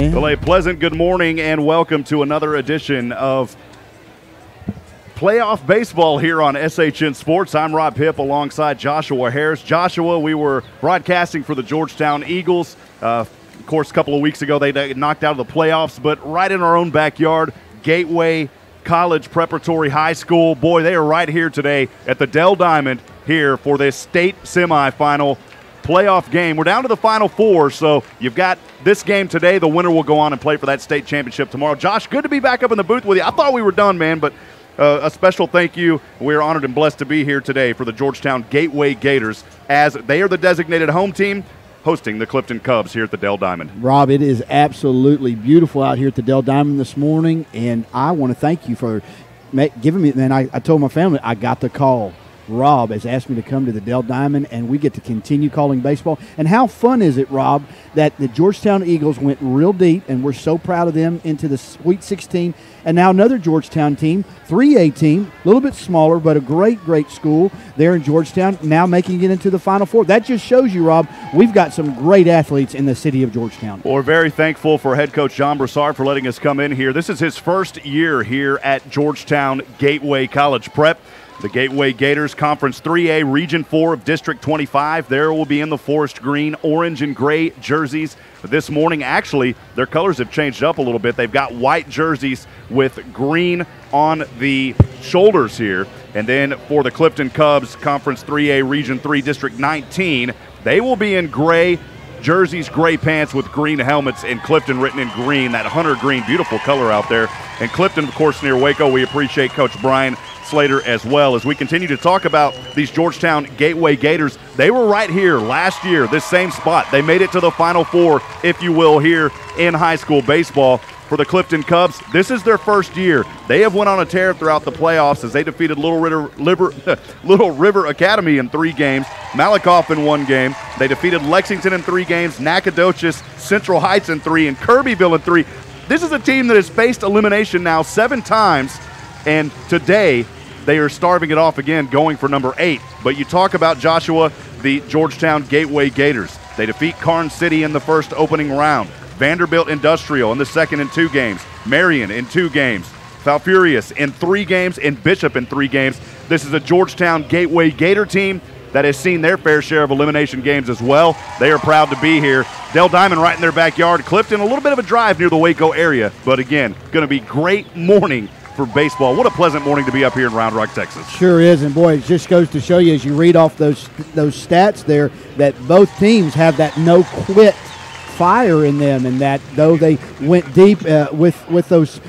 man. Well, a pleasant good morning and welcome to another edition of Playoff Baseball here on SHN Sports. I'm Rob Hipp alongside Joshua Harris. Joshua, we were broadcasting for the Georgetown Eagles. Of course, a couple of weeks ago, they knocked out of the playoffs, but right in our own backyard, Gateway College Preparatory High School. Boy, they are right here today at the Dell Diamond here for this state semifinal playoff game. We're down to the Final Four, so you've got this game today. The winner will go on and play for that state championship tomorrow. Josh, good to be back up in the booth with you. I thought we were done, man, but a special thank you. We're honored and blessed to be here today for the Georgetown Gateway Gators as they are the designated home team hosting the Clifton Cubs here at the Dell Diamond. Rob, it is absolutely beautiful out here at the Dell Diamond this morning, and I want to thank you for giving me, and I told my family I got the call. Rob has asked me to come to the Dell Diamond, and we get to continue calling baseball. And how fun is it, Rob, that the Georgetown Eagles went real deep, and we're so proud of them, into the Sweet 16. And now another Georgetown team, 3A team, a little bit smaller, but a great, great school there in Georgetown, now making it into the Final Four. That just shows you, Rob, we've got some great athletes in the city of Georgetown. Well, we're very thankful for head coach John Broussard for letting us come in here. This is his first year here at Georgetown Gateway College Prep. The Gateway Gators, Conference 3A, Region 4 of District 25. There will be in the forest green, orange, and gray jerseys. This morning, actually, their colors have changed up a little bit. They've got white jerseys with green on the shoulders here. And then for the Clifton Cubs, Conference 3A, Region 3, District 19, they will be in gray jerseys, gray pants with green helmets, and Clifton written in green, that hunter green, beautiful color out there. And Clifton, of course, near Waco. We appreciate Coach Brian Slater as well. As we continue to talk about these Georgetown Gateway Gators, they were right here last year, this same spot. They made it to the Final Four, if you will, here in high school baseball. For the Clifton Cubs, this is their first year. They have went on a tear throughout the playoffs as they defeated Little River Academy in 3 games, Malakoff in 1 game. They defeated Lexington in 3 games, Nacogdoches, Central Heights in 3, and Kirbyville in 3. This is a team that has faced elimination now 7 times, and today they are starving it off again, going for number 8. But you talk about, Joshua, the Georgetown Gateway Gators. They defeat Karn City in the first opening round, Vanderbilt Industrial in the second in 2 games, Marion in 2 games, Falfurrias in 3 games, and Bishop in 3 games. This is a Georgetown Gateway Gator team that has seen their fair share of elimination games as well. They are proud to be here. Dell Diamond right in their backyard. Clifton, a little bit of a drive near the Waco area, but again, going to be great morning for baseball. What a pleasant morning to be up here in Round Rock, Texas. Sure is, and boy, it just goes to show you as you read off those stats there that both teams have that no-quit fire in them, and that though they went deep with those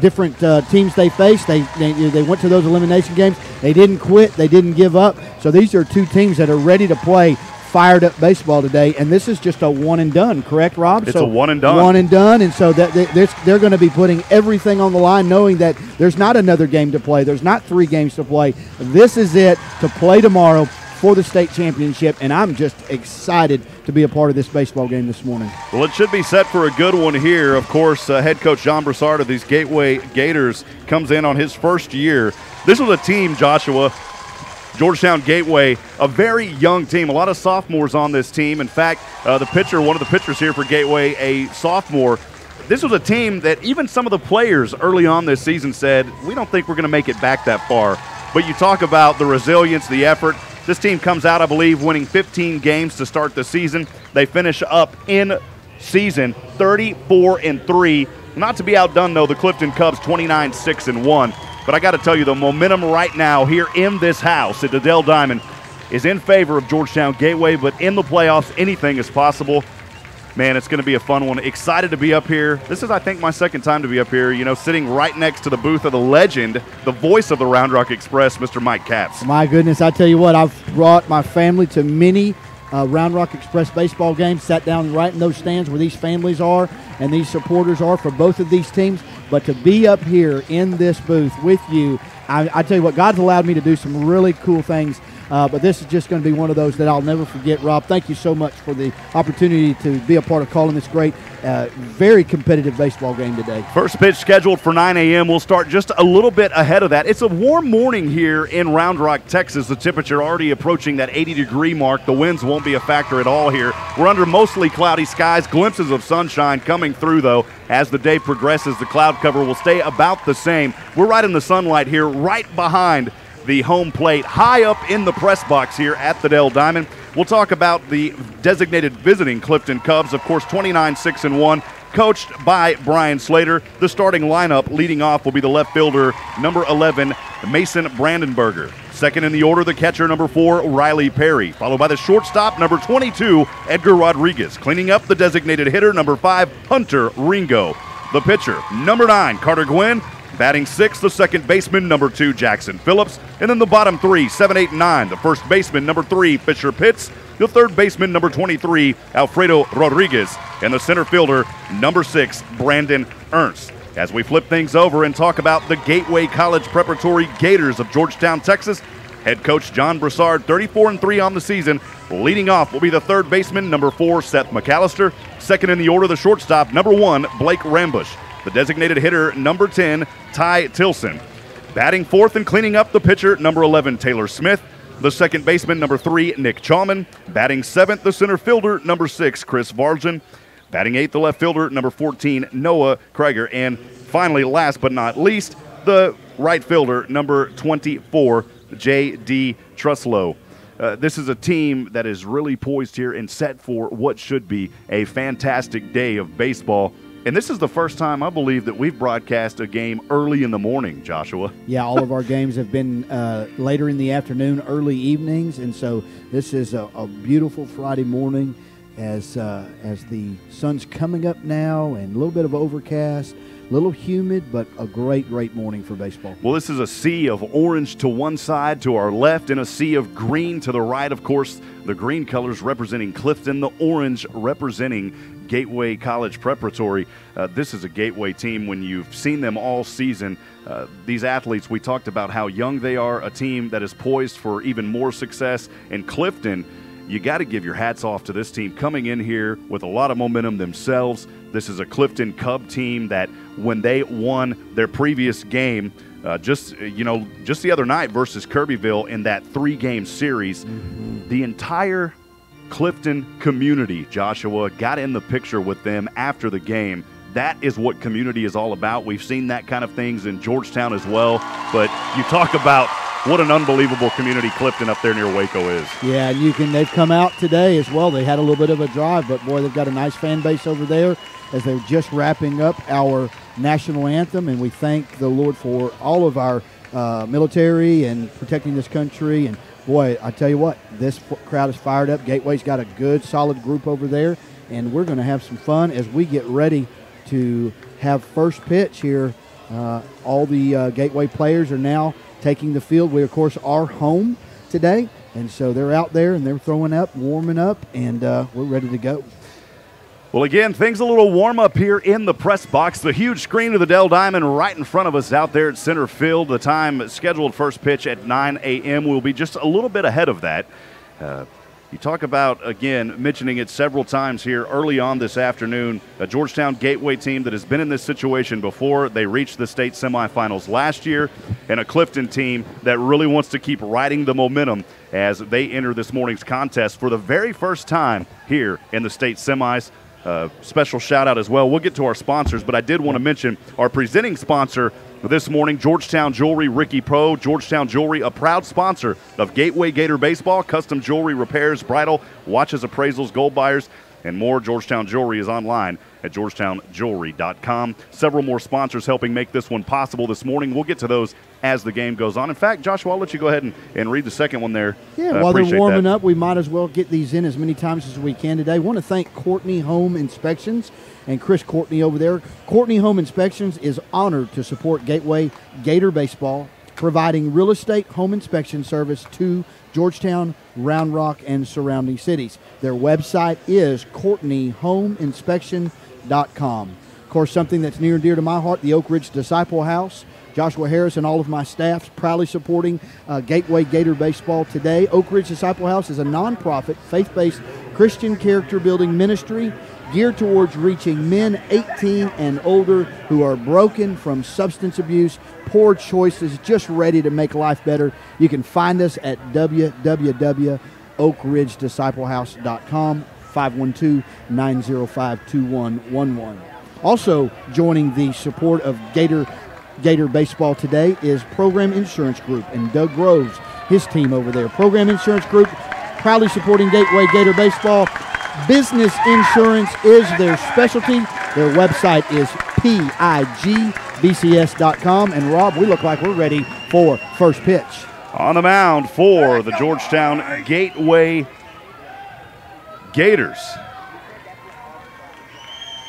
different teams they faced, they went to those elimination games. They didn't quit. They didn't give up. So these are 2 teams that are ready to play fired up baseball today, and this is just a one and done, correct, Rob? It's a one and done. One and done, and so that they're going to be putting everything on the line, knowing that there's not another game to play. There's not 3 games to play. This is it to play tomorrow for the state championship, and I'm just excited to be a part of this baseball game this morning. Well, it should be set for a good one here. Of course, head coach John Broussard of these Gateway Gators comes in on his first year. This was a team, Joshua, Georgetown Gateway, a very young team. A lot of sophomores on this team. In fact, one of the pitchers here for Gateway, a sophomore. This was a team that even some of the players early on this season said, we don't think we're going to make it back that far. But you talk about the resilience, the effort. This team comes out, I believe, winning 15 games to start the season. They finish up in season 34-3. Not to be outdone, though, the Clifton Cubs 29-6-1. But I got to tell you, the momentum right now here in this house at the Dell Diamond is in favor of Georgetown Gateway, but in the playoffs, anything is possible. Man, it's going to be a fun one. Excited to be up here. This is, I think, my second time to be up here, sitting right next to the booth of the legend, the voice of the Round Rock Express, Mr. Mike Katz. My goodness, I tell you what, I've brought my family to many Round Rock Express baseball games, sat down right in those stands where these families are and these supporters are for both of these teams. But to be up here in this booth with you, I tell you what, God's allowed me to do some really cool things But this is just going to be one of those that I'll never forget. Rob, thank you so much for the opportunity to be a part of calling this great, very competitive baseball game today. First pitch scheduled for 9 a.m. We'll start just a little bit ahead of that. It's a warm morning here in Round Rock, Texas. The temperature already approaching that 80-degree mark. The winds won't be a factor at all here. We're under mostly cloudy skies. Glimpses of sunshine coming through, though. As the day progresses, the cloud cover will stay about the same. We're right in the sunlight here, right behind the home plate, high up in the press box here at the Dell Diamond. We'll talk about the designated visiting Clifton Cubs, of course, 29-6-1, coached by Brian Slater. The starting lineup leading off will be the left fielder, number 11, Mason Brandenberger. Second in the order, the catcher, number 4, Riley Perry, followed by the shortstop, number 22, Edgar Rodriguez. Cleaning up the designated hitter, number 5, Hunter Ringo. The pitcher, number 9, Carter Gwynn. Batting 6, the second baseman, number 2, Jackson Phillips. And then the bottom 3, 7, 8, and 9, the first baseman, number 3, Fisher Pitts. The third baseman, number 23, Alfredo Rodriguez. And the center fielder, number 6, Brandon Ernst. As we flip things over and talk about the Gateway College Preparatory Gators of Georgetown, Texas, head coach John Broussard, 34-3 on the season. Leading off will be the third baseman, number 4, Seth McAllister. Second in the order, the shortstop, number 1, Blake Rambush. The designated hitter, number 10, Ty Tilson. Batting fourth and cleaning up the pitcher, number 11, Taylor Smith. The second baseman, number 3, Nick Chalman. Batting seventh, the center fielder, number 6, Chris Varjan. Batting eighth, the left fielder, number 14, Noah Krieger. And finally, last but not least, the right fielder, number 24, J.D. Truslow. This is a team that is really poised here and set for what should be a fantastic day of baseball. And this is the first time, I believe, that we've broadcast a game early in the morning, Joshua. Yeah, all of our games have been later in the afternoon, early evenings, and so this is a beautiful Friday morning as the sun's coming up now and a little bit of overcast, a little humid, but a great, great morning for baseball. Well, this is a sea of orange to one side to our left and a sea of green to the right. Of course, the green colors representing Clifton, the orange representing Gateway College Preparatory. This is a Gateway team. When you've seen them all season, these athletes, we talked about how young they are, a team that is poised for even more success. And Clifton, you got to give your hats off to this team coming in here with a lot of momentum themselves. This is a Clifton Cub team that when they won their previous game, just the other night versus Kirbyville in that 3-game series, the entire Clifton community, Joshua, got in the picture with them after the game. That is what community is all about. We've seen that kind of things in Georgetown as well. But you talk about what an unbelievable community Clifton up there near Waco is. Yeah, and they've come out today as well. They had a little bit of a drive, but boy, they've got a nice fan base over there as they're just wrapping up our national anthem. And we thank the Lord for all of our military and protecting this country. And boy, I tell you what, this crowd is fired up. Gateway's got a good, solid group over there, and we're going to have some fun as we get ready to have first pitch here. All the Gateway players are now taking the field. We, of course, are home today, and so they're out there, and they're throwing up, warming up, and we're ready to go. Well, again, things a little warm up here in the press box. The huge screen of the Dell Diamond right in front of us out there at center field. The time scheduled first pitch at 9 a.m. We'll be just a little bit ahead of that. You talk about, again, mentioning it several times here early on this afternoon, a Georgetown Gateway team that has been in this situation before. They reached the state semifinals last year, and a Clifton team that really wants to keep riding the momentum as they enter this morning's contest for the very first time here in the state semis. Special shout out as well. We'll get to our sponsors, but I did want to mention our presenting sponsor this morning, Georgetown Jewelry, Ricky Pro. Georgetown Jewelry, a proud sponsor of Gateway Gator Baseball, custom jewelry repairs, bridal, watches, appraisals, gold buyers, and more. Georgetown Jewelry is online at georgetownjewelry.com. Several more sponsors helping make this one possible this morning. We'll get to those as the game goes on. In fact, Joshua, I'll let you go ahead and read the second one there. Yeah, while they're warming up, we might as well get these in as many times as we can today. I want to thank Courtney Home Inspections and Chris Courtney over there. Courtney Home Inspections is honored to support Gateway Gator Baseball, providing real estate home inspection service to Georgetown, Round Rock, and surrounding cities. Their website is CourtneyHomeInspection.com. Of course, something that's near and dear to my heart, the Oak Ridge Disciple House. Joshua Harris and all of my staff proudly supporting Gateway Gator Baseball today. Oak Ridge Disciple House is a nonprofit, faith-based Christian character building ministry geared towards reaching men 18 and older who are broken from substance abuse, poor choices, just ready to make life better. You can find us at www.oakridgedisciplehouse.com, 512-905-2111. Also joining the support of Gator Baseball today is Program Insurance Group and Doug Groves, his team over there. Program Insurance Group, proudly supporting Gateway Gator Baseball. Business insurance is their specialty. Their website is pigbcs.com. And Rob, we look like we're ready for first pitch. On the mound for the Georgetown Gateway Gators,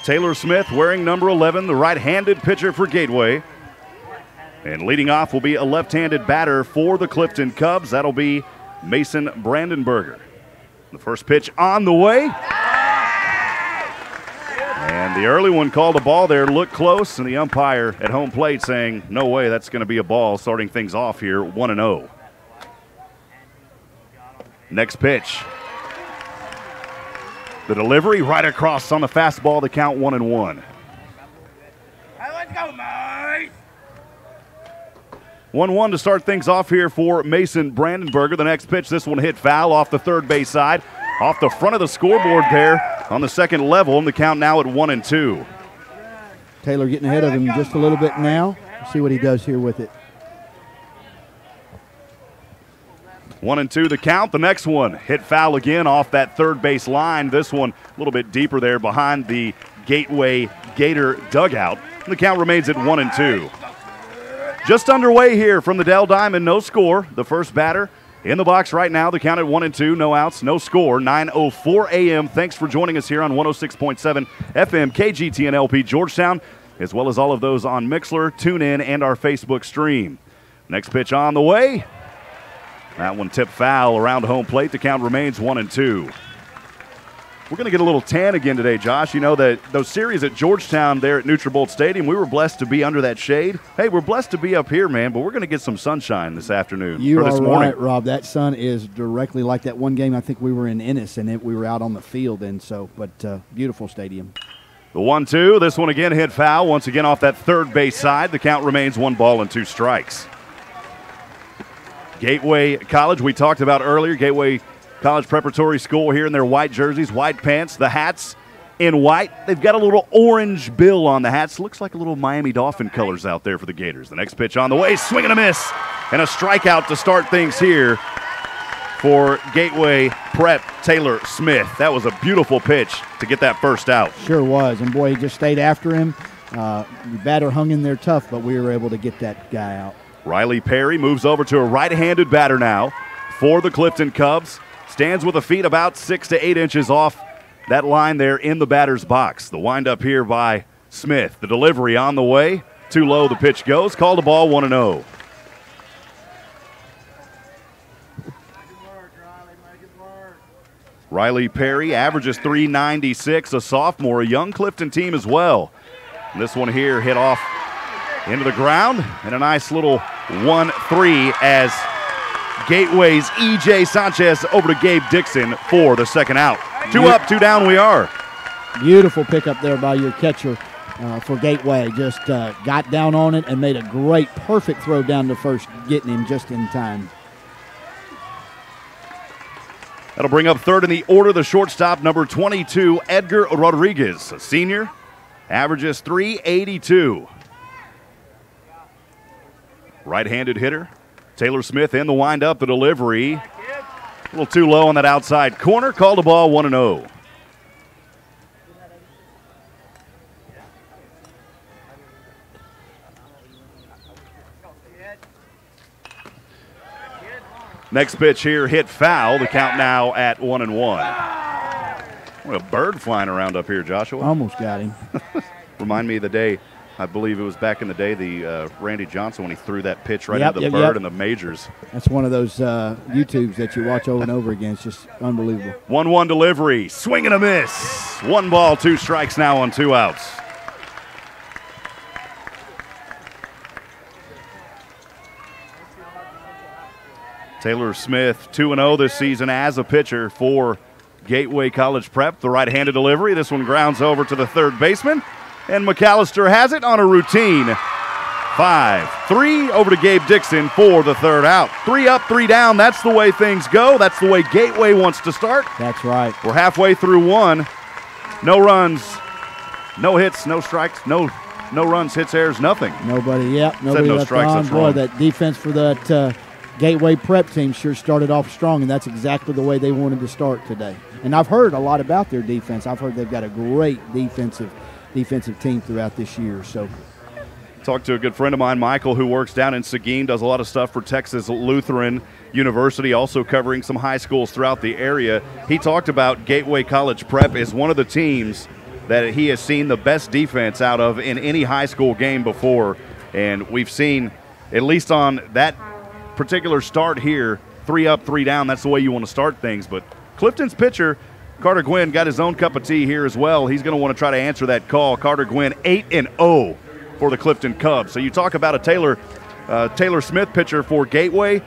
Taylor Smith wearing number 11, the right-handed pitcher for Gateway. And leading off will be a left-handed batter for the Clifton Cubs. That'll be Mason Brandenberger. The first pitch on the way. And the early one called a ball there, looked close, and the umpire at home plate saying, no way, that's going to be a ball, starting things off here 1-0. Next pitch. The delivery right across on the fastball, the count 1-1. Let's go, mate. 1-1 to start things off here for Mason Brandenberger. The next pitch, this one hit foul off the third base side, off the front of the scoreboard there on the second level, and the count now at 1-2. Taylor getting ahead of him just a little bit now. Let's see what he does here with it. 1-2 the count. The next one hit foul again off that third base line. This one a little bit deeper there behind the Gateway Gator dugout. And the count remains at 1-2. Just underway here from the Dell Diamond, no score. The first batter in the box right now. The count at 1-2, no outs, no score. 9:04 a.m. Thanks for joining us here on 106.7 FM KGTN-LP Georgetown, as well as all of those on Mixler, TuneIn, and our Facebook stream. Next pitch on the way. That one tipped foul around home plate. The count remains 1-2. We're going to get a little tan again today, Josh. You know that those series at Georgetown there at Nutrabolt Stadium, we were blessed to be under that shade. Hey, we're blessed to be up here, man, but we're going to get some sunshine this afternoon. You or this are morning. right, Rob. That sun is directly like that one game I think we were in Ennis, and we were out on the field, and so, but beautiful stadium. The 1-2, this one again hit foul, once again off that third base side. The count remains 1-2 strikes. Gateway College, we talked about earlier, Gateway College Preparatory School here in their white jerseys, white pants, the hats in white. They've got a little orange bill on the hats. Looks like a little Miami Dolphin colors out there for the Gators. The next pitch on the way, swing and a miss, and a strikeout to start things here for Gateway Prep Taylor Smith. That was a beautiful pitch to get that first out. Sure was, and boy, he just stayed after him. The batter hung in there tough, but we were able to get that guy out. Riley Perry moves over to a right-handed batter now for the Clifton Cubs. Stands with a feet about 6 to 8 inches off that line there in the batter's box. The windup here by Smith. The delivery on the way. Too low, the pitch goes. Called a ball, 1-0. Riley Perry averages .396, a sophomore, a young Clifton team as well. And this one here hit off into the ground, and a nice little 1-3 as Gateway's E.J. Sanchez over to Gabe Dixon for the second out. 2 up, 2 down we are. Beautiful pickup there by your catcher for Gateway. Just got down on it and made a great, perfect throw down to first, getting him just in time. That'll bring up third in the order, the shortstop, number 22, Edgar Rodriguez, a senior, averages .382. Right-handed hitter. Taylor Smith in the windup, the delivery. A little too low on that outside corner. Called a ball, 1-0. Next pitch here hit foul. The count now at 1-1. What a bird flying around up here, Joshua. Almost got him. Remind me of the day. I believe it was back in the day, the Randy Johnson, when he threw that pitch right into the bird in the majors. That's one of those YouTubes that you watch over and over again. It's just unbelievable. 1-1 delivery, swing and a miss. 1 ball, 2 strikes now on 2 outs. Taylor Smith, 2-0 this season as a pitcher for Gateway College Prep. The right-handed delivery. This one grounds over to the third baseman. And McAllister has it on a routine. 5-3 over to Gabe Dixon for the third out. 3 up, 3 down. That's the way things go. That's the way Gateway wants to start. That's right. We're halfway through one. No runs, no hits, no strikes, no runs, hits, errors, nothing. Nobody left strikes, on. that's Boy, wrong. that defense for that Gateway Prep team sure started off strong, and that's exactly the way they wanted to start today. And I've heard a lot about their defense. I've heard they've got a great defensive team throughout this year. So, talked to a good friend of mine, Michael, who works down in Seguin, does a lot of stuff for Texas Lutheran University, also covering some high schools throughout the area. He talked about Gateway College Prep as one of the teams that he has seen the best defense out of in any high school game before. And we've seen, at least on that particular start here, 3 up, 3 down. That's the way you want to start things. But Clifton's pitcher, Carter Gwynn, got his own cup of tea here as well. He's going to want to try to answer that call. Carter Gwynn, 8-0 for the Clifton Cubs. So you talk about a Taylor Smith pitcher for Gateway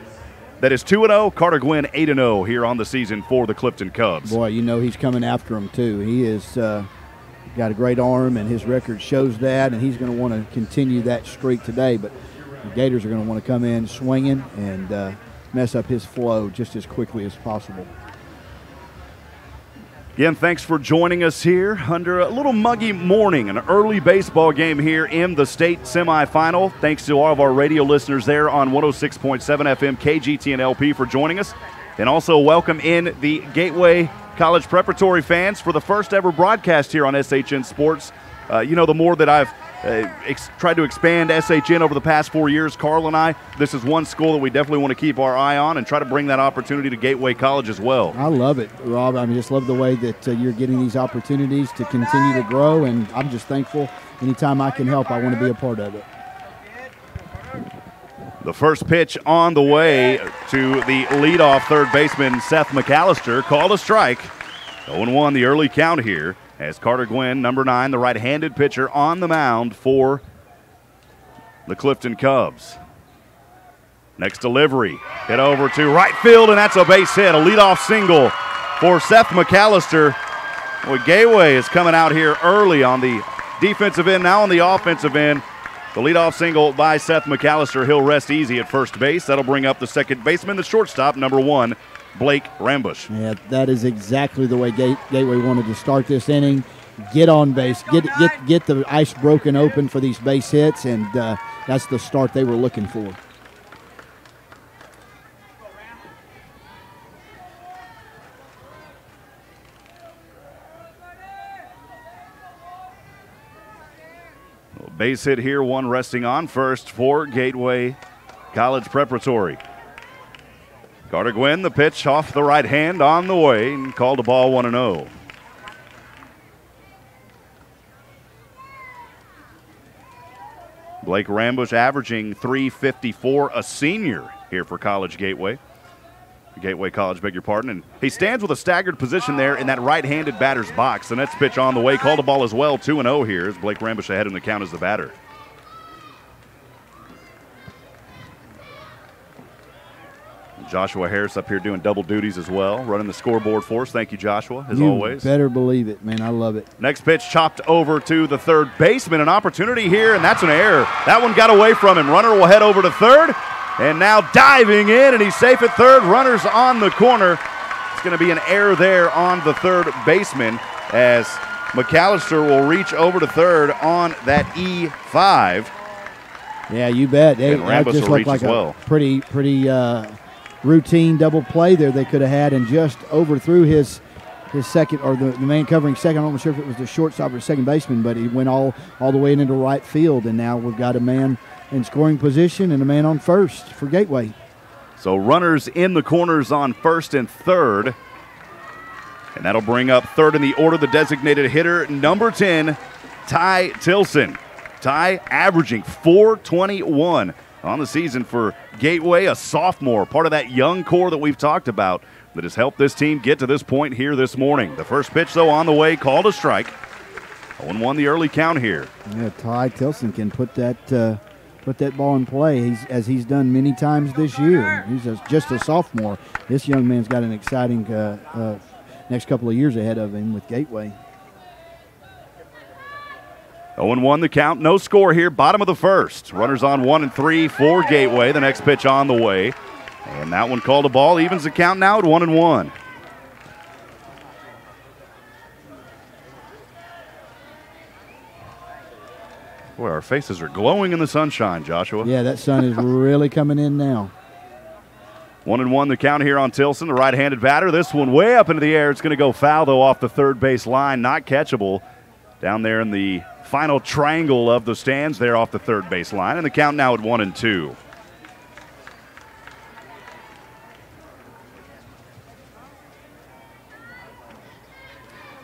that is 2-0. Carter Gwynn, 8-0 here on the season for the Clifton Cubs. Boy, you know he's coming after him too. He is got a great arm, and his record shows that, and he's going to want to continue that streak today. But the Gators are going to want to come in swinging and mess up his flow just as quickly as possible. Again, thanks for joining us here under a little muggy morning, an early baseball game here in the state semifinal. Thanks to all of our radio listeners there on 106.7 FM KGTN LP for joining us. And also welcome in the Gateway College Preparatory fans for the first ever broadcast here on SHN Sports. The more that I've tried to expand SHN over the past 4 years, Carl and I, this is one school that we definitely want to keep our eye on and try to bring that opportunity to Gateway College as well. I love it, Rob. I just love the way that you're getting these opportunities to continue to grow, and I'm just thankful anytime I can help, I want to be a part of it. The first pitch on the way to the leadoff third baseman, Seth McAllister, called a strike. 0-1 the early count here as Carter Gwynn, number 9, the right-handed pitcher on the mound for the Clifton Cubs. Next delivery, hit over to right field, and that's a base hit, a leadoff single for Seth McAllister. Well, Gateway is coming out here early on the defensive end, now on the offensive end. The leadoff single by Seth McAllister. He'll rest easy at first base. That'll bring up the second baseman, the shortstop, number 1, Blake Rambush. Yeah, that is exactly the way Gateway wanted to start this inning. Get on base, get the ice broken open for these base hits, and that's the start they were looking for. Base hit here, one resting on first for Gateway College Preparatory. Carter Gwynn, the pitch off the right hand on the way, and called a ball 1-0. Blake Rambush averaging .354, a senior here for College Gateway. Gateway College, beg your pardon. And he stands with a staggered position there in that right-handed batter's box. The next pitch on the way, called a ball as well, 2-0 here as Blake Rambush ahead in the count as the batter. Joshua Harris up here doing double duties as well, running the scoreboard for us. Thank you, Joshua, as always. You better believe it, man. I love it. Next pitch chopped over to the third baseman. An opportunity here, and that's an error. That one got away from him. Runner will head over to third, and now diving in, and he's safe at third. Runners on the corner. It's going to be an error there on the third baseman as McAllister will reach over to third on that E5. Yeah, you bet. That just looked like a pretty routine double play there they could have had, and just overthrew his second, or the man covering second. I'm not sure if it was the shortstop or second baseman, but he went all the way into right field, and now we've got a man in scoring position and a man on first for Gateway. So runners in the corners on first and third, and that'll bring up third in the order, the designated hitter, number 10, Ty Tilson. Ty averaging .421 on the season for Gateway, a sophomore, part of that young core that we've talked about that has helped this team get to this point here this morning. The first pitch, though, on the way, called a strike. 0-1 the early count here. Yeah, Ty Tilson can put that put that ball in play, as he's done many times this year. He's just a sophomore. This young man's got an exciting next couple of years ahead of him with Gateway. 0-1 the count. No score here. Bottom of the first. Runners on 1 and 3 for Gateway. The next pitch on the way. And that one called a ball. Evens the count now at 1-1. Boy, our faces are glowing in the sunshine, Joshua. Yeah, that sun is really coming in now. 1-1 the count here on Tilson, the right-handed batter. This one way up into the air. It's going to go foul, though, off the third base line. Not catchable down there in the final triangle of the stands there off the third base line. And the count now at 1-2.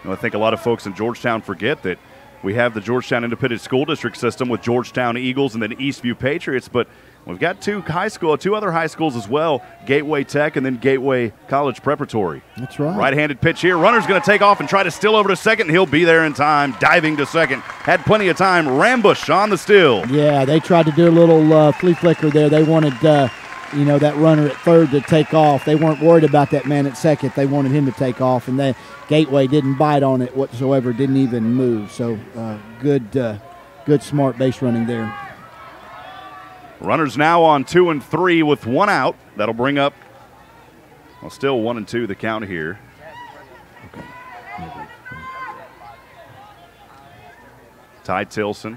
I think a lot of folks in Georgetown forget that we have the Georgetown Independent School District system with Georgetown Eagles and then Eastview Patriots, but we've got two other high schools as well, Gateway Tech and then Gateway College Preparatory. That's right. Right-handed pitch here. Runner's going to take off and try to steal over to second. He'll be there in time, diving to second. Had plenty of time. Rambush on the steal. Yeah, they tried to do a little flea flicker there. They wanted that runner at third to take off. They weren't worried about that man at second. They wanted him to take off, and Gateway didn't bite on it whatsoever, didn't even move. So good smart base running there. Runners now on 2 and 3 with one out. That'll bring up, still 1-2 the count here. Ty Tilson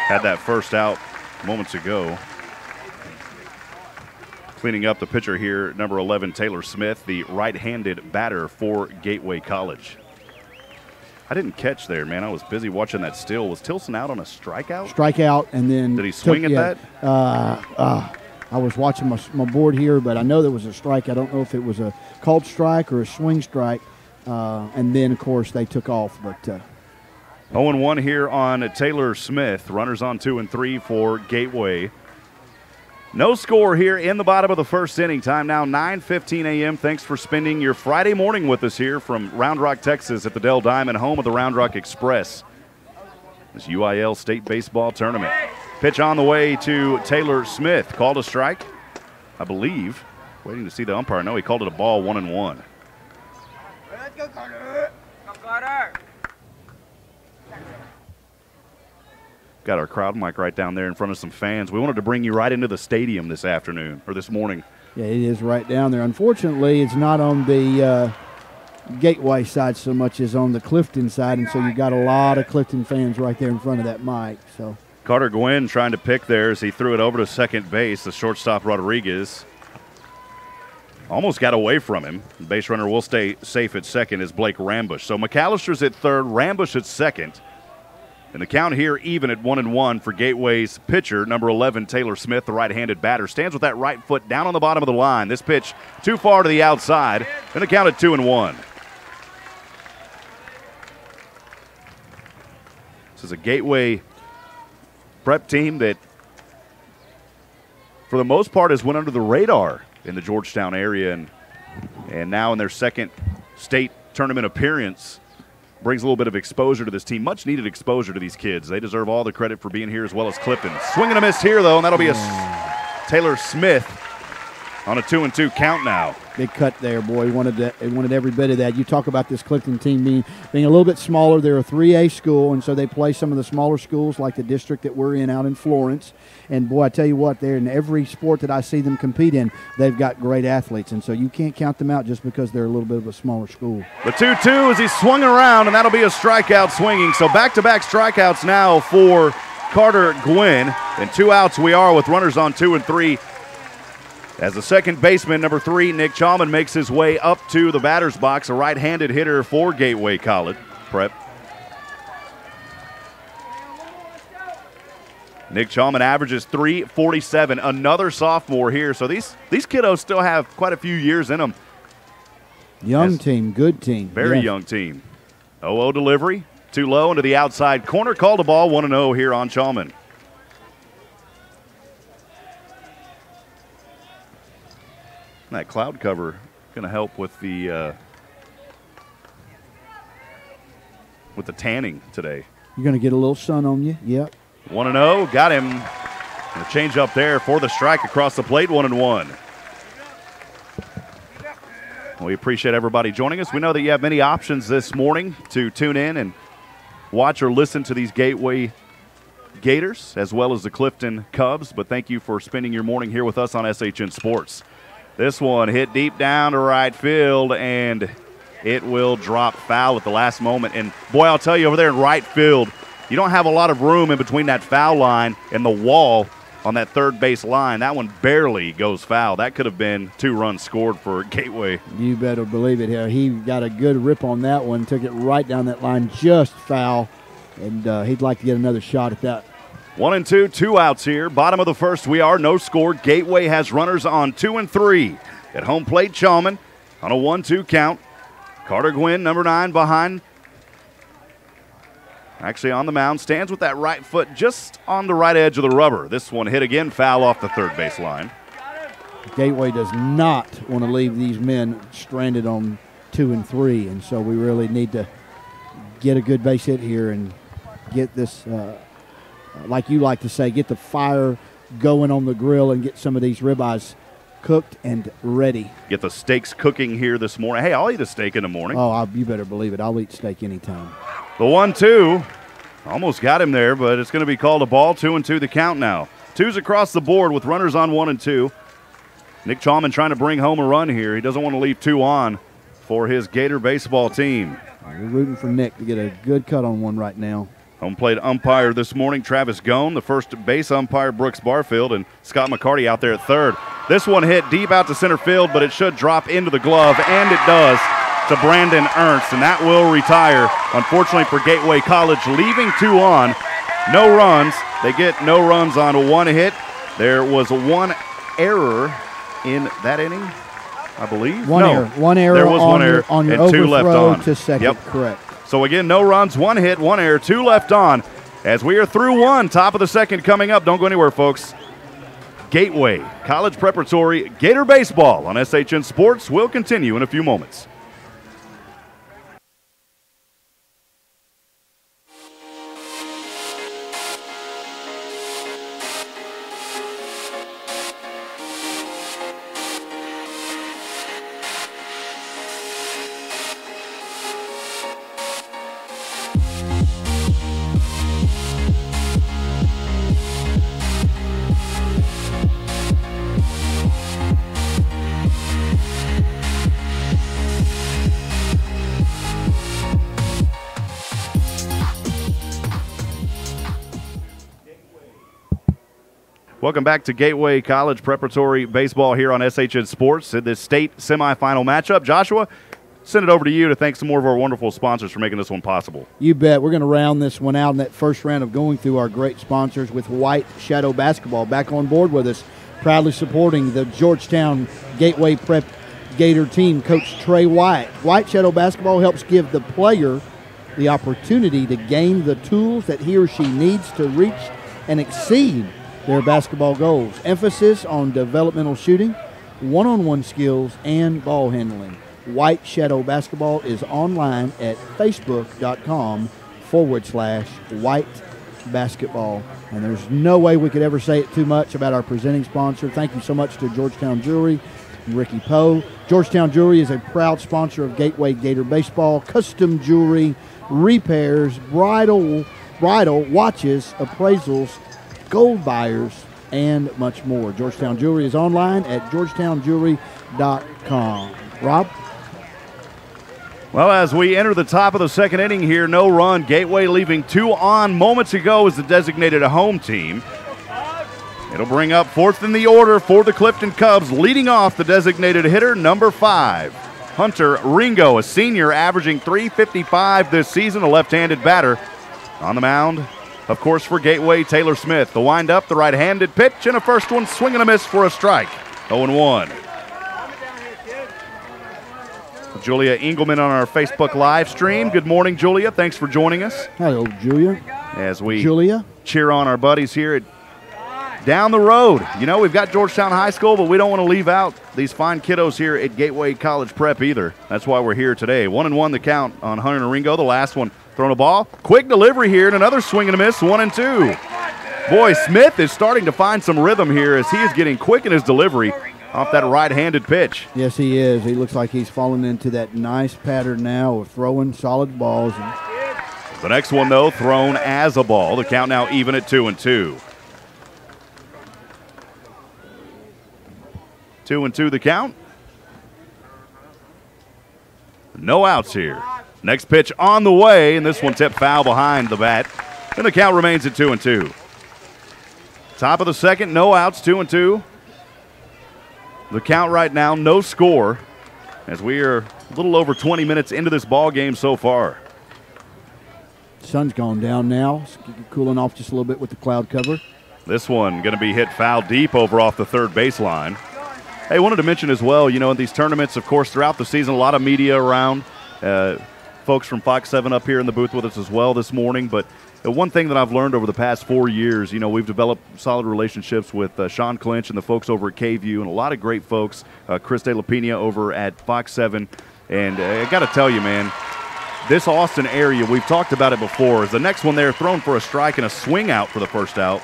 had that first out moments ago. Cleaning up the pitcher here, number 11, Taylor Smith, the right-handed batter for Gateway College. I didn't catch there, man. I was busy watching that still. Was Tilson out on a strikeout? Strikeout, and then did he swing at that? I was watching my board here, but I know there was a strike. I don't know if it was a called strike or a swing strike. And then, of course, they took off. But 0-1 here on Taylor Smith. Runners on 2 and 3 for Gateway. No score here in the bottom of the first inning. Time now 9:15 a.m. Thanks for spending your Friday morning with us here from Round Rock, Texas at the Dell Diamond, home of the Round Rock Express. This UIL State Baseball Tournament. Pitch on the way to Taylor Smith. Called a strike, I believe. Waiting to see the umpire. No, he called it a ball, 1-1. Let's go, Carter. Come, Carter. Got our crowd mic right down there in front of some fans. We wanted to bring you right into the stadium this afternoon, or this morning. Yeah, it is right down there. Unfortunately, it's not on the Gateway side so much as on the Clifton side, and so you got a lot of Clifton fans right there in front of that mic. So Carter Gwynn trying to pick there as he threw it over to second base. The shortstop, Rodriguez, almost got away from him. The base runner will stay safe at second is Blake Rambush. So McAllister's at third, Rambush at second. And the count here even at 1-1 for Gateway's pitcher, number 11, Taylor Smith, the right-handed batter. Stands with that right foot down on the bottom of the line. This pitch too far to the outside. And the count at 2-1. This is a Gateway prep team that, for the most part, has went under the radar in the Georgetown area. And now in their second state tournament appearance, brings a little bit of exposure to this team. Much needed exposure to these kids. They deserve all the credit for being here, as well as Clifton. Swing and a miss here, though, and that'll be a Taylor Smith on a 2-2 count now. Big cut there, boy. He wanted every bit of that. You talk about this Clifton team being a little bit smaller. They're a 3A school, and so they play some of the smaller schools like the district that we're in out in Florence. And, boy, I tell you what, they're in every sport that I see them compete in, they've got great athletes. And so you can't count them out just because they're a little bit of a smaller school. The 2-2 as he swung around, and that'll be a strikeout swinging. So back-to-back strikeouts now for Carter Gwynn. And 2 outs we are with runners on 2 and 3. As the second baseman, number 3, Nick Chalman, makes his way up to the batter's box, a right-handed hitter for Gateway College Prep. Nick Chalman averages .347, another sophomore here. So these kiddos still have quite a few years in them. Young team, good team. Very young team. 0-0 delivery, too low into the outside corner. Called a ball, 1-0 here on Chalman. That cloud cover going to help with the tanning today. You're going to get a little sun on you. Yep. 1-0. Got him. A change up there for the strike across the plate. 1-1. We appreciate everybody joining us. We know that you have many options this morning to tune in and watch or listen to these Gateway Gators as well as the Clifton Cubs, but thank you for spending your morning here with us on SHN Sports. This one hit deep down to right field, and it will drop foul at the last moment. And, boy, I'll tell you, over there in right field, you don't have a lot of room in between that foul line and the wall on that third base line. That one barely goes foul. That could have been 2 runs scored for Gateway. You better believe it here. He got a good rip on that one, took it right down that line, just foul, and he'd like to get another shot at that. 1-2, 2 outs here. Bottom of the first, we are no score. Gateway has runners on 2 and 3. At home plate, Chalman on a 1-2 count. Carter Gwynn, number 9, behind. Actually on the mound, stands with that right foot just on the right edge of the rubber. This one hit again, foul off the third base line. Gateway does not want to leave these men stranded on 2 and 3, and so we really need to get a good base hit here and get this, like you like to say, get the fire going on the grill and get some of these ribeyes cooked and ready. Get the steaks cooking here this morning. Hey, I'll eat a steak in the morning. Oh, you better believe it. I'll eat steak anytime. The 1-2, almost got him there, but it's going to be called a ball. 2-2 the count now. 2s across the board with runners on 1 and 2. Nick Chalman trying to bring home a run here. He doesn't want to leave 2 on for his Gator baseball team. We're rooting for Nick to get a good cut on one right now. Home plate umpire this morning, Travis Gone. The first base umpire, Brooks Barfield, and Scott McCarty out there at third. This one hit deep out to center field, but it should drop into the glove, and it does, to Brandon Ernst, and that will retire. Unfortunately for Gateway College, leaving 2 on. No runs. They get no runs on 1 hit. There was 1 error in that inning, I believe. One error. There was one error on your and 2 left on. To second, yep. Correct. So again, no runs, 1 hit, 1 error, 2 left on. As we are through 1, top of the second coming up. Don't go anywhere, folks. Gateway College Preparatory Gator Baseball on SHN Sports will continue in a few moments. Welcome back to Gateway College Preparatory Baseball here on SHN Sports in this state semifinal matchup. Joshua, send it over to you to thank some more of our wonderful sponsors for making this one possible. You bet. We're going to round this one out in that first round of going through our great sponsors with White Shadow Basketball back on board with us, proudly supporting the Georgetown Gateway Prep Gator team, Coach Trey White. White Shadow Basketball helps give the player the opportunity to gain the tools that he or she needs to reach and exceed their basketball goals. Emphasis on developmental shooting, one-on-one skills, and ball handling. White Shadow Basketball is online at facebook.com/white basketball. And there's no way we could ever say it too much about our presenting sponsor. Thank you so much to Georgetown Jewelry and Ricky Poe. Georgetown Jewelry is a proud sponsor of Gateway Gator Baseball, custom jewelry, repairs, bridal, watches, appraisals, gold buyers, and much more. Georgetown Jewelry is online at georgetownjewelry.com. Rob? Well, as we enter the top of the second inning here, no run. Gateway leaving 2 on moments ago as the designated home team. It'll bring up 4th in the order for the Clifton Cubs, leading off the designated hitter, number 5, Hunter Ringo, a senior averaging .355 this season, a left-handed batter. On the mound, of course, for Gateway, Taylor Smith. The windup, the right-handed pitch, and a first one swing and a miss for a strike. 0-1. Julia Engelman on our Facebook live stream. Good morning, Julia. Thanks for joining us. Hello, Julia. As we cheer on our buddies here at down the road. You know, we've got Georgetown High School, but we don't want to leave out these fine kiddos here at Gateway College Prep either. That's why we're here today. 1-1 the count on Hunter and Ringo. The last one throwing a ball. Quick delivery here and another swing and a miss, 1-2. Boy, Smith is starting to find some rhythm here as he is getting quick in his delivery off that right-handed pitch. Yes, he is. He looks like he's fallen into that nice pattern now of throwing solid balls. The next one, though, thrown as a ball. The count now even at 2-2. 2-2 the count. No outs here. Next pitch on the way, and this one tipped foul behind the bat. And the count remains at 2-2. Top of the second, no outs, 2-2. The count right now, no score, as we are a little over 20 minutes into this ball game so far. Sun's gone down now. It's cooling off just a little bit with the cloud cover. This one going to be hit foul deep over off the third baseline. Hey, wanted to mention as well, you know, in these tournaments, of course, throughout the season, a lot of media around. Folks from Fox 7 up here in the booth with us as well this morning. But one thing that I've learned over the past 4 years, you know, we've developed solid relationships with Sean Clinch and the folks over at KView and a lot of great folks, Chris De La Pena over at Fox 7. And I got to tell you, man, this Austin area, we've talked about it before, is the next one there thrown for a strike and a swing out for the first out.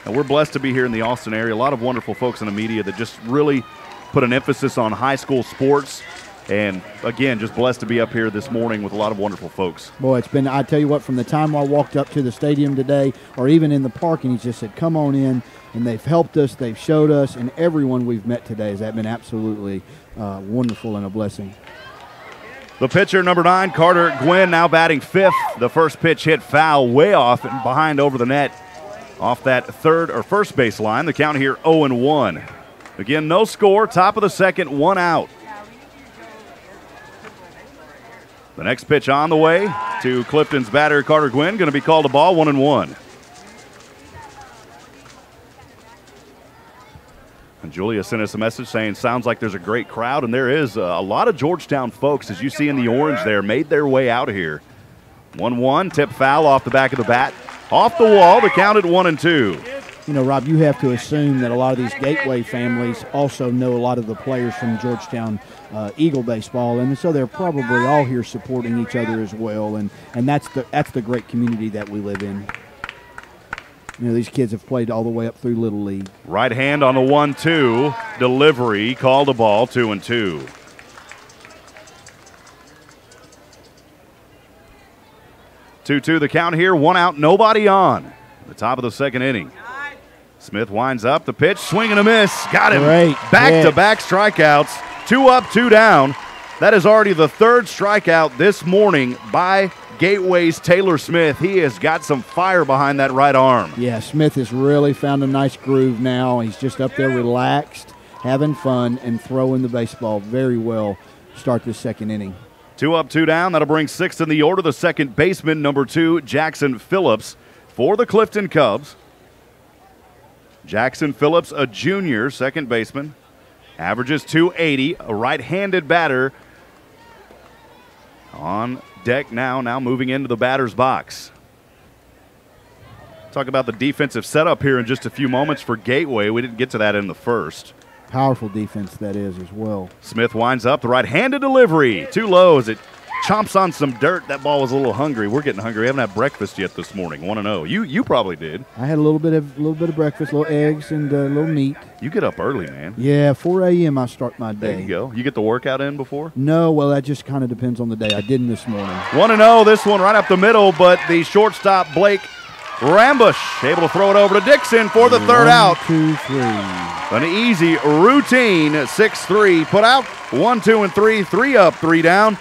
And we're blessed to be here in the Austin area. A lot of wonderful folks in the media that just really put an emphasis on high school sports. And, again, just blessed to be up here this morning with a lot of wonderful folks. Boy, it's been, I tell you what, from the time I walked up to the stadium today or even in the park, and he just said, come on in, and they've helped us, they've showed us, and everyone we've met today has been absolutely wonderful and a blessing. The pitcher, number 9, Carter Gwynn, now batting fifth. The first pitch hit foul way off and behind over the net off that third or first base line. The count here 0-1. Again, no score, top of the second, 1 out. The next pitch on the way to Clifton's batter, Carter Gwynn, going to be called a ball, 1-1. And Julia sent us a message saying, sounds like there's a great crowd, and there is a lot of Georgetown folks, as you see in the orange there, made their way out of here. 1-1, tip foul off the back of the bat. Off the wall, the count at 1-2. You know, Rob, you have to assume that a lot of these Gateway families also know a lot of the players from Georgetown Eagle baseball, and so they're probably all here supporting each other as well, and that's the great community that we live in. You know, these kids have played all the way up through Little League. Right hand on the 1-2, delivery, called a ball, 2-2. Two-two the count here, 1 out, nobody on. The top of the second inning. Smith winds up the pitch, swing and a miss. Got him. Great Back-to-back strikeouts, 2 up, 2 down. That is already the third strikeout this morning by Gateway's Taylor Smith. He has got some fire behind that right arm. Yeah, Smith has really found a nice groove now. He's just up there relaxed, having fun, and throwing the baseball very well to start this second inning. 2 up, 2 down. That'll bring 6th in the order. The second baseman, number 2, Jackson Phillips for the Clifton Cubs. Jackson Phillips, a junior second baseman, averages .280, a right-handed batter on deck now moving into the batter's box. Talk about the defensive setup here in just a few moments for Gateway. We didn't get to that in the first. Powerful defense that is as well. Smith winds up the right-handed delivery. Too low as it chomps on some dirt. That ball was a little hungry. We're getting hungry. We haven't had breakfast yet this morning. 1-0. You probably did. I had a little bit of breakfast, little eggs and a little meat. You get up early, man. Yeah, 4 a.m. I start my day. There you go. You get the workout in before? No, well, that just kind of depends on the day. I didn't this morning. 1-0. This one right up the middle, but the shortstop Blake Rambush able to throw it over to Dixon for the third out. 1, 2, 3. An easy routine 6-3 put out. 1, 2, and 3. 3 up, 3 down.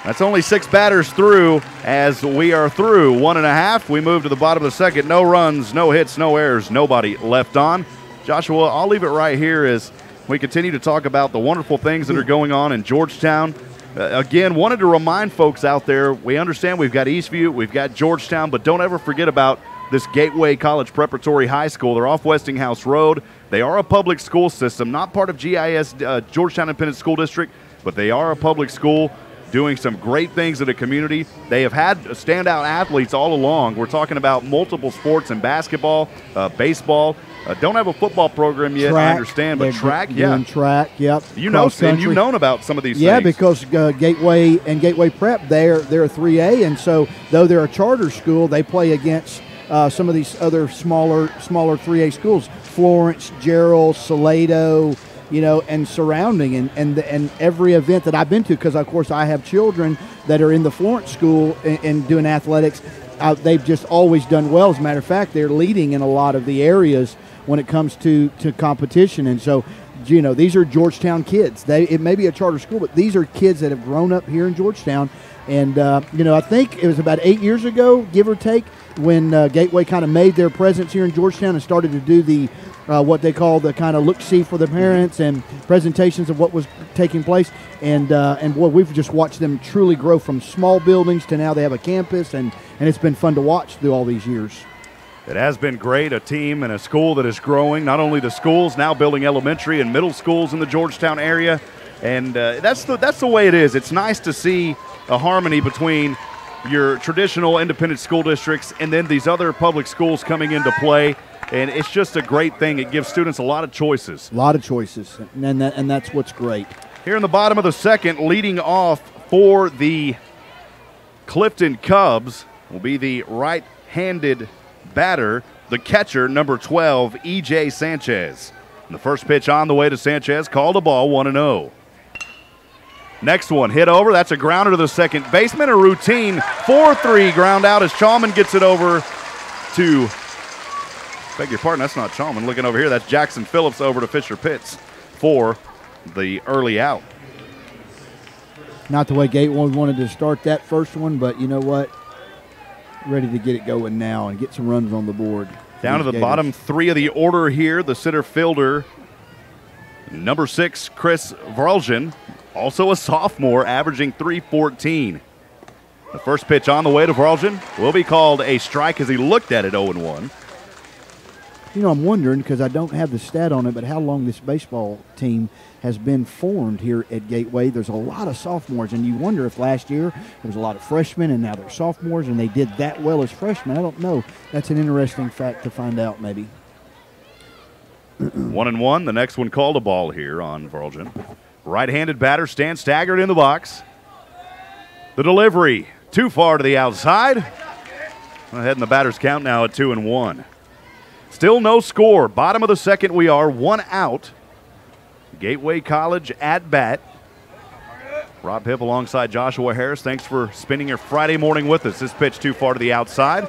That's only 6 batters through as we are through 1.5. We move to the bottom of the second. No runs, no hits, no errors, nobody left on. Joshua, I'll leave it right here as we continue to talk about the wonderful things that are going on in Georgetown. Again, wanted to remind folks out there, we understand we've got Eastview, we've got Georgetown, but don't ever forget about this Gateway College Preparatory High School. They're off Westinghouse Road. They are a public school system, not part of GIS, Georgetown Independent School District, but they are a public school doing some great things in the community. They have had standout athletes all along. We're talking about multiple sports in basketball, baseball, Don't have a football program yet, track, I understand, but track, doing track, yep. You know, and you've known about some of these things. Because Gateway and Gateway Prep, they're a 3A, and so though they're a charter school, they play against some of these other smaller 3A schools, Florence, Gerald, Salado, and surrounding, and every event that I've been to, because of course I have children that are in the Florence school and doing athletics. They've just always done well. As a matter of fact, they're leading in a lot of the areas when it comes to competition. And so, these are Georgetown kids. It may be a charter school, but these are kids that have grown up here in Georgetown. And, I think it was about 8 years ago, give or take, when Gateway kind of made their presence here in Georgetown and started to do the what they call the kind of look-see for the parents and presentations of what was taking place. And boy, we've just watched them truly grow from small buildings to now they have a campus, and it's been fun to watch through all these years. It has been great, a team and a school that is growing. Not only the schools, now building elementary and middle schools in the Georgetown area. And that's the way it is. It's nice to see a harmony between your traditional independent school districts and then these other public schools coming into play. And it's just a great thing. It gives students a lot of choices. A lot of choices, and that's what's great. Here in the bottom of the second, leading off for the Clifton Cubs will be the right-handed batter, the catcher, number 12, E.J. Sanchez. And the first pitch on the way to Sanchez, called a ball, 1-0. Next one, hit over. That's a grounder to the second baseman. A routine 4-3 ground out as Chalman gets it over to, beg your pardon, that's not Chalman. Looking over here, that's Jackson Phillips over to Fisher Pitts for the early out. Not the way Gateway wanted to start that first one, but you know what? Ready to get it going now and get some runs on the board. Down to the bottom three of the order here, the center fielder, number 6, Chris Vreljan, also a sophomore, averaging .314. The first pitch on the way to Vreljan will be called a strike as he looked at it 0-1. I'm wondering, because I don't have the stat on it, but how long this baseball team has been formed here at Gateway. There's a lot of sophomores, and you wonder if last year there was a lot of freshmen and now they're sophomores and they did that well as freshmen. I don't know. That's an interesting fact to find out maybe. 1-1. The next one called a ball here on Vreljan. Right-handed batter stands staggered in the box. The delivery too far to the outside. Ahead in the batter's count now at 2-1. Still no score. Bottom of the second we are, 1 out. Gateway College at bat. Rob Hipp alongside Joshua Harris. Thanks for spending your Friday morning with us. This pitch too far to the outside.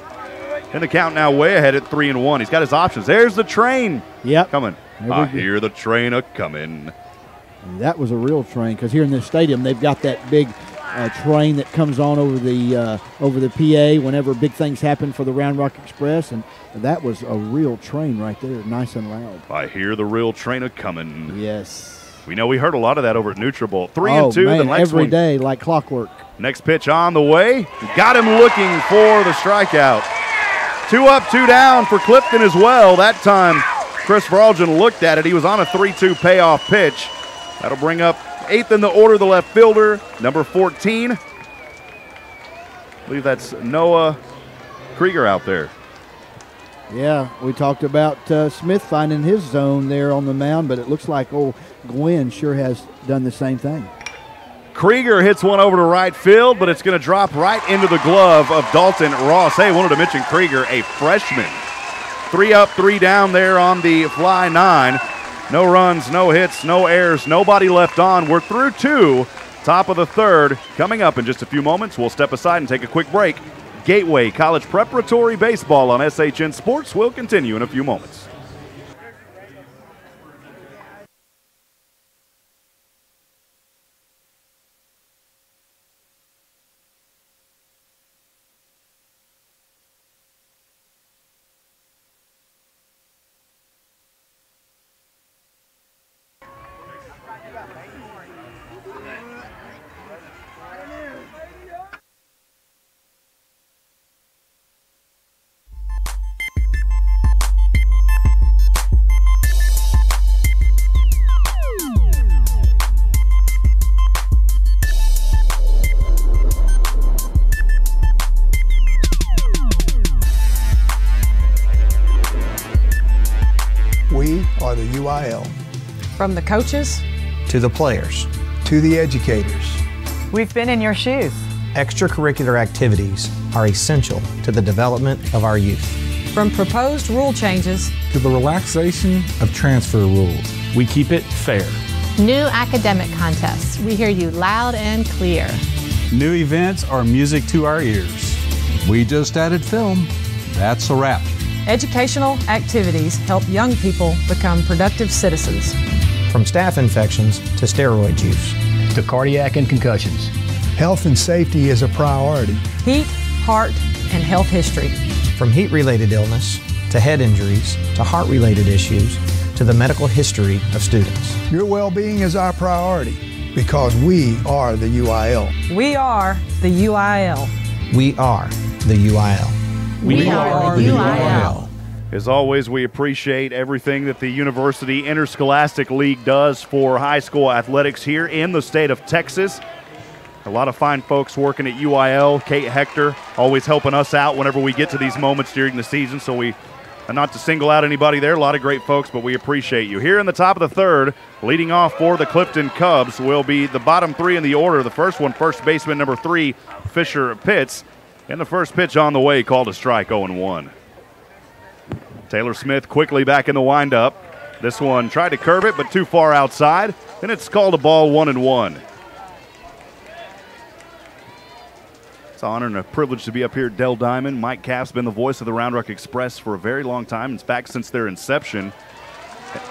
And the count now way ahead at 3-1. He's got his options. There's the train. Yep. Coming. I hear the train a-coming. That was a real train, because here in this stadium they've got that big train that comes on over the PA whenever big things happen for the Round Rock Express, and that was a real train right there, nice and loud. I hear the real train a-coming. Yes. We know we heard a lot of that over at Nutribullet. 3-2. The next every one. day like clockwork. Next pitch on the way. Got him looking for the strikeout. 2 up, 2 down for Clifton as well. That time Chris Vreljan looked at it. He was on a 3-2 payoff pitch. That'll bring up 8th in the order, the left fielder, number 14. I believe that's Noah Krieger out there. Yeah, we talked about Smith finding his zone there on the mound, but it looks like old Gwen sure has done the same thing. Krieger hits one over to right field, but it's going to drop right into the glove of Dalton Ross. Hey, wanted to mention Krieger, a freshman. 3 up, 3 down there on the fly 9. No runs, no hits, no errors, nobody left on. We're through 2. Top of the third. Coming up in just a few moments, we'll step aside and take a quick break. Gateway College Preparatory Baseball on SHN Sports will continue in a few moments. UIL. From the coaches to the players to the educators. We've been in your shoes. Extracurricular activities are essential to the development of our youth. From proposed rule changes to the relaxation of transfer rules, we keep it fair. New academic contests, we hear you loud and clear. New events are music to our ears. We just added film. That's a wrap. Educational activities help young people become productive citizens. From staph infections to steroid use. To cardiac and concussions. Health and safety is a priority. Heat, heart, and health history. From heat-related illness to head injuries to heart-related issues to the medical history of students. Your well-being is our priority because we are the UIL. We are the UIL. We are the UIL. We are the UIL. As always, we appreciate everything that the University Interscholastic League does for high school athletics here in the state of Texas. A lot of fine folks working at UIL. Kate Hector always helping us out whenever we get to these moments during the season. So we, not to single out anybody there, a lot of great folks, but we appreciate you. Here in the top of the third, leading off for the Clifton Cubs will be the bottom three in the order. The first one, first baseman number 3, Fisher Pitts. And the first pitch on the way, called a strike, 0-1. Taylor Smith quickly back in the windup. This one tried to curve it, but too far outside, and it's called a ball, 1-1. It's an honor and a privilege to be up here at Dell Diamond. Mike Capp's been the voice of the Round Rock Express for a very long time. In fact, since their inception.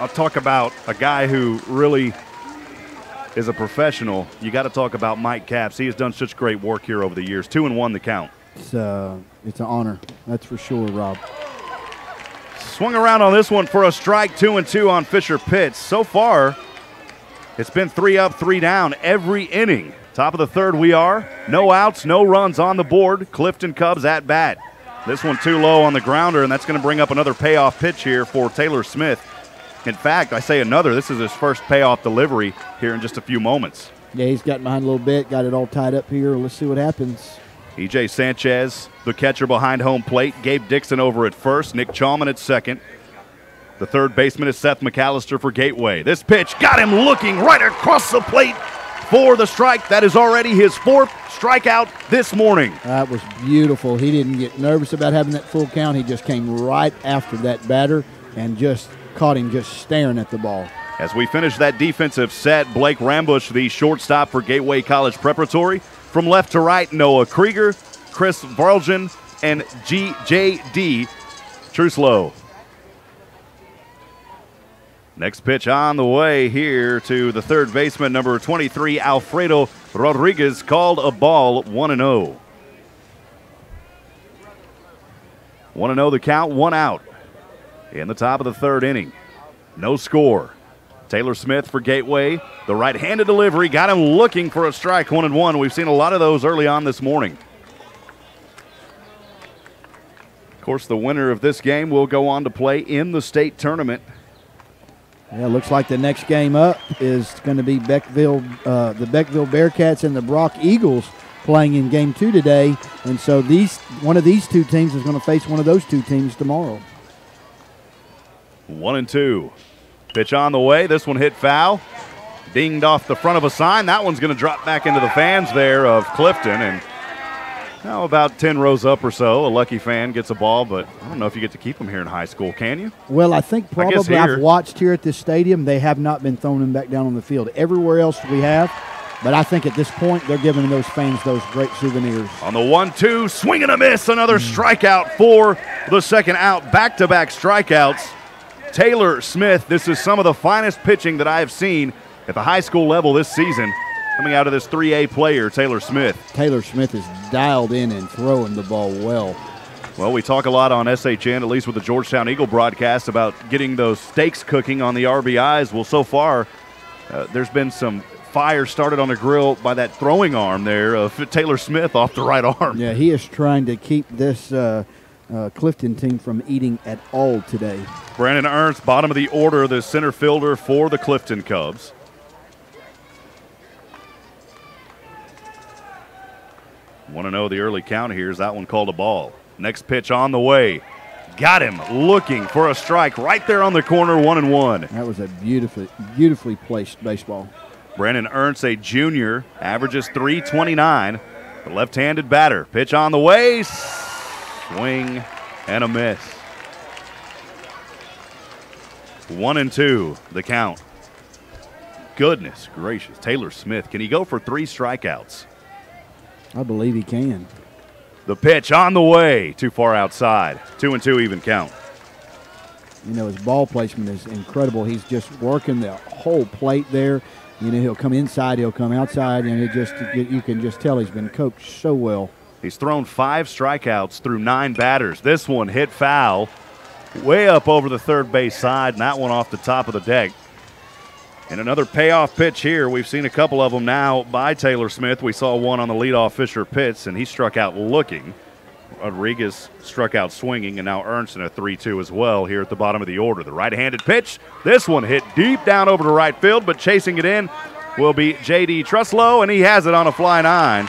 I'll talk about a guy who really is a professional. You got to talk about Mike Capps. He has done such great work here over the years. 2-1 the count. It's an honor, that's for sure, Rob. Swung around on this one for a strike, 2-2 on Fisher Pitts. So far, it's been 3 up, 3 down every inning. Top of the third we are. No outs, no runs on the board. Clifton Cubs at bat. This one too low on the grounder, and that's going to bring up another payoff pitch here for Taylor Smith. In fact, I say another. This is his first payoff delivery here in just a few moments. Yeah, he's gotten behind a little bit, got it all tied up here. Let's see what happens. E.J. Sanchez, the catcher behind home plate. Gabe Dixon over at first. Nick Chalman at second. The third baseman is Seth McAllister for Gateway. This pitch got him looking right across the plate for the strike. That is already his 4th strikeout this morning. That was beautiful. He didn't get nervous about having that full count. He just came right after that batter and just caught him just staring at the ball. As we finish that defensive set, Blake Rambush, the shortstop for Gateway College Preparatory. From left to right, Noah Krieger, Chris Varljan, and G.J.D. Truslow. Next pitch on the way here to the third baseman, number 23, Alfredo Rodriguez, called a ball, 1-0. 1-0 the count, 1 out. In the top of the third inning. No score. Taylor Smith for Gateway. The right-handed delivery got him looking for a strike, 1-1. We've seen a lot of those early on this morning. Of course, the winner of this game will go on to play in the state tournament. Yeah, looks like the next game up is going to be Beckville, the Beckville Bearcats and the Brock Eagles playing in Game 2 today. And so one of these two teams is going to face one of those two teams tomorrow. 1-2. Pitch on the way. This one hit foul. Dinged off the front of a sign. That one's going to drop back into the fans there of Clifton. And now about 10 rows up or so, a lucky fan gets a ball, but I don't know if you get to keep them here in high school, can you? Well, I think probably I've watched here at this stadium, they have not been throwing them back down on the field. Everywhere else we have, but I think at this point they're giving those fans those great souvenirs. On the 1-2, swing and a miss. Another strikeout for the second out. Back-to-back strikeouts. Taylor Smith, this is some of the finest pitching that I have seen at the high school level this season coming out of this 3A player, Taylor Smith. Taylor Smith is dialed in and throwing the ball well. Well, we talk a lot on SHN, at least with the Georgetown Eagle broadcast, about getting those steaks cooking on the RBIs. Well, so far, there's been some fire started on the grill by that throwing arm there of Taylor Smith off the right arm. Yeah, he is trying to keep this Clifton team from eating at all today. Brandon Ernst, bottom of the order, the center fielder for the Clifton Cubs. Want to know the early count here. Is that one called a ball? Next pitch on the way. got him looking for a strike right there on the corner, 1-1. That was a beautifully placed baseball. Brandon Ernst, a junior, averages .329. The left-handed batter. Pitch on the way. Swing and a miss. 1-2, the count. Goodness gracious. Taylor Smith, can he go for 3 strikeouts? I believe he can. The pitch on the way. Too far outside. 2-2 even count. You know, his ball placement is incredible. He's just working the whole plate there. You know, he'll come inside, he'll come outside, and you can just tell he's been coached so well. He's thrown 5 strikeouts through 9 batters. This one hit foul way up over the third base side, and that one off the top of the deck. And another payoff pitch here. We've seen a couple of them now by Taylor Smith. We saw one on the leadoff Fisher Pitts, and he struck out looking. Rodriguez struck out swinging, and now Ernst in a 3-2 as well here at the bottom of the order. The right-handed pitch. This one hit deep down over to right field, but chasing it in will be J.D. Truslow, and he has it on a fly 9.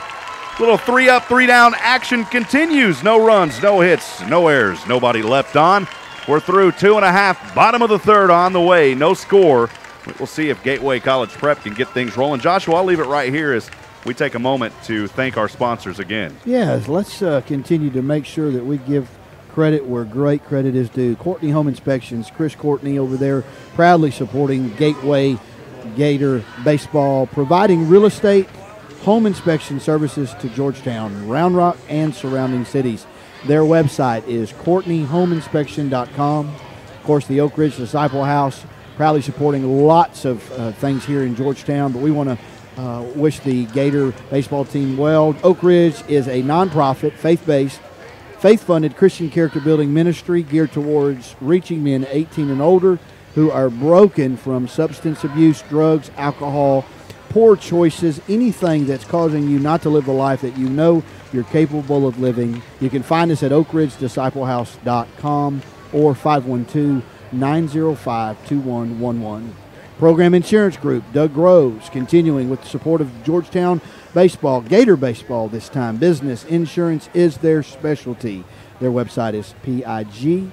Little 3-up, 3-down action continues. No runs, no hits, no errors, nobody left on. We're through 2.5, bottom of the third on the way, no score. We'll see if Gateway College Prep can get things rolling. Joshua, I'll leave it right here as we take a moment to thank our sponsors again. Yes, let's continue to make sure that we give credit where great credit is due. Courtney Home Inspections, Chris Courtney over there, proudly supporting Gateway Gator baseball, providing real estate, home inspection services to Georgetown, Round Rock, and surrounding cities. Their website is CourtneyHomeInspection.com. Of course, the Oak Ridge Disciple House, proudly supporting lots of things here in Georgetown, but we want to wish the Gator baseball team well. Oak Ridge is a nonprofit, faith-based, faith-funded Christian character building ministry geared towards reaching men 18 and older who are broken from substance abuse, drugs, alcohol, poor choices, anything that's causing you not to live the life that you know you're capable of living. You can find us at oakridgedisciplehouse.com or 512-905-2111. Program Insurance Group, Doug Groves, continuing with the support of Georgetown baseball, Gator baseball this time. Business insurance is their specialty. Their website is pigbcs.com.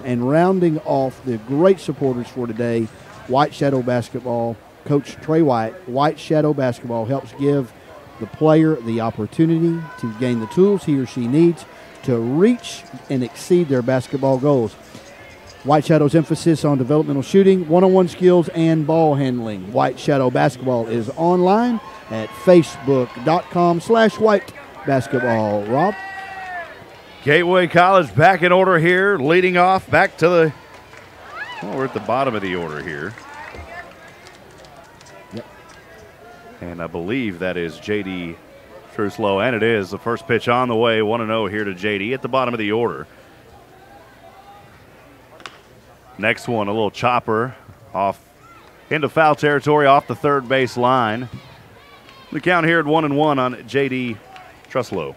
And rounding off the great supporters for today, White Shadow Basketball. Coach Trey White, White Shadow Basketball helps give the player the opportunity to gain the tools he or she needs to reach and exceed their basketball goals. White Shadow's emphasis on developmental shooting, one-on-one skills, and ball handling. White Shadow Basketball is online at facebook.com/White Basketball. Rob? Gateway College back in order here, leading off back to the, well, we're at the bottom of the order here. Yep. And I believe that is J.D. Truslow, and it is. The first pitch on the way, 1-0 here to J.D. at the bottom of the order. Next one, a little chopper off into foul territory off the third base line. The count here at 1-1 on J.D. Truslow.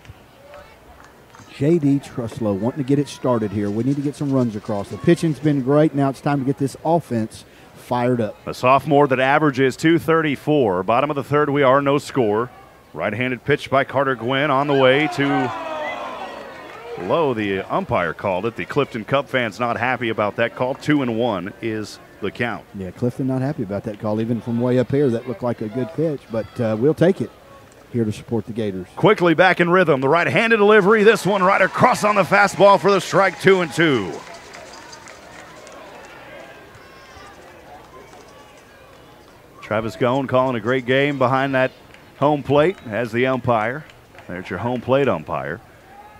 J.D. Truslow wanting to get it started here. We need to get some runs across. The pitching's been great. Now it's time to get this offense fired up. A sophomore that averages .234. Bottom of the third, we are no score. Right-handed pitch by Carter Gwynn on the way to low. The umpire called it. The Clifton Cub fans not happy about that call. 2-1 is the count. Yeah, Clifton not happy about that call. Even from way up here, that looked like a good pitch, but we'll take it here to support the Gators. Quickly back in rhythm. The right-handed delivery. This one right across on the fastball for the strike. 2-2. Travis Goen calling a great game behind that home plate as the umpire. There's your home plate umpire.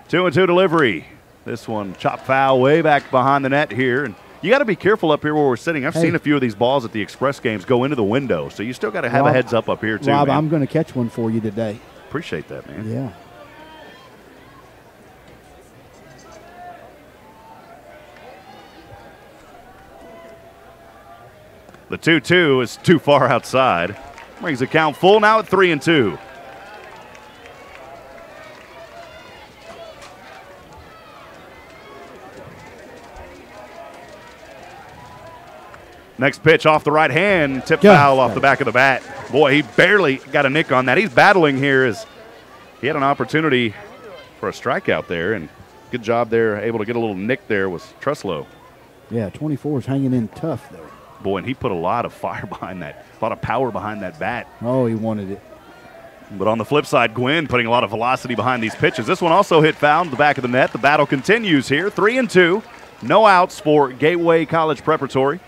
2-2 delivery. This one chopped foul way back behind the net here. And you got to be careful up here where we're sitting. I've seen a few of these balls at the Express games go into the window, so you still got to have a heads up here too. Rob, man. I'm going to catch one for you today. Appreciate that, man. Yeah. The 2-2 is too far outside. Brings the count full now at 3-2. Next pitch off the right hand, tip foul off the back of the bat. Boy, he barely got a nick on that. He's battling here as he had an opportunity for a strikeout there, and Good job there, able to get a little nick there was Truslow. Yeah, 24 is hanging in tough, though. Boy, and he put a lot of fire behind that, a lot of power behind that bat. Oh, he wanted it. But on the flip side, Gwynn putting a lot of velocity behind these pitches. This one also hit foul in the back of the net. The battle continues here. 3-2. No outs for Gateway College Preparatory.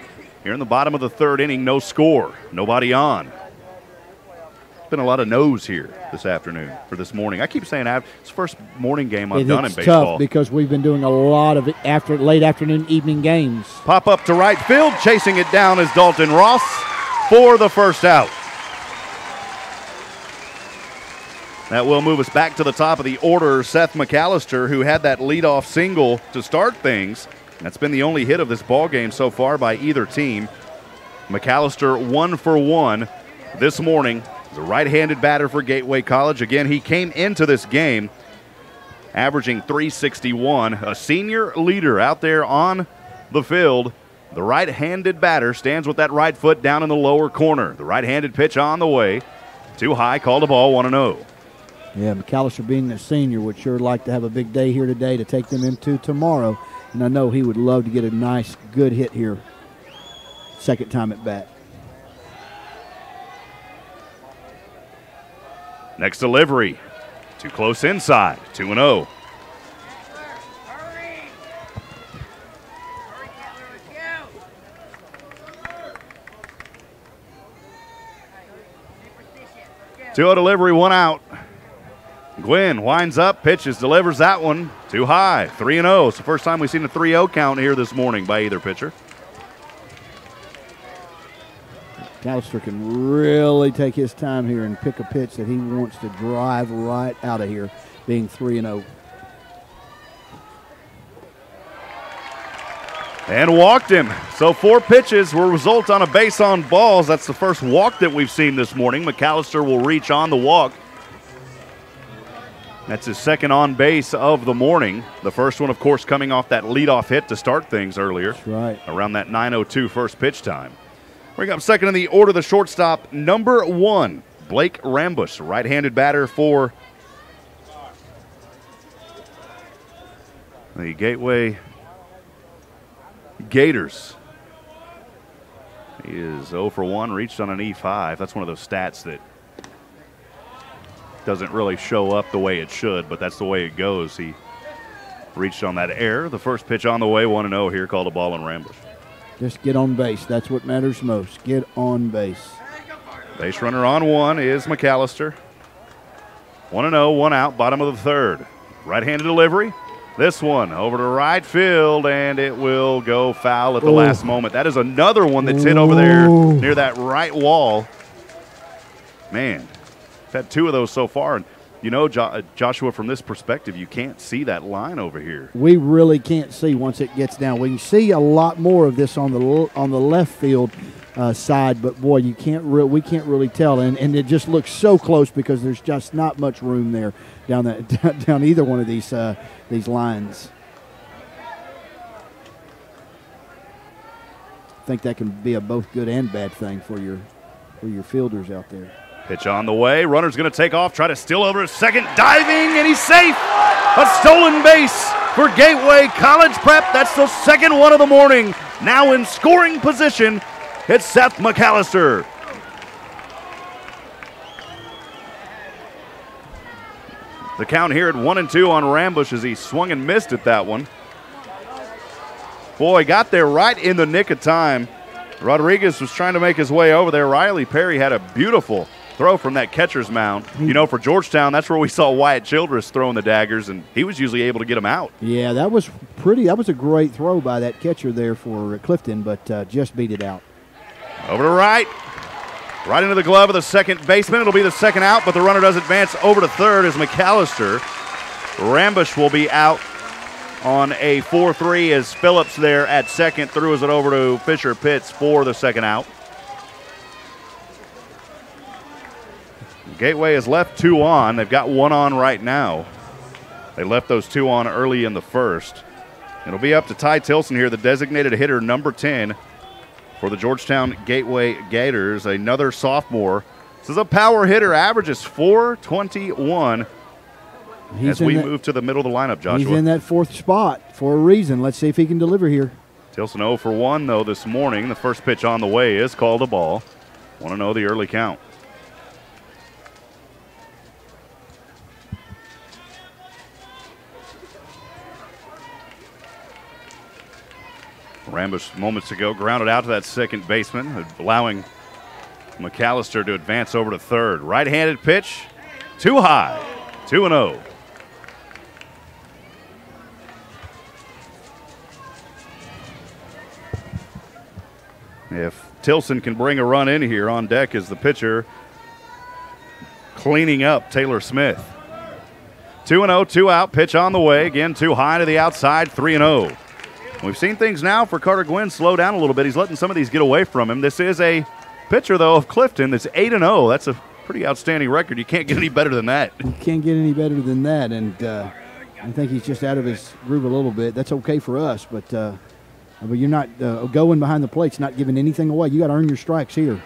Here in the bottom of the third inning, no score. Nobody on. Been a lot of no's here this afternoon for this morning. I keep saying it's the first morning game I've done in baseball. It's tough because we've been doing a lot of late afternoon, evening games. Pop up to right field. Chasing it down is Dalton Ross for the first out. That will move us back to the top of the order. Seth McAllister, who had that leadoff single to start things. That's been the only hit of this ball game so far by either team. McAllister 1 for 1 this morning. He's a right-handed batter for Gateway College. Again, he came into this game averaging .361. A senior leader out there on the field. The right-handed batter stands with that right foot down in the lower corner. The right-handed pitch on the way. Too high, called a ball, 1-0. Yeah, McAllister being a senior would sure like to have a big day here today to take them into tomorrow. And I know he would love to get a nice, good hit here. Second time at bat. Next delivery. Too close inside. 2-0. Two-0 delivery, 1 out. Gwynn winds up, pitches, delivers that one. Too high, 3-0. It's the first time we've seen a 3-0 count here this morning by either pitcher. McAllister can really take his time here and pick a pitch that he wants to drive right out of here, being 3-0. And walked him. So 4 pitches will result on a base on balls. That's the first walk that we've seen this morning. McAllister will reach on the walk. That's his second on base of the morning. The first one, of course, coming off that leadoff hit to start things earlier. That's right. Around that 9:02 first pitch time. Bring up second in the order, the shortstop, number 1, Blake Rambush, right-handed batter for the Gateway Gators. He is 0 for 1, reached on an E5. That's one of those stats that doesn't really show up the way it should, but that's the way it goes. He reached on that error. The first pitch on the way, 1-0 here, called a ball on Rambush. Just get on base. That's what matters most. Get on base. Base runner on 1 is McAllister. 1-0, 1 out, bottom of the third. Right-handed delivery. This one over to right field, and it will go foul at the last moment. That is another one that's hit over there near that right wall. Man, we've had 2 of those so far. And you know, Joshua, from this perspective, you can't see that line over here. We really can't see once it gets down. We can see a lot more of this on the left field side, but boy, we can't really tell, and it just looks so close because there's just not much room there down either one of these lines. I think that can be a both good and bad thing for your fielders out there. Pitch on the way. Runner's going to take off, try to steal over a second. Diving, and he's safe. A stolen base for Gateway College Prep. That's the second one of the morning. Now in scoring position, it's Seth McAllister. The count here at 1-2 on Rambush as he swung and missed at that one. Boy, got there right in the nick of time. Rodriguez was trying to make his way over there. Riley Perry had a beautiful throw from that catcher's mound. You know, for Georgetown, that's where we saw Wyatt Childress throwing the daggers, and he was usually able to get them out. Yeah, that was a great throw by that catcher there for Clifton, but just beat it out. Over to right. Right into the glove of the second baseman. It'll be the second out, but the runner does advance over to third as McAllister. Rambush will be out on a 4-3 as Phillips there at second throws it over to Fisher Pitts for the second out. Gateway has left 2 on. They've got 1 on right now. They left those 2 on early in the first. It'll be up to Ty Tilson here, the designated hitter, number 10 for the Georgetown Gateway Gators, another sophomore. This is a power hitter, averages .421. as we move to the middle of the lineup, Joshua. He's in that 4th spot for a reason. Let's see if he can deliver here. Tilson 0 for 1, though, this morning. The first pitch on the way is called a ball. Want to know the early count. Rambush moments ago grounded out to that second baseman, allowing McAllister to advance over to third. Right-handed pitch, too high, 2-0. If Tilson can bring a run in here, on deck is the pitcher cleaning up Taylor Smith. 2-0, 2 out, pitch on the way. Again, too high to the outside, 3-0. We've seen things now for Carter Gwynn slow down a little bit. He's letting some of these get away from him. This is a pitcher, though, of Clifton that's 8-0. That's a pretty outstanding record. You can't get any better than that. You can't get any better than that, and I think he's just out of his groove a little bit. That's okay for us, but you're not going behind the plate's not giving anything away. You got to earn your strikes here.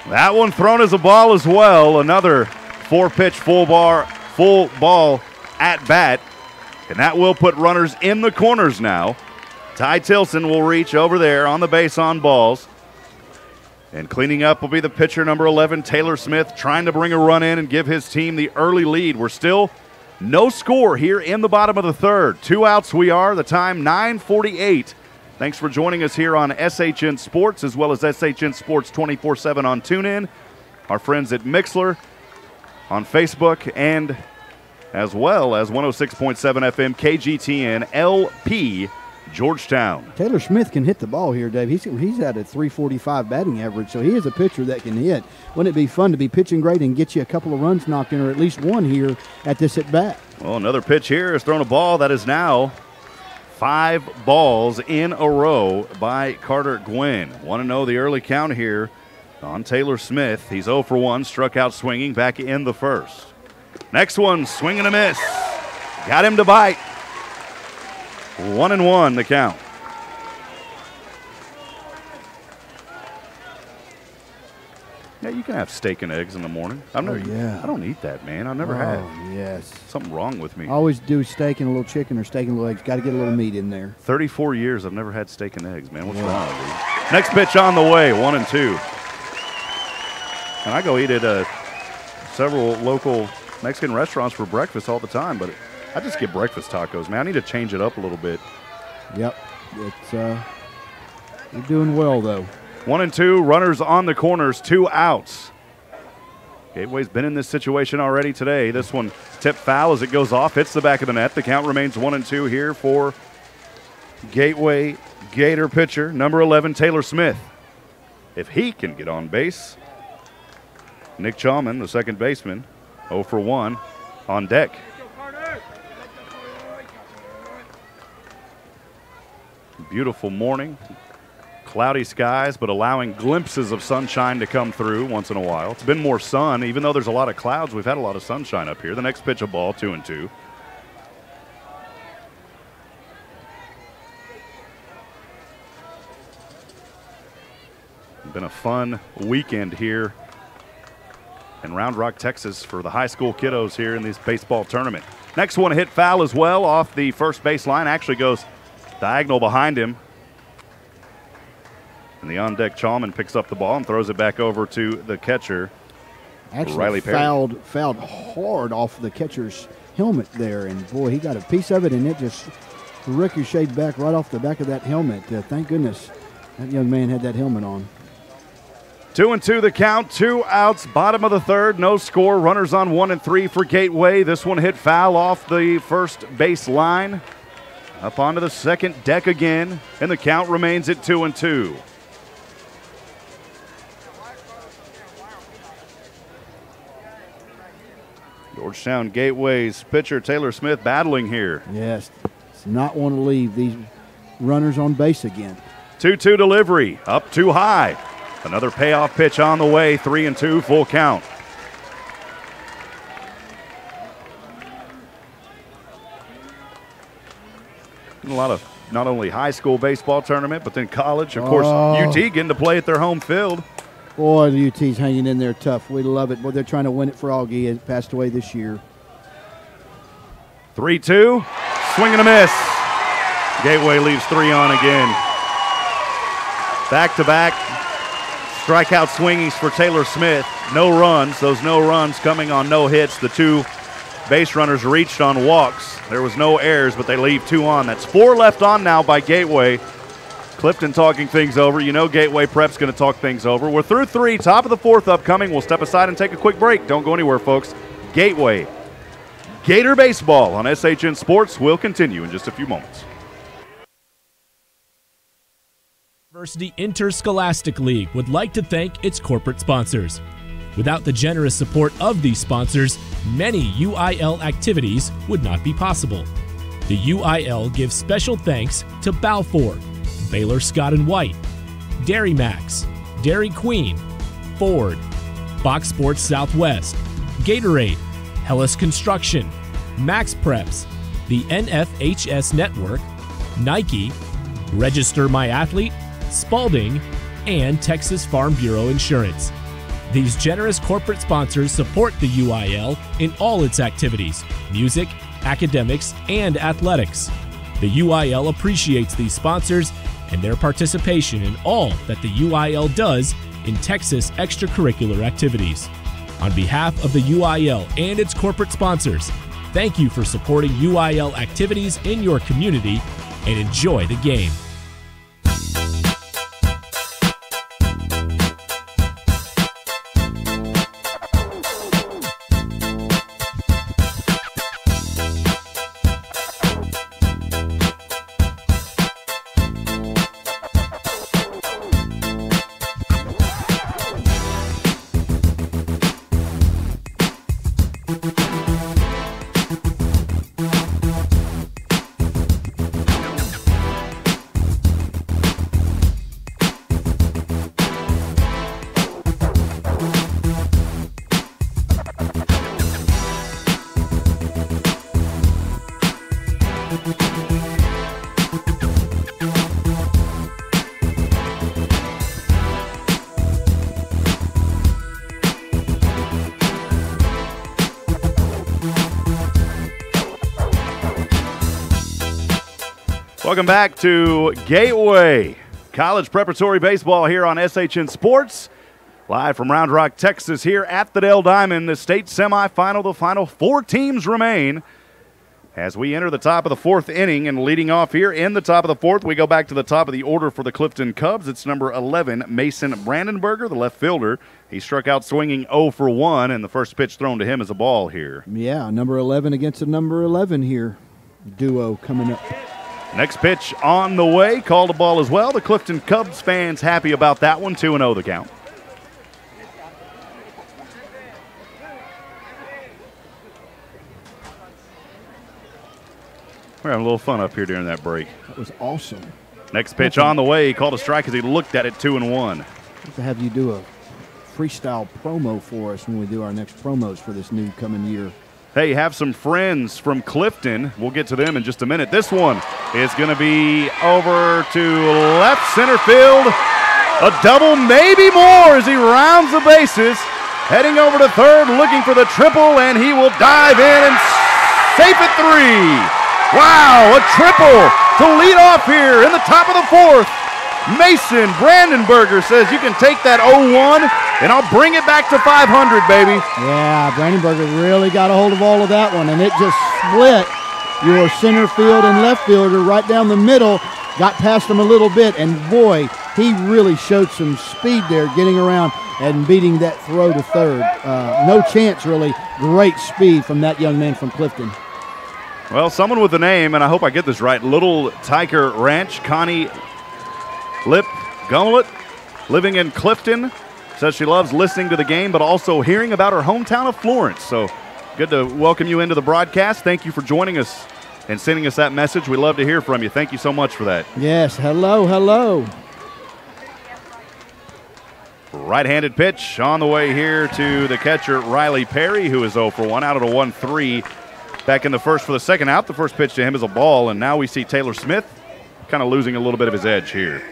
That one thrown as a ball as well. Another 4-pitch full ball at bat, and that will put runners in the corners now. Ty Tilson will reach over there on the base on balls. And cleaning up will be the pitcher, number 11, Taylor Smith, trying to bring a run in and give his team the early lead. We're still no score here in the bottom of the third. 2 outs we are. The time 9:48. Thanks for joining us here on SHN Sports, as well as SHN Sports 24/7 on TuneIn. Our friends at Mixler on Facebook, and as well as 106.7 FM KGTN LP Georgetown. Taylor Smith can hit the ball here, Dave. He's at a 345 batting average, so he is a pitcher that can hit. Wouldn't it be fun to be pitching great and get you a couple of runs knocked in, or at least one here at this at-bat? Well, another pitch here is thrown a ball that is now 5 balls in a row by Carter Gwynn. Want to know the early count here on Taylor Smith. He's 0 for 1, struck out swinging back in the first. Next one, swing and a miss. Got him to bite. 1-1 the count. Yeah, you can have steak and eggs in the morning. I don't eat that, man. I've never had. Yes. Something wrong with me. I always do steak and a little chicken or steak and a little eggs. Got to get a little meat in there. 34 years I've never had steak and eggs, man. What's wrong, dude? Next pitch on the way, 1-2. And I go eat at several local Mexican restaurants for breakfast all the time, but I just get breakfast tacos, man. I need to change it up a little bit. Yep. You're doing well, though. 1-2, runners on the corners, 2 outs. Gateway's been in this situation already today. This one tipped foul as it goes off, hits the back of the net. The count remains 1-2 here for Gateway Gator pitcher, number 11, Taylor Smith. If he can get on base, Nick Chalman, the second baseman, 0 for 1 on deck. Beautiful morning. Cloudy skies, but allowing glimpses of sunshine to come through once in a while. It's been more sun. Even though there's a lot of clouds, we've had a lot of sunshine up here. The next pitch, a ball, 2-2. Been a fun weekend here in Round Rock, Texas for the high school kiddos here in this baseball tournament. Next one hit foul as well off the first baseline. Actually goes diagonal behind him. And the on-deck Chalman picks up the ball and throws it back over to the catcher, Actually Riley Perry. Fouled hard off the catcher's helmet there, and boy, he got a piece of it, and it just ricocheted back right off the back of that helmet. Thank goodness that young man had that helmet on. 2-2 the count, 2 outs, bottom of the third, no score. Runners on 1 and 3 for Gateway. This one hit foul off the first base line. Up onto the second deck again, and the count remains at 2-2. Georgetown Gateway's pitcher Taylor Smith battling here. Yes, does not want to leave these runners on base again. 2-2 delivery, up too high. Another payoff pitch on the way, 3-2, full count. A lot of not only high school baseball tournament, but then college. Of course, UT getting to play at their home field. Boy, the UT's hanging in there tough. We love it. Boy, they're trying to win it for Augie. It passed away this year. 3-2. Swing and a miss. Gateway leaves 3 on again. Back-to-back strikeout swingings for Taylor Smith. No runs. Those no runs coming on no hits. The 2 base runners reached on walks. There was no errors, but they leave 2 on. That's 4 left on now by Gateway. Clifton talking things over. You know Gateway Prep's going to talk things over. We're through 3, top of the 4th upcoming. We'll step aside and take a quick break. Don't go anywhere, folks. Gateway Gator Baseball on SHN Sports will continue in just a few moments. University Interscholastic League would like to thank its corporate sponsors. Without the generous support of these sponsors, many UIL activities would not be possible. The UIL gives special thanks to Balfour, Baylor Scott & White, Dairy Max, Dairy Queen, Ford, Fox Sports Southwest, Gatorade, Hellas Construction, Max Preps, the NFHS Network, Nike, Register My Athlete, Spalding, and Texas Farm Bureau Insurance. These generous corporate sponsors support the UIL in all its activities, music, academics, and athletics. The UIL appreciates these sponsors and their participation in all that the UIL does in Texas extracurricular activities. On behalf of the UIL and its corporate sponsors, thank you for supporting UIL activities in your community and enjoy the game. Welcome back to Gateway College Preparatory Baseball here on SHN Sports. Live from Round Rock, Texas, here at the Dell Diamond, the state semifinal. The final 4 teams remain as we enter the top of the 4th inning. And leading off here in the top of the 4th, we go back to the top of the order for the Clifton Cubs. It's number 11, Mason Brandenberger, the left fielder. He struck out swinging 0 for 1, and the first pitch thrown to him is a ball here. Yeah, number 11 against a number 11 here. Duo coming up. Next pitch on the way, called a ball as well. The Clifton Cubs fans happy about that one, 2-0 the count. We're having a little fun up here during that break. That was awesome. Next pitch on the way, he called a strike as he looked at it, 2-1. To have you do a freestyle promo for us when we do our next promos for this new coming year. Hey, have some friends from Clifton. We'll get to them in just a minute. This one is going to be over to left center field. A double, maybe more, as he rounds the bases. Heading over to third, looking for the triple, and he will dive in and safe at 3. Wow, a triple to lead off here in the top of the 4th. Mason Brandenberger says you can take that 0-1 and I'll bring it back to 500, baby. Yeah, Brandenberger really got a hold of all of that one, and it just split your center field and left fielder right down the middle, got past him a little bit, and boy, he really showed some speed there getting around and beating that throw to third. No chance, really. Great speed from that young man from Clifton. Well, someone with the name, and I hope I get this right, Little Tiger Ranch, Connie Lip Gumlet, living in Clifton, says she loves listening to the game, but also hearing about her hometown of Florence. So good to welcome you into the broadcast. Thank you for joining us and sending us that message. We love to hear from you. Thank you so much for that. Yes, hello, hello. Right-handed pitch on the way here to the catcher, Riley Perry, who is 0 for 1 out of a 1-3. Back in the first for the second out. The first pitch to him is a ball, and now we see Taylor Smith kind of losing a little bit of his edge here.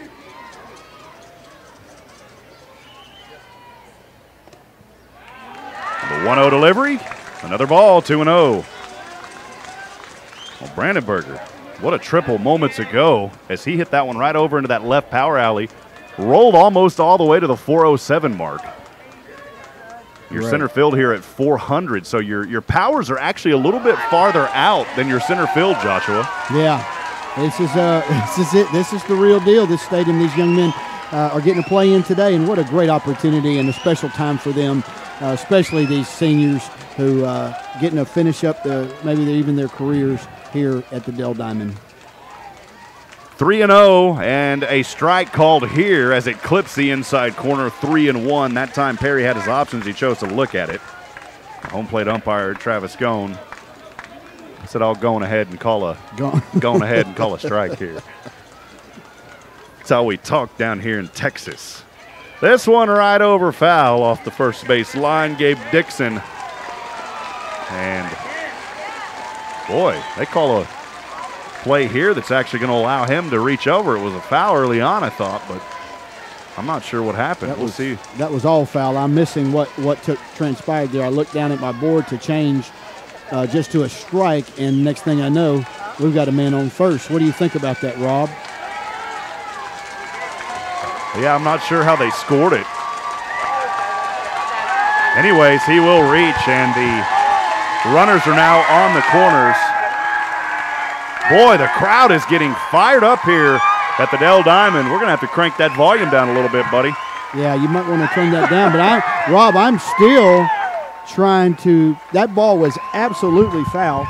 The 1-0 delivery, another ball, 2-0. Well, Brandenburger, what a triple moments ago as he hit that one right over into that left power alley. Rolled almost all the way to the 407 mark. Your center field here at 400, so your powers are actually a little bit farther out than your center field, Joshua. Yeah, this is it. This is the real deal. This stadium, these young men are getting to play in today, and what a great opportunity and a special time for them, especially these seniors who getting to finish up maybe even their careers here at the Dell Diamond. 3-0 and a strike called here as it clips the inside corner. 3-1. That time Perry had his options. He chose to look at it. Home plate umpire Travis Gone said, "I'll go ahead and call a strike here." That's how we talk down here in Texas. This one right over foul off the first base line. Gabe Dixon, and boy, they call a play here that's actually going to allow him to reach over. It was a foul early on, I thought, but I'm not sure what happened. We'll see. That was all foul. I'm missing what transpired there. I looked down at my board to change just to a strike, and next thing I know, we've got a man on first. What do you think about that, Rob? Yeah, I'm not sure how they scored it. Anyways, he will reach, and the runners are now on the corners. Boy, the crowd is getting fired up here at the Dell Diamond. We're going to have to crank that volume down a little bit, buddy. Yeah, you might want to turn that down. But Rob, I'm still trying to – that ball was absolutely foul.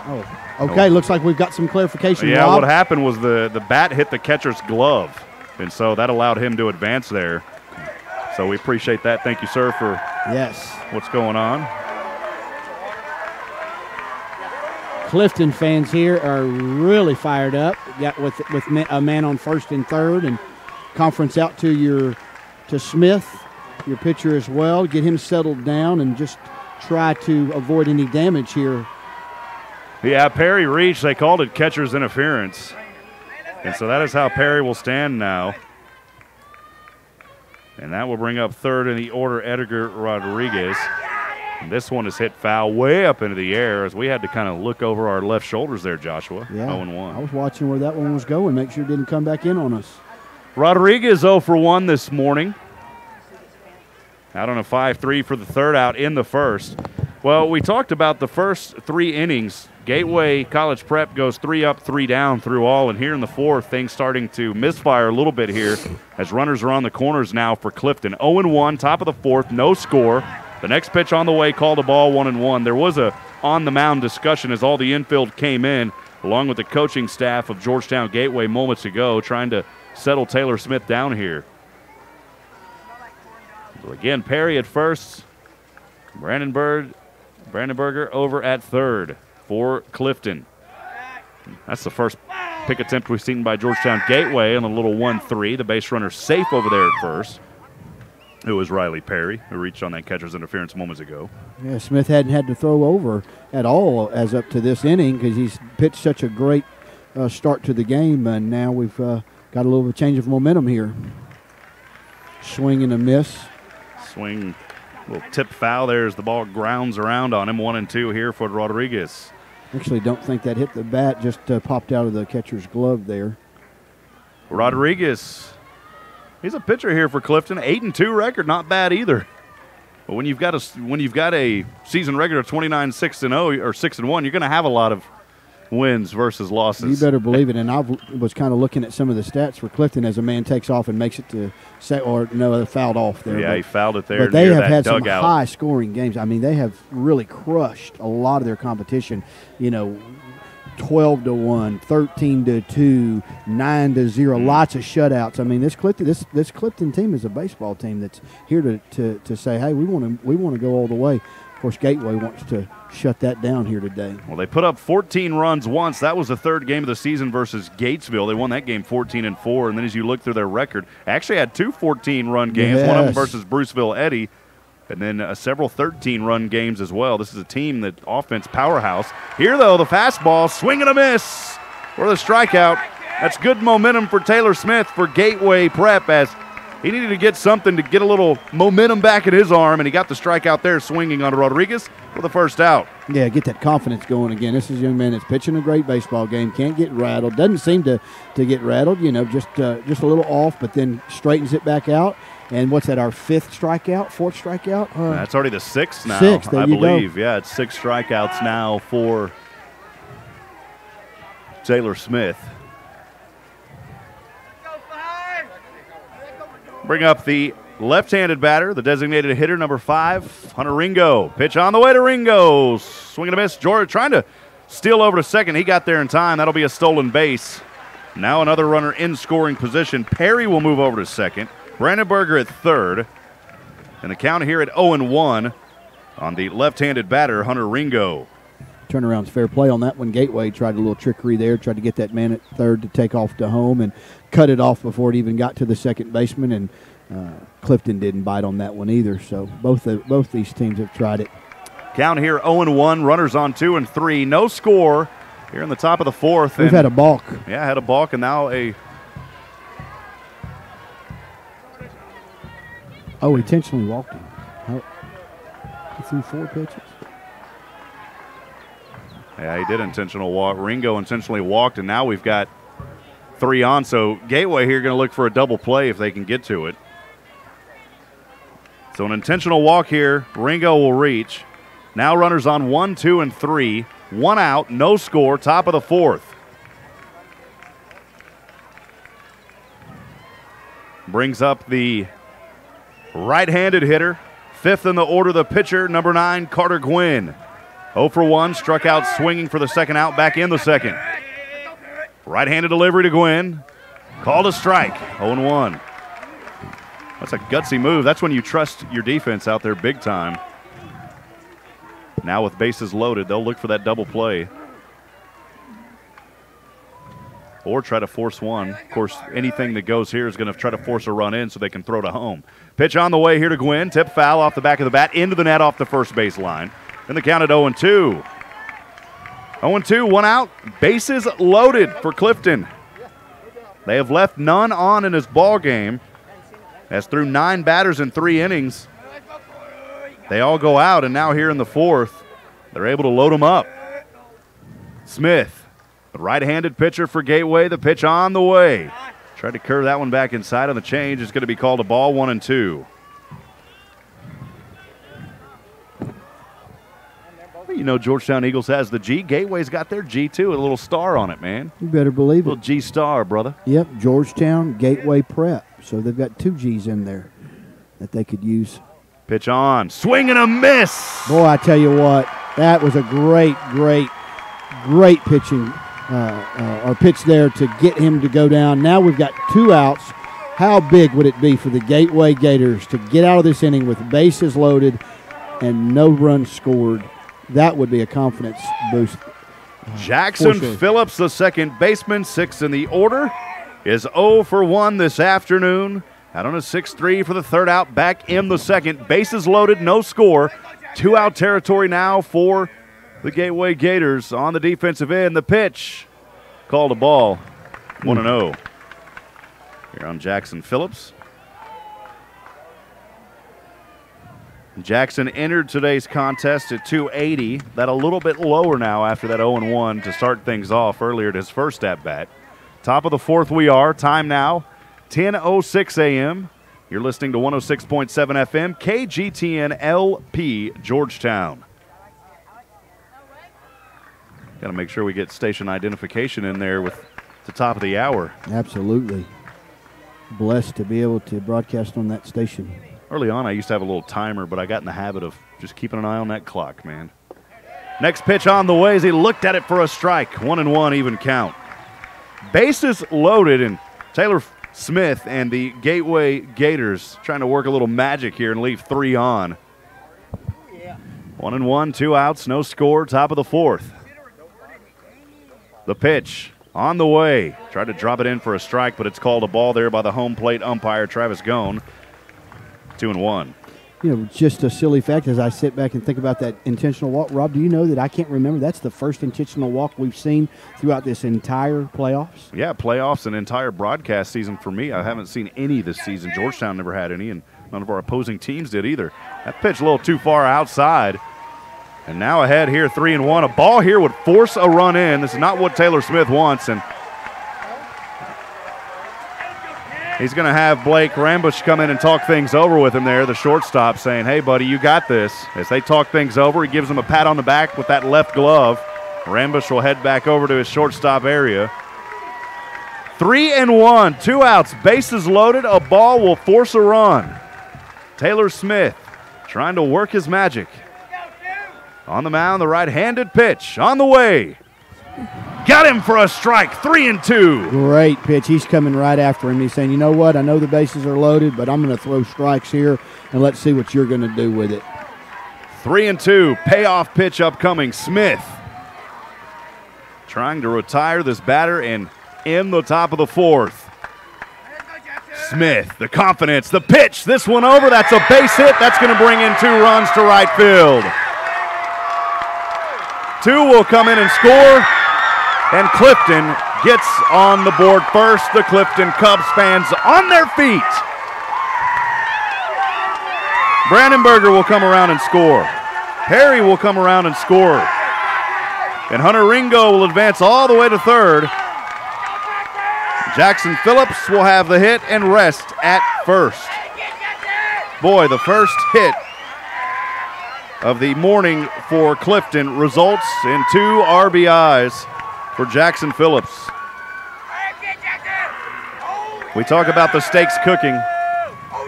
Oh, okay, looks like we've got some clarification, Yeah, Rob. what happened was the bat hit the catcher's glove, and so that allowed him to advance there. So we appreciate that. Thank you, sir, for what's going on. Clifton fans here are really fired up. Got with a man on first and third, and conference out to Smith, your pitcher as well. Get him settled down and just try to avoid any damage here. Yeah, Perry reached. They called it catcher's interference, and so that is how Perry will stand now. And that will bring up third in the order, Edgar Rodriguez. And this one is hit foul way up into the air as we had to kind of look over our left shoulders there, Joshua. Yeah, 0-1. I was watching where that one was going, make sure it didn't come back in on us. Rodriguez 0 for 1 this morning. Out on a 5-3 for the third out in the first. Well, we talked about the first 3 innings. Gateway College Prep goes 3 up, 3 down through all, and here in the fourth, things starting to misfire a little bit here as runners are on the corners now for Clifton. 0-1, top of the fourth, no score. The next pitch on the way, called a ball, 1-1. There was a on-the-mound discussion as all the infield came in, along with the coaching staff of Georgetown Gateway moments ago, trying to settle Taylor Smith down here. So again, Perry at first, Brandenburger over at third for Clifton. That's the first pick attempt we've seen by Georgetown Gateway on a little 1-3. The base runner safe over there at first. It was Riley Perry who reached on that catcher's interference moments ago. Yeah, Smith hadn't had to throw over at all as up to this inning because he's pitched such a great start to the game, and now we've got a little bit of change of momentum here. Swing and a miss. Swing, little tip foul there as the ball grounds around on him. 1-2 here for Rodriguez. Actually, don't think that hit the bat, just popped out of the catcher's glove there. Rodriguez, he's a pitcher here for Clifton. 8-2 record, not bad either. But when you've got a season record of 29-6-0 or 6-1, you're going to have a lot of wins versus losses. You better believe it. And I was kind of looking at some of the stats for Clifton as a man takes off and makes it to they fouled off there. Yeah, he fouled it there. But they have had dugout. some high-scoring games. I mean, they have really crushed a lot of their competition. 12-1, 13-2, 9-0, lots of shutouts. I mean, this Clifton team is a baseball team that's here to say, hey, we want to go all the way. Of course, Gateway wants to shut that down here today. Well, they put up 14 runs once. That was the third game of the season versus Gatesville. They won that game 14-4. And then as you look through their record, actually had 2 14-run games. Yes. One of them versus Bruceville Eddy. And then several 13-run games as well. This is a team that offense powerhouse. Here, though, the fastball, swing and a miss for the strikeout. That's good momentum for Taylor Smith for Gateway Prep as He needed to get something to get a little momentum back in his arm, and he got the strikeout there swinging on Rodriguez for the first out. Yeah, get that confidence going again. This is a young man that's pitching a great baseball game, can't get rattled, doesn't seem to get rattled, just a little off, but then straightens it back out. And what's that, our fourth strikeout? That's already the sixth now, there I you believe. go. Yeah, it's 6 strikeouts now for Taylor Smith. Bring up the left-handed batter, the designated hitter, number 5, Hunter Ringo. Pitch on the way to Ringo. Swing and a miss. George trying to steal over to second. He got there in time. That'll be a stolen base. Now another runner in scoring position. Perry will move over to second. Brandenburger at third. And the count here at 0-1 on the left-handed batter, Hunter Ringo. Turnaround's fair play on that one. Gateway tried a little trickery there, tried to get that man at third to take off to home and cut it off before it even got to the second baseman, and Clifton didn't bite on that one either. So both these teams have tried it. Count here 0-1, runners on 2 and 3. No score here in the top of the fourth. We've had a balk. Yeah, had a balk, and now a... Oh, intentionally walked him. He threw 4 pitches. Yeah, he did intentional walk. Ringo intentionally walked, and now we've got 3 on. So Gateway here going to look for a double play if they can get to it. So an intentional walk here. Ringo will reach. Now runners on 1, 2, and 3. 1 out, no score, top of the fourth. Brings up the right-handed hitter. 5th in the order, the pitcher, number 9, Carter Gwynn. 0 for 1, struck out swinging for the second out, back in the second. Right-handed delivery to Gwynn. Called a strike, 0-1. That's a gutsy move. That's when you trust your defense out there big time. Now with bases loaded, they'll look for that double play. Or try to force one. Of course, anything that goes here is going to try to force a run in so they can throw to home. Pitch on the way here to Gwynn. Tip foul off the back of the bat, into the net off the first base line. And the count at 0-2. 0-2, 1 out. Bases loaded for Clifton. They have left none on in his ball game. As through 9 batters in 3 innings, they all go out, and now here in the fourth, they're able to load them up. Smith, the right-handed pitcher for Gateway, the pitch on the way. Tried to curve that one back inside on the change. It's going to be called a ball, 1-2. You know Georgetown Eagles has the G. Gateway's got their G too, a little star on it, man. You better believe it. Little G star, brother. Yep, Georgetown Gateway Prep. So they've got 2 G's in there that they could use. Pitch on, swing and a miss. Boy, I tell you what, that was a great pitching or pitch there to get him to go down. Now we've got 2 outs. How big would it be for the Gateway Gators to get out of this inning with bases loaded and no runs scored? That would be a confidence boost. Jackson Phillips, the second baseman, 6th in the order, is 0 for 1 this afternoon. Out on a 6-3 for the third out, back in the second. Bases loaded, no score. 2-out territory now for the Gateway Gators on the defensive end. The pitch called a ball, 1-0. Here on Jackson Phillips. Jackson entered today's contest at 280. That a little bit lower now after that 0-1 to start things off earlier at his first at-bat. Top of the fourth we are. Time now, 10:06 a.m. You're listening to 106.7 FM, KGTN LP, Georgetown. Got to make sure we get station identification in there with the top of the hour. Absolutely. Blessed to be able to broadcast on that station. Early on, I used to have a little timer, but I got in the habit of just keeping an eye on that clock, man. Next pitch on the way as he looked at it for a strike. 1-1, even count. Bases loaded, and Taylor Smith and the Gateway Gators trying to work a little magic here and leave 3 on. 1-1, 2 outs, no score, top of the fourth. The pitch on the way. Tried to drop it in for a strike, but it's called a ball there by the home plate umpire, Travis Gone. 2-1. just a silly fact as I sit back and think about that intentional walk. Rob, do you know that I can't remember? That's the first intentional walk we've seen throughout this entire playoffs. Yeah, playoffs and entire broadcast season for me. I haven't seen any this season. Georgetown never had any, and none of our opposing teams did either. That pitch a little too far outside. And now ahead here, 3-1. A ball here would force a run in. This is not what Taylor Smith wants, and he's going to have Blake Rambush come in and talk things over with him there, the shortstop, saying, hey, buddy, you got this. As they talk things over, he gives him a pat on the back with that left glove. Rambush will head back over to his shortstop area. 3-1, 2 outs, bases loaded. A ball will force a run. Taylor Smith trying to work his magic. On the mound, the right-handed pitch on the way. Got him for a strike, 3-2. Great pitch. He's coming right after him. He's saying, you know what, I know the bases are loaded, but I'm going to throw strikes here, and let's see what you're going to do with it. 3-2, payoff pitch upcoming. Smith trying to retire this batter and in the top of the fourth. Smith, the confidence, the pitch, this one over. That's a base hit. That's going to bring in 2 runs to right field. 2 will come in and score, and Clifton gets on the board first. The Clifton Cubs fans on their feet. Brandenburger will come around and score. Perry will come around and score. And Hunter Ringo will advance all the way to third. Jackson Phillips will have the hit and rest at first. Boy, the first hit of the morning for Clifton results in 2 RBIs for Jackson Phillips. We talk about the steaks cooking.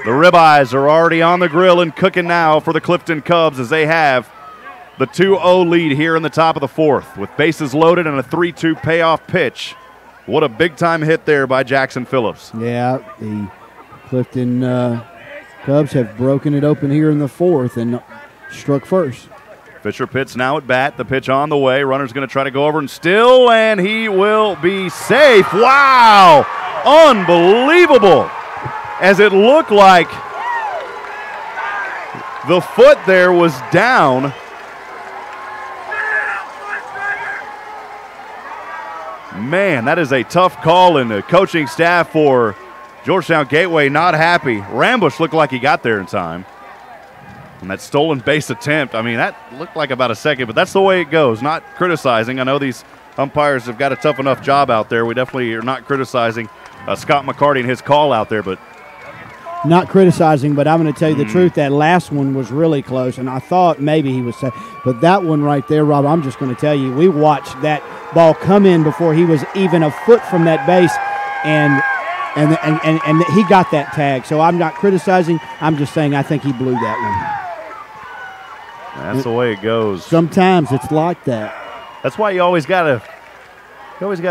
The ribeyes are already on the grill and cooking now for the Clifton Cubs as they have the 2-0 lead here in the top of the fourth with bases loaded and a 3-2 payoff pitch. What a big-time hit there by Jackson Phillips. Yeah, the Clifton Cubs have broken it open here in the fourth and struck first. Fisher Pitts now at bat. The pitch on the way. Runner's going to try to go over and still, and he will be safe. Wow! Unbelievable! As it looked like the foot there was down. Man, that is a tough call, and the coaching staff for Georgetown Gateway not happy. Rambush looked like he got there in time. And that stolen base attempt, I mean, that looked like about a second, but that's the way it goes. Not criticizing. I know these umpires have got a tough enough job out there. We definitely are not criticizing Scott McCarty and his call out there, but not criticizing, but I'm going to tell you the truth. That last one was really close, and I thought maybe he was safe. But that one right there, Rob, I'm just going to tell you, we watched that ball come in before he was even a foot from that base, and he got that tag. So I'm not criticizing. I'm just saying I think he blew that one. That's the way it goes. Sometimes it's like that. That's why you always gotta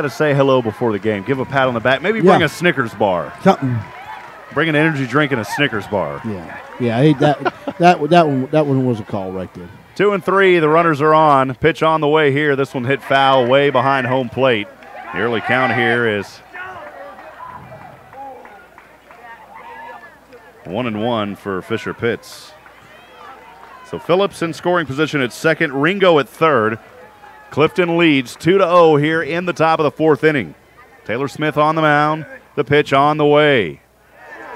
say hello before the game. Give a pat on the back. Maybe bring a Snickers bar. Something. Bring an energy drink and a Snickers bar. Yeah. That one was a call right there. 2-3. The runners are on. Pitch on the way here. This one hit foul way behind home plate. The early count here is 1-1 for Fisher Pitts. So Phillips in scoring position at second, Ringo at third. Clifton leads 2-0 here in the top of the fourth inning. Taylor Smith on the mound, the pitch on the way.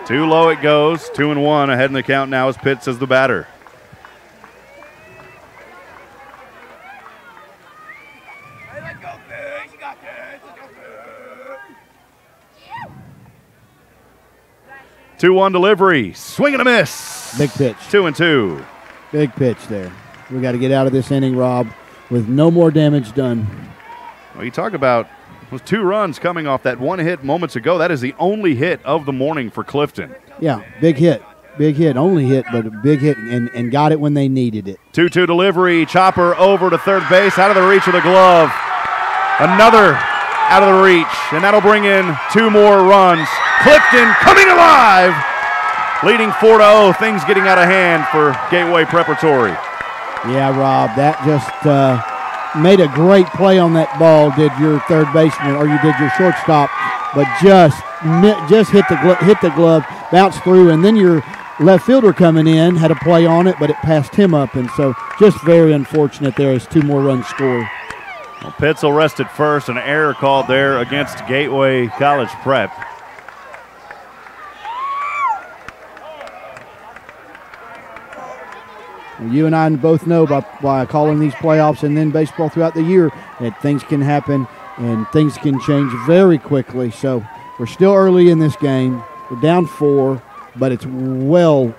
Too low it goes, 2-1. Ahead in the count now as Pitts as the batter. Hey, let's go, Pitts. You got this. Let's go, Pitts. 2-1 delivery, swing and a miss. Big pitch. 2-2. Big pitch there. We got to get out of this inning, Rob, with no more damage done. Well, you talk about those 2 runs coming off that one hit moments ago. That is the only hit of the morning for Clifton. Yeah, big hit. Big hit. Only hit, but a big hit, and got it when they needed it. 2-2 delivery. Chopper over to third base, out of the reach of the glove. Another out of the reach, and that'll bring in 2 more runs. Clifton coming alive. Leading 4-0, things getting out of hand for Gateway Preparatory. Yeah, Rob, that just made a great play on that ball, did your third baseman, or you did your shortstop, but just hit the glove, bounced through, and then your left fielder coming in had a play on it, but it passed him up, and so just very unfortunate there as 2 more runs scored. Well, Pitzel rested first, an error called there against Gateway College Prep. Well, you and I both know by calling these playoffs and then baseball throughout the year that things can happen and things can change very quickly. So we're still early in this game. We're down 4, but it's well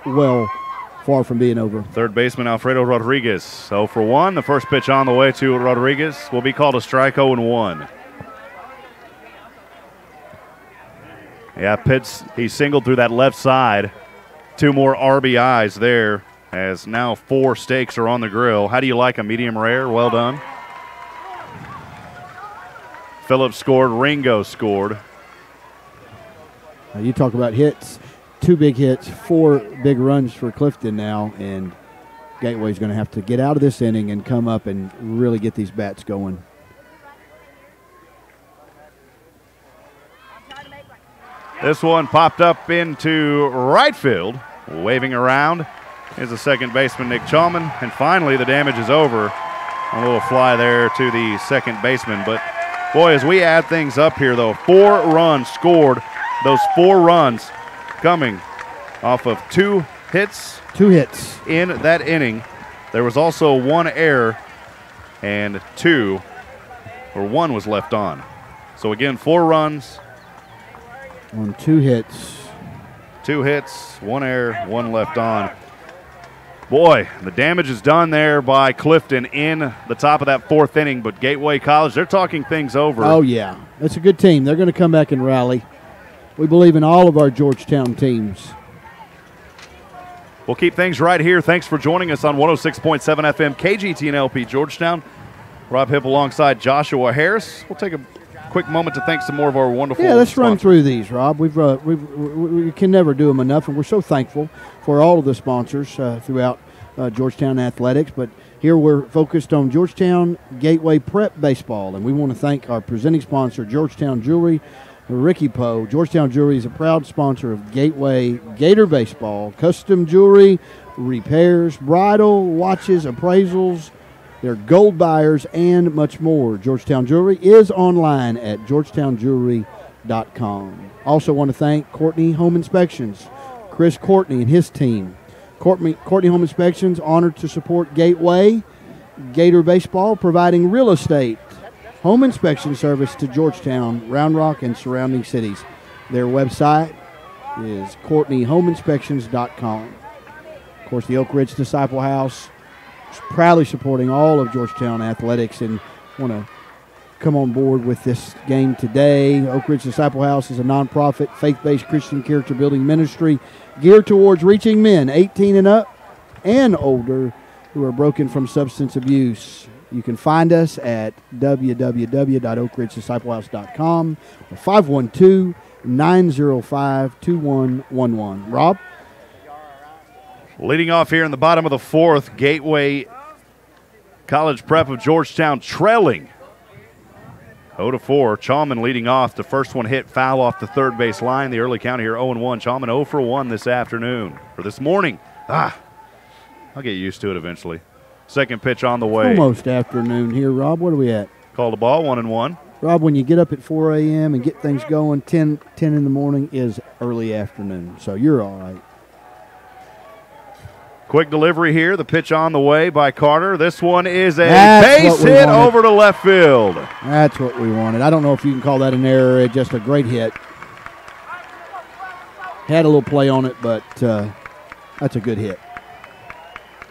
far from being over. Third baseman Alfredo Rodriguez, 0 for 1. The first pitch on the way to Rodriguez will be called a strike, 0-1. Yeah, Pitts, he singled through that left side. 2 more RBIs there, as now 4 steaks are on the grill. How do you like a medium rare? Well done. Phillips scored, Ringo scored. You talk about hits. 2 big hits, 4 big runs for Clifton now, and Gateway's going to have to get out of this inning and come up and really get these bats going. This one popped up into right field, waving around is the second baseman, Nick Chalman, and finally the damage is over. A little fly there to the second baseman, but boy, as we add things up here, though, 4 runs scored. Those 4 runs coming off of 2 hits. 2 hits in that inning. There was also 1 error, and 1 was left on. So again, 4 runs on 2 hits. 2 hits, 1 error, 1 left on. Boy, the damage is done there by Clifton in the top of that 4th inning, but Gateway College, they're talking things over. Oh, yeah. It's a good team. They're going to come back and rally. We believe in all of our Georgetown teams. We'll keep things right here. Thanks for joining us on 106.7 FM KGTN-LP Georgetown. Rob Hipp alongside Joshua Harris. We'll take a quick moment to thank some more of our wonderful let's sponsors. run through these, Rob. We can never do them enough, and we're so thankful for all of the sponsors throughout Georgetown athletics. But here we're focused on Georgetown Gateway Prep Baseball, and we want to thank our presenting sponsor, Georgetown Jewelry, Ricky Poe. Georgetown Jewelry is a proud sponsor of Gateway Gator Baseball, custom jewelry, repairs, bridal, watches, appraisals. They're gold buyers and much more. Georgetown Jewelry is online at georgetownjewelry.com. Also want to thank Courtney Home Inspections, Chris Courtney and his team. Courtney Home Inspections, honored to support Gateway Gator Baseball, providing real estate home inspection service to Georgetown, Round Rock, and surrounding cities. Their website is CourtneyHomeInspections.com. Of course, the Oak Ridge Disciple House is proudly supporting all of Georgetown athletics and want to come on board with this game today. Oak Ridge Disciple House is a nonprofit, faith-based Christian character building ministry geared towards reaching men 18 and up and older who are broken from substance abuse. You can find us at www.oakridgedisciplehouse.com or 512-905-2111. Rob? Leading off here in the bottom of the 4th, Gateway College Prep of Georgetown trailing 0-4. Chalman leading off. The first one hit foul off the third base line. The early count here 0-1. Chalman 0 for 1 this afternoon, or this morning. I'll get used to it eventually. Second pitch on the way. Almost afternoon here, Rob. What are we at? Called the ball, 1-1. Rob, when you get up at 4 a.m. and get things going, 10 in the morning is early afternoon, so you're all right. Quick delivery here. The pitch on the way by Carter. This one is a base hit over to left field. That's what we wanted. I don't know if you can call that an error. It's just a great hit. Had a little play on it, but that's a good hit.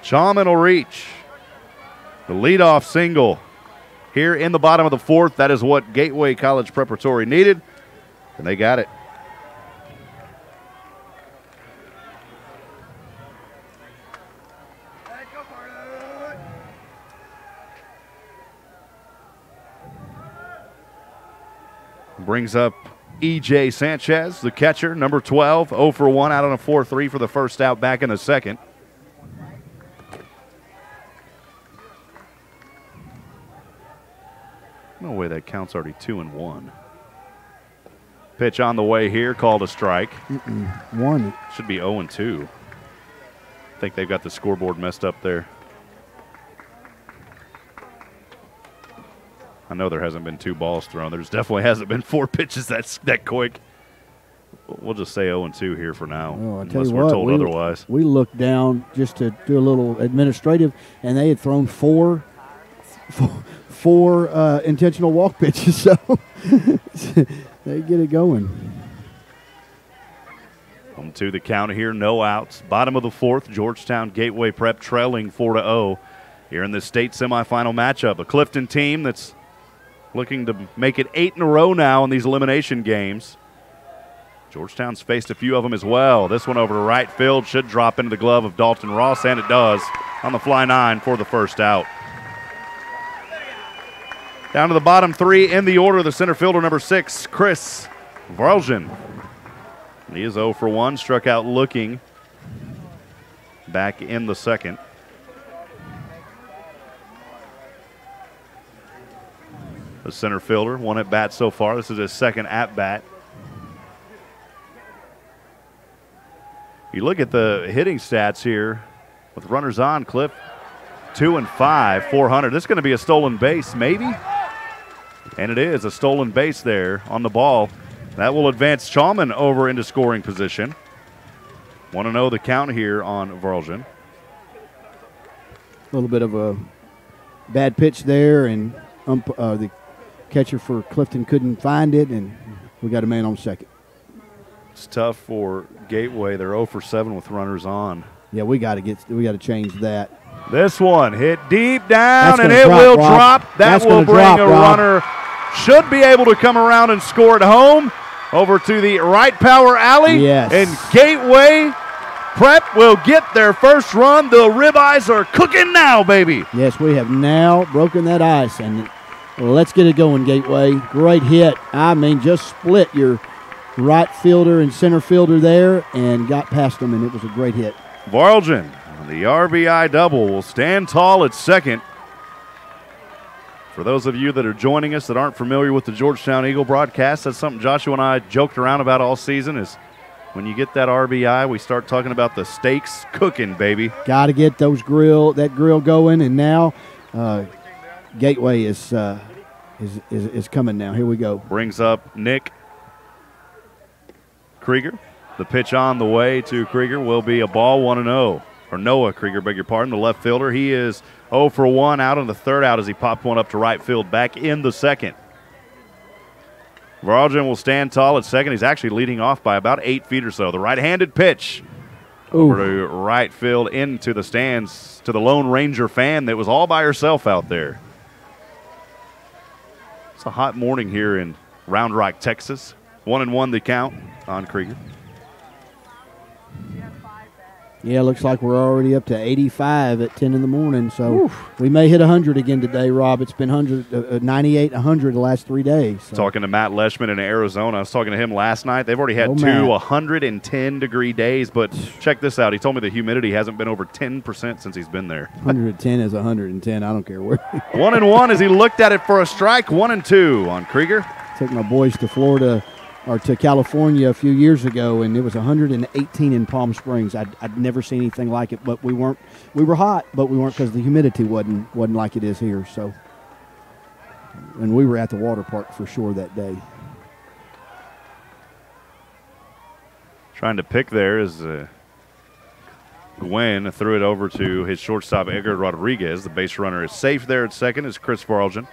Chalman will reach. The leadoff single here in the bottom of the 4th. That is what Gateway College Preparatory needed, and they got it. Brings up E.J. Sanchez, the catcher, number 12, 0 for 1 out on a 4-3 for the first out back in the second. No way that counts already 2-1. Pitch on the way here, called a strike. 1. Should be 0-2. I think they've got the scoreboard messed up there. I know there hasn't been 2 balls thrown. There's definitely hasn't been 4 pitches that quick. We'll just say 0-2 here for now, unless we're told otherwise. We looked down just to do a little administrative, and they had thrown four intentional walk pitches, so they get it going. 1-2 the count here, no outs. Bottom of the 4th, Georgetown Gateway Prep trailing 4-0 here in the state semifinal matchup. A Clifton team that's looking to make it 8 in a row now in these elimination games. Georgetown's faced a few of them as well. This one over to right field should drop into the glove of Dalton Ross, and it does on the fly 9 for the first out. Down to the bottom 3 in the order, the center fielder, number 6, Chris Varljan. He is 0 for 1, struck out looking back in the second. The center fielder, 1 at bat so far. This is his 2nd at bat. You look at the hitting stats here with runners on, Cliff, 2 and 5, 400. This is going to be a stolen base, maybe? And it is a stolen base there on the ball. That will advance Chalman over into scoring position. 1-0 the count here on Varljan. A little bit of a bad pitch there, and the catcher for Clifton couldn't find it, and we got a man on second. It's tough for Gateway. They're 0 for 7 with runners on. Yeah, we got to change that. This one hit deep down, and it will drop. That will bring a runner. Should be able to come around and score at home. Over to the right power alley. Yes. And Gateway Prep will get their first run. The ribeyes are cooking now, baby. Yes, we have now broken that ice, and let's get it going, Gateway. Great hit. I mean, just split your right fielder and center fielder there and got past them, and it was a great hit. Varljan, the RBI double, will stand tall at second. For those of you that are joining us that aren't familiar with the Georgetown Eagle broadcast, that's something Joshua and I joked around about all season is when you get that RBI, we start talking about the steaks cooking, baby. Got to get that grill going, and now Gateway is coming now. Here we go. Brings up Nick Krieger. The pitch on the way to Krieger will be a ball, 1-0. Or Noah Krieger, beg your pardon, the left fielder. He is 0 for 1 out on the 3rd out as he popped one up to right field back in the 2nd. Varljan will stand tall at second. He's actually leading off by about 8 feet or so. The right-handed pitch over to right field into the stands to the Lone Ranger fan that was all by herself out there. It's a hot morning here in Round Rock, Texas. 1-1 the count on Krieger. Yeah, looks like we're already up to 85 at 10 in the morning, so we may hit 100 again today, Rob. It's been 98, 100 the last 3 days. So. Talking to Matt Leishman in Arizona. I was talking to him last night. They've already had 2 110-degree days, but check this out. He told me the humidity hasn't been over 10% since he's been there. 110 is 110. I don't care where. 1-1 as he looked at it for a strike. 1-2 on Krieger. Took my boys to Florida or to California a few years ago, and it was 118 in Palm Springs. I'd never seen anything like it, but we were hot, but we weren't because the humidity wasn't like it is here. So, and we were at the water park for sure that day. Trying to pick there is Gwen threw it over to his shortstop Edgar Rodriguez. The base runner is safe there at second is Chris Varljan.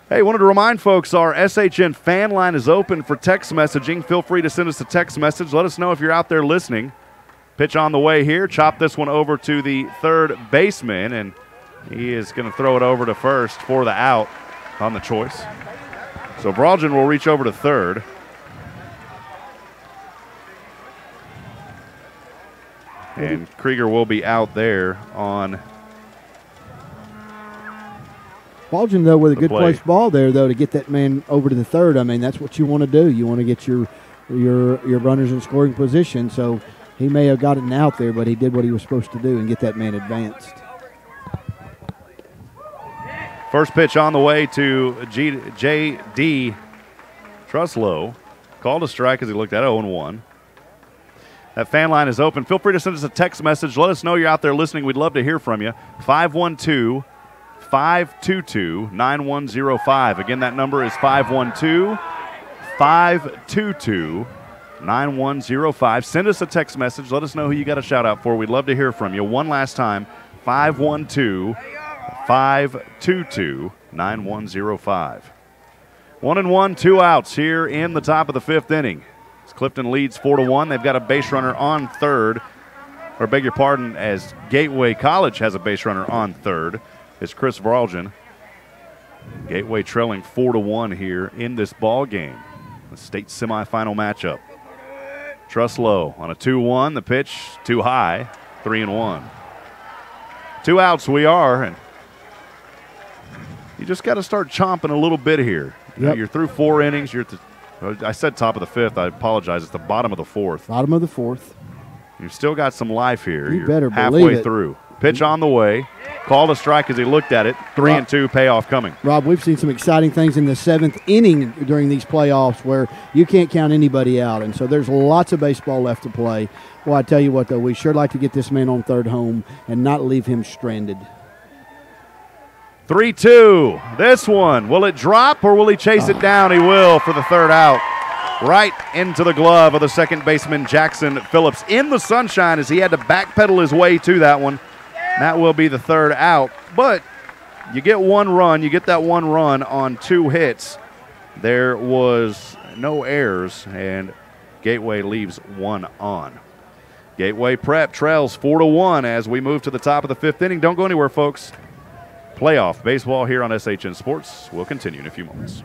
Hey, wanted to remind folks our SHN fan line is open for text messaging. Feel free to send us a text message. Let us know if you're out there listening. Pitch on the way here. Chop this one over to the 3rd baseman, and he is going to throw it over to first for the out on the choice. So Varljan will reach over to 3rd. And Krieger will be out there on Varljan, though, with a good placed ball there, though, to get that man over to the 3rd. I mean, that's what you want to do. You want to get your runners in scoring position. So he may have gotten out there, but he did what he was supposed to do and get that man advanced. First pitch on the way to J.D. Truslow. Called a strike as he looked at 0-1. That fan line is open. Feel free to send us a text message. Let us know you're out there listening. We'd love to hear from you. 512-522-9105. Again, that number is 512-522-9105. Send us a text message. Let us know who you got a shout-out for. We'd love to hear from you. One last time, 512-522-9105. 1-1, 2 outs here in the top of the 5th inning. As Clifton leads 4-1. They've got a base runner on third. Or beg your pardon, as Gateway College has a base runner on third. It's Chris Varaljan. Gateway trailing 4-1 here in this ball game. The state semifinal matchup. Truslow on a 2-1. The pitch too high. 3-1. 2 outs we are, and you just got to start chomping a little bit here. Yep. You're through 4 innings. You're at I said top of the 5th. I apologize. It's the bottom of the 4th. Bottom of the 4th. You've still got some life here. You You're better halfway believe it. through. Pitch on the way. Called a strike as he looked at it. 3-2 payoff coming. Rob, we've seen some exciting things in the 7th inning during these playoffs where you can't count anybody out, and so there's lots of baseball left to play. Well, I tell you what, though, we sure like to get this man on third home and not leave him stranded. 3-2. This one, will it drop or will he chase it down? He will for the 3rd out. Right into the glove of the second baseman, Jackson Phillips, in the sunshine as he had to backpedal his way to that one. That will be the 3rd out. But you get 1 run. You get that 1 run on 2 hits. There was no errors, and Gateway leaves 1 on. Gateway Prep trails 4-1 as we move to the top of the 5th inning. Don't go anywhere, folks. Playoff baseball here on SHN Sports will continue in a few moments.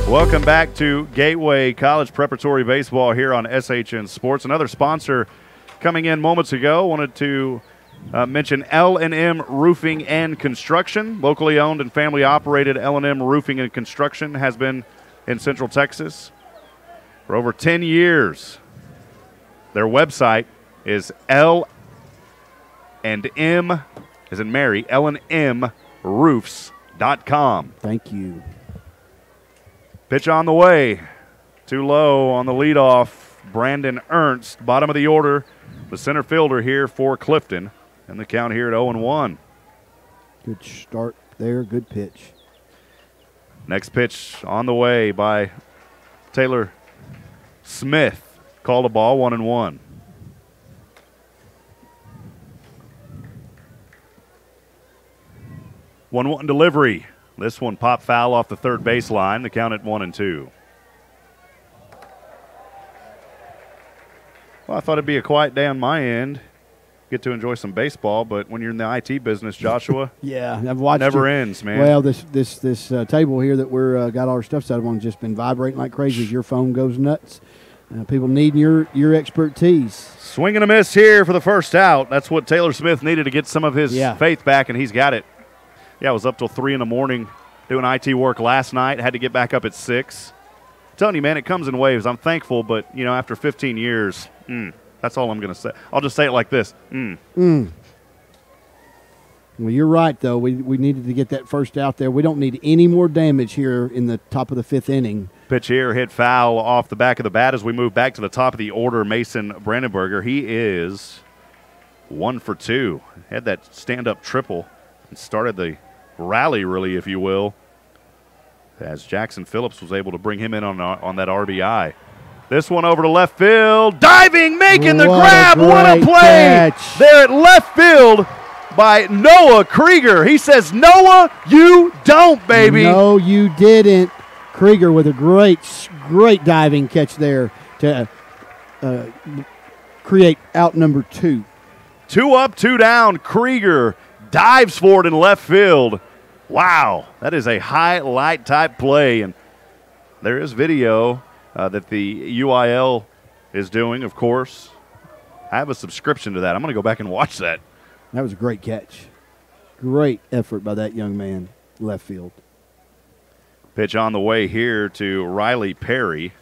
Welcome back to Gateway College Preparatory Baseball here on SHN Sports. Another sponsor coming in moments ago. Wanted to mention L&M Roofing and Construction. Locally owned and family operated L&M Roofing and Construction has been in Central Texas for over 10 years. Their website is L&M, as in Mary, LNMroofs.com. Thank you. Pitch on the way. Too low on the leadoff. Brandon Ernst, bottom of the order, the center fielder here for Clifton. And the count here at 0-1. Good start there. Good pitch. Next pitch on the way by Taylor Smith. Called a ball, 1-1. One delivery. This one popped foul off the third baseline. The count at 1-2. Well, I thought it'd be a quiet day on my end. Get to enjoy some baseball, but when you're in the IT business, Joshua, yeah, I've watched never ends, man. Well, this table here that we're got all our stuff set up on has just been vibrating like crazy as your phone goes nuts. People need your expertise. Swing and a miss here for the first out. That's what Taylor Smith needed to get some of his faith back, and he's got it. Yeah, I was up till 3 in the morning doing IT work last night. Had to get back up at 6. I'm telling you, man, it comes in waves. I'm thankful, but, you know, after 15 years, that's all I'm going to say. I'll just say it like this. Well, you're right, though. We needed to get that first out there. We don't need any more damage here in the top of the 5th inning. Pitch here, hit foul off the back of the bat as we move back to the top of the order. Mason Brandenburger, he is 1 for 2. Had that stand-up triple and started the rally, really, if you will, as Jackson Phillips was able to bring him in on that RBI. This one over to left field. Diving, making the grab. What a play catch there at left field by Noah Krieger. He says, Noah, you don't, baby. No, you didn't. Krieger with a great diving catch there to create out number 2. 2 up, 2 down. Krieger dives for it in left field. Wow, that is a highlight type play. And there is video that the UIL is doing, of course. I have a subscription to that. I'm going to go back and watch that. That was a great catch. Great effort by that young man, left field. Pitch on the way here to Riley Perry.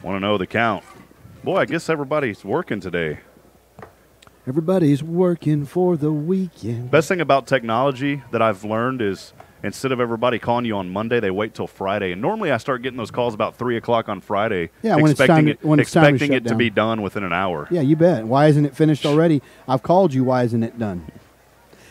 Want to know the count. Boy, I guess everybody's working today. Everybody's working for the weekend. Best thing about technology that I've learned is instead of everybody calling you on Monday, they wait till Friday. And normally I start getting those calls about 3 o'clock on Friday, yeah, expecting it to be done within an hour. Yeah, you bet. Why isn't it finished already? I've called you. Why isn't it done?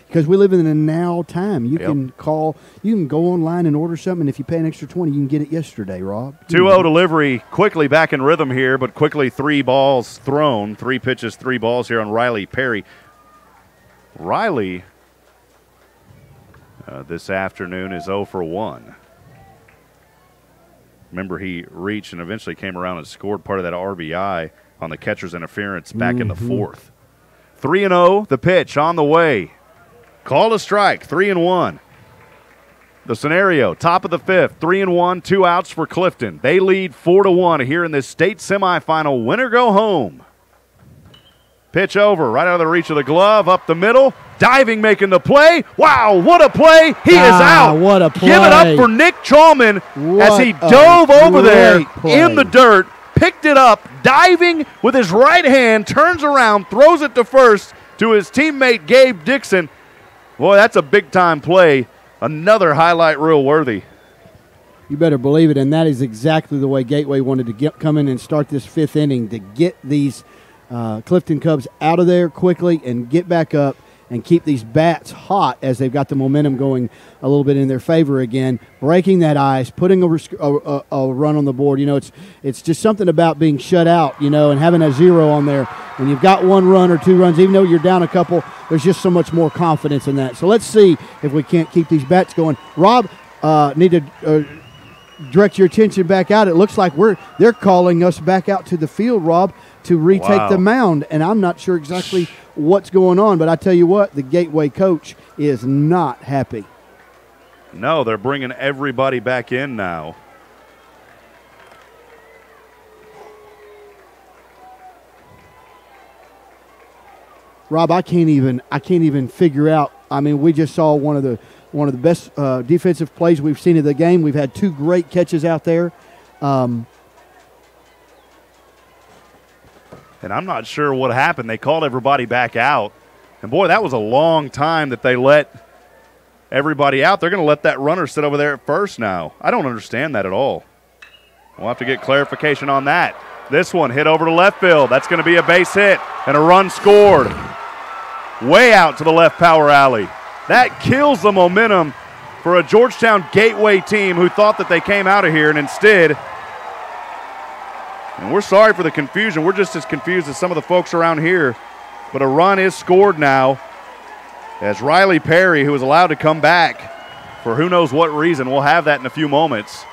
Because we live in a now time. You can call, you can go online and order something, and if you pay an extra $20, you can get it yesterday, Rob. 2-0 delivery, quickly back in rhythm here, but quickly 3 balls thrown. 3 pitches, 3 balls here on Riley Perry. Riley this afternoon is 0 for 1. Remember, he reached and eventually came around and scored part of that RBI on the catcher's interference back in the 4th. 3-0, the pitch on the way. Call a strike, 3-1. The scenario, top of the 5th, 3-1, 2 outs for Clifton. They lead 4-1 here in this state semifinal. Winner go home. Pitch over, right out of the reach of the glove, up the middle. Diving, making the play. Wow, what a play. He is out. What a play. Give it up for Nick Chalman as he dove over there in the dirt, picked it up, diving with his right hand, turns around, throws it to first to his teammate Gabe Dixon. Boy, that's a big-time play. Another highlight reel worthy. You better believe it, and that is exactly the way Gateway wanted to come in and start this 5th inning, to get these Clifton Cubs out of there quickly and get back up and keep these bats hot as they've got the momentum going a little bit in their favor again, breaking that ice, putting a run on the board. You know, it's just something about being shut out, you know, and having a 0 on there. When you've got 1 run or 2 runs, even though you're down a couple, there's just so much more confidence in that. So let's see if we can't keep these bats going. Rob, need to direct your attention back out. It looks like they're calling us back out to the field, Rob, to retake the mound, and I'm not sure exactly what's going on, but I tell you what, the Gateway coach is not happy. No, they're bringing everybody back in now. Rob, I can't even figure out. I mean, we just saw one of the best defensive plays we've seen in the game. We've had 2 great catches out there. And I'm not sure what happened. They called everybody back out. And, boy, that was a long time that they let everybody out. They're going to let that runner sit over there at first now. I don't understand that at all. We'll have to get clarification on that. This one hit over to left field. That's going to be a base hit and a run scored. Way out to the left power alley. That kills the momentum for a Georgetown Gateway team who thought that they came out of here, and instead – and we're sorry for the confusion. We're just as confused as some of the folks around here. But a run is scored now as Riley Perry, who was allowed to come back for who knows what reason. We'll have that in a few moments.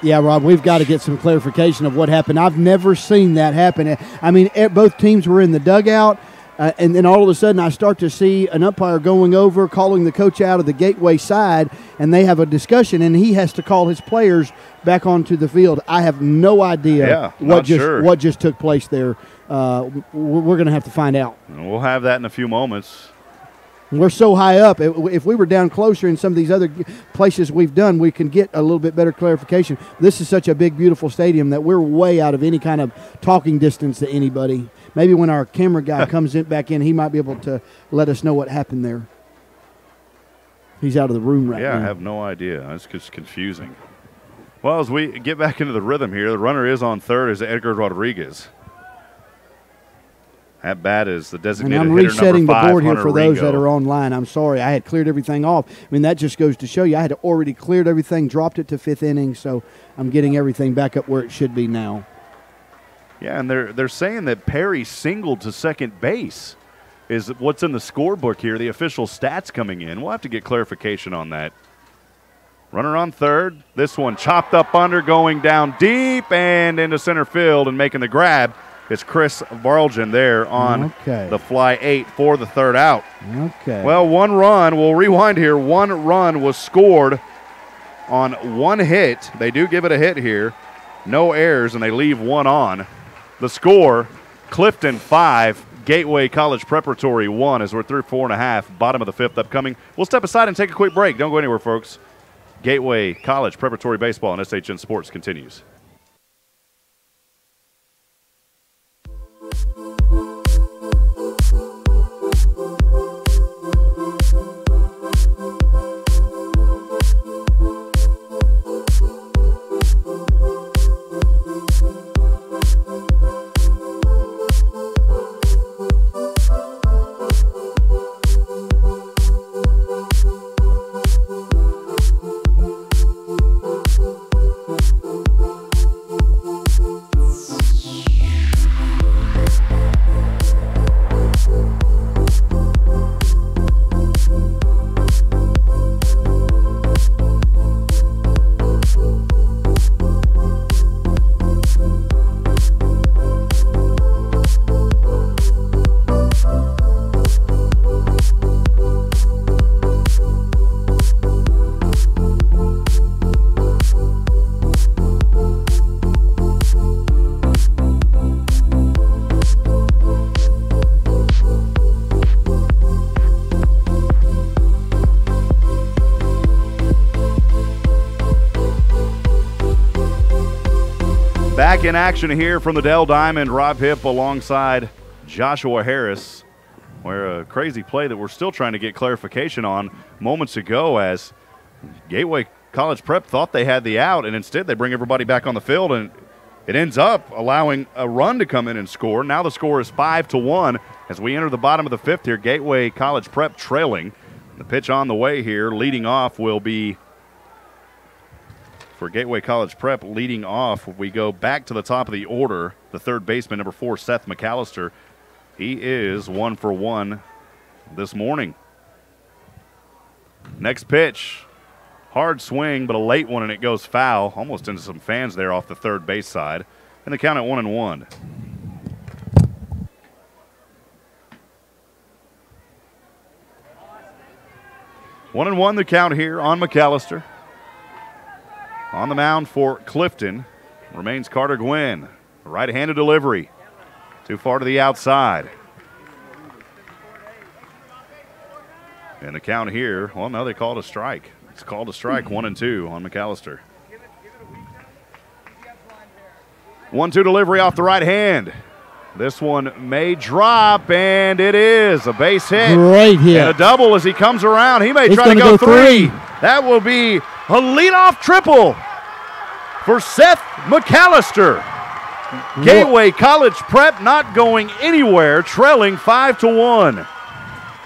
Yeah, Rob, we've got to get some clarification of what happened. I've never seen that happen. I mean, both teams were in the dugout, and then all of a sudden I start to see an umpire going over, calling the coach out of the Gateway side, and they have a discussion, and he has to call his players back onto the field. I have no idea what just took place there. We're going to have to find out. We'll have that in a few moments. We're so high up. If we were down closer in some of these other places we've done, we can get a little bit better clarification. This is such a big, beautiful stadium that we're way out of any kind of talking distance to anybody. Maybe when our camera guy comes back in, he might be able to let us know what happened there. He's out of the room right now. Yeah, I have no idea. It's just confusing. Well, as we get back into the rhythm here, the runner is on third is Edgar Rodriguez. At bat is the designated and I'm hitter resetting number 5, the board here Hunter for those Ringo. that are online. I'm sorry. I had cleared everything off. I mean, that just goes to show you I had already cleared everything, dropped it to 5th inning, so I'm getting everything back up where it should be now. Yeah, and they're saying that Perry singled to second base is what's in the scorebook here, the official stats coming in. We'll have to get clarification on that. Runner on third. This one chopped up under, going down deep and into center field and making the grab. It's Chris Barlgen there on the fly 8 for the third out. Okay. Well, 1 run. We'll rewind here. 1 run was scored on 1 hit. They do give it a hit here. No errors, and they leave 1 on. The score, Clifton 5, Gateway College Preparatory 1 as we're through 4.5, bottom of the 5th upcoming. We'll step aside and take a quick break. Don't go anywhere, folks. Gateway College Preparatory Baseball and SHN Sports continues. Back in action here from the Dell Diamond, Rob Hipp alongside Joshua Harris, where a crazy play that we're still trying to get clarification on moments ago as Gateway College Prep thought they had the out, and instead they bring everybody back on the field, and it ends up allowing a run to come in and score. Now the score is 5-1 as we enter the bottom of the 5th here. Gateway College Prep trailing. The pitch on the way here, leading off will be for Gateway College Prep. Leading off, we go back to the top of the order. The third baseman, number 4, Seth McAllister. He is 1 for 1 this morning. Next pitch, hard swing, but a late one, and it goes foul. Almost into some fans there off the third base side. And the count at 1-1. One and one the count here on McAllister. On the mound for Clifton remains Carter Gwynn. Right-handed delivery. Too far to the outside. And the count here, well, no, they called a strike. It's called a strike, 1-2 on McAllister. 1-2 delivery off the right hand. This one may drop, and it is a base hit. Great hit. And a double as he comes around. He may try to go three. That will be a leadoff triple for Seth McAllister. Gateway College Prep not going anywhere, trailing 5-1.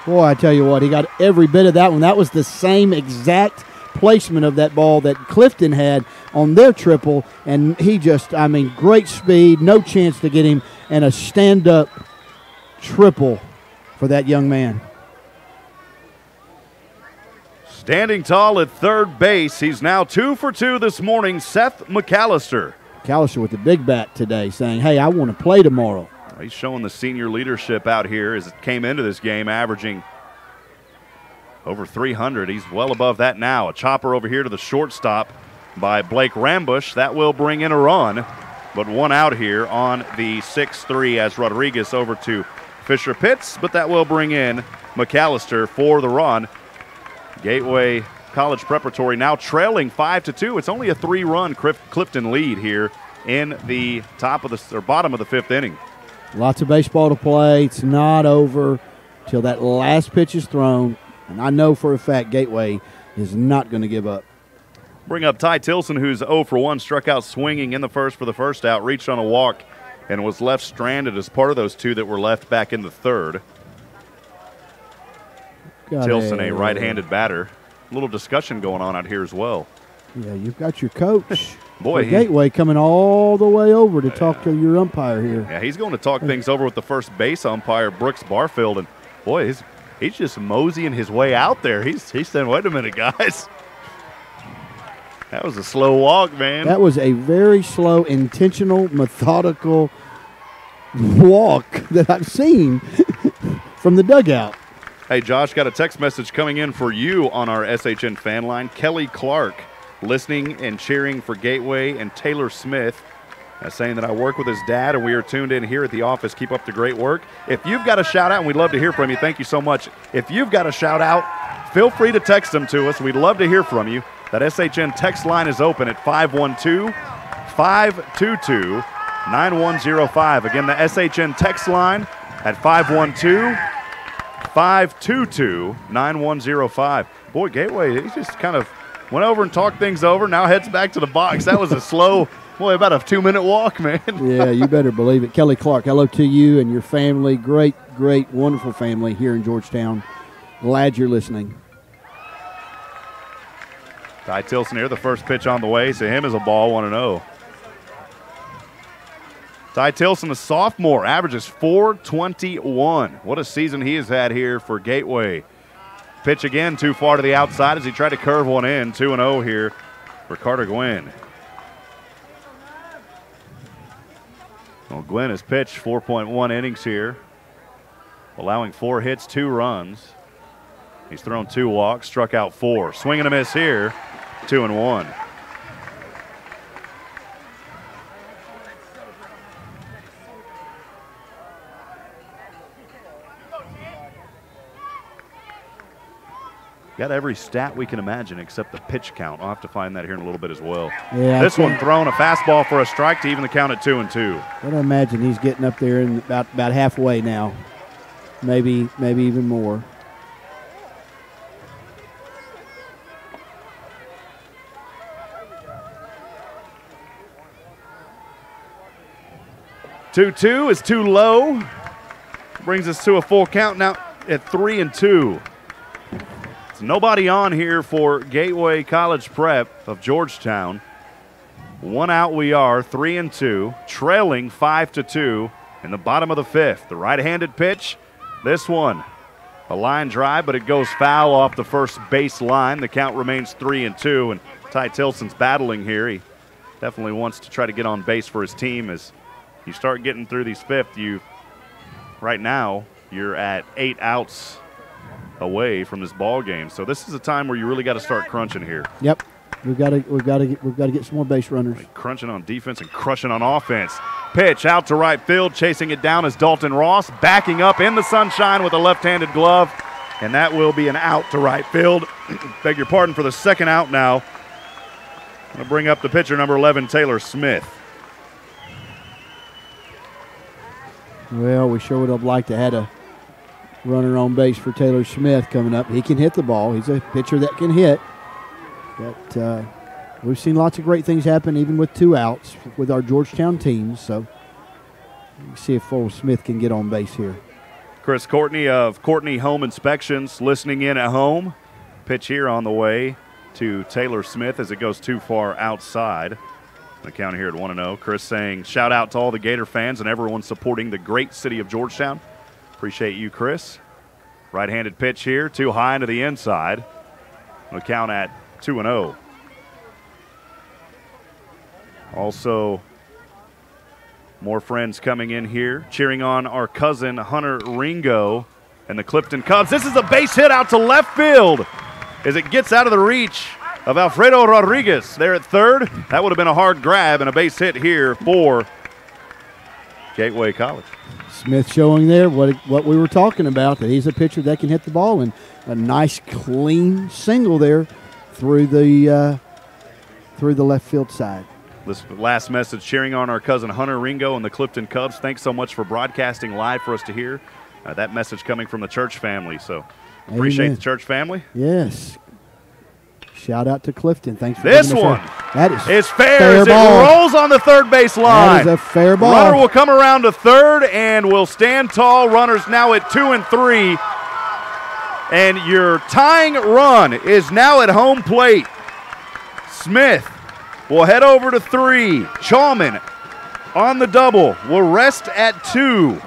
Boy, I tell you what, he got every bit of that one. That was the same exact placement of that ball that Clifton had on their triple, and he just, I mean, great speed, no chance to get him, and a stand-up triple for that young man. Standing tall at third base, he's now 2 for 2 this morning, Seth McAllister. McAllister with the big bat today saying, hey, I want to play tomorrow. He's showing the senior leadership out here as it came into this game, averaging over 300. He's well above that now. A chopper over here to the shortstop by Blake Rambush. That will bring in a run, but one out here on the 6-3 as Rodriguez over to Fisher Pitts, but that will bring in McAllister for the run. Gateway College Preparatory now trailing 5-2. It's only a 3-run Clifton lead here in the bottom of the 5th inning. Lots of baseball to play. It's not over till that last pitch is thrown. And I know for a fact Gateway is not going to give up. Bring up Ty Tilson, who's 0 for 1, struck out swinging in the first for the first out, reached on a walk, and was left stranded as part of those 2 that were left back in the 3rd. Tilson, a right-handed batter. A little discussion going on out here as well. Yeah, you've got your coach. Boy, Gateway coming all the way over to talk to your umpire here. Yeah, he's going to talk things over with the first base umpire, Brooks Barfield, and boy, he's just moseying his way out there. He's saying, wait a minute, guys. That was a slow walk, man. That was a very slow, intentional, methodical walk that I've seen from the dugout. Hey, Josh, got a text message coming in for you on our SHN fan line. Kelly Clark listening and cheering for Gateway and Taylor Smith, saying that I work with his dad and we are tuned in here at the office. Keep up the great work. If you've got a shout out, and we'd love to hear from you, thank you so much. If you've got a shout out, feel free to text them to us. We'd love to hear from you. That SHN text line is open at 512-522-9105. Again, the SHN text line at 512-522-9105. Boy, Gateway, he just kind of went over and talked things over, now heads back to the box. That was a slow, about a 2-minute walk, man. Yeah, you better believe it. Kelly Clark, hello to you and your family. Great, great, wonderful family here in Georgetown. Glad you're listening. Ty Tilson here, the first pitch on the way. So him is a ball, 1-0. Ty Tilson, a sophomore, averages .421. What a season he has had here for Gateway. Pitch again too far to the outside as he tried to curve one in. 2-0 here for Carter Gwynn. Well, Gwynn has pitched 4.1 innings here, allowing 4 hits, 2 runs. He's thrown 2 walks, struck out 4. Swing and a miss here, 2-1. Got every stat we can imagine except the pitch count. I'll have to find that here in a little bit as well. Yeah, this one thrown a fastball for a strike to even the count at 2-2. I'd imagine he's getting up there in about halfway now. Maybe even more. Two is too low. Brings us to a full count now at 3-2. It's nobody on here for Gateway College Prep of Georgetown. 1 out we are, 3-2, trailing 5-2 in the bottom of the 5th. The right-handed pitch, this one, a line drive, but it goes foul off the first base line. The count remains 3-2, and Ty Tilson's battling here. He definitely wants to try to get on base for his team. As you start getting through these 5th, right now you're at 8 outs away from this ball game. So this is a time where you really got to start crunching here. Yep. We've got to get some more base runners. Like crunching on defense and crushing on offense. Pitch out to right field, chasing it down is Dalton Ross, backing up in the sunshine with a left-handed glove, and that will be an out to right field. Beg your pardon for the second out now. I'm going to bring up the pitcher, number 11, Taylor Smith. Well, we sure would have liked to have had a runner on base for Taylor Smith coming up. He can hit the ball. He's a pitcher that can hit. But we've seen lots of great things happen even with 2 outs with our Georgetown teams. So we'll see if old Smith can get on base here. Chris Courtney of Courtney Home Inspections listening in at home. Pitch here on the way to Taylor Smith as it goes too far outside. The count here at 1-0. Chris saying shout out to all the Gator fans and everyone supporting the great city of Georgetown. Appreciate you, Chris. Right-handed pitch here, too high into the inside. The count at 2-0. Also, more friends coming in here, cheering on our cousin Hunter Ringo and the Clifton Cubs. This is a base hit out to left field as it gets out of the reach of Alfredo Rodriguez there at third. That would have been a hard grab and a base hit here for Gateway College. Smith showing there what we were talking about, that he's a pitcher that can hit the ball, and a nice clean single there through the left field side. This last message, cheering on our cousin Hunter Ringo and the Clifton Cubs. Thanks so much for broadcasting live for us to hear. That message coming from the church family, so appreciate the church family. Yes. Shout out to Clifton. Thanks for this one. That is fair as ball. It rolls on the third base line. That is a fair ball. Runner will come around to third and will stand tall. Runners now at 2 and 3. And your tying run is now at home plate. Smith will head over to 3. Chalman on the double will rest at 2.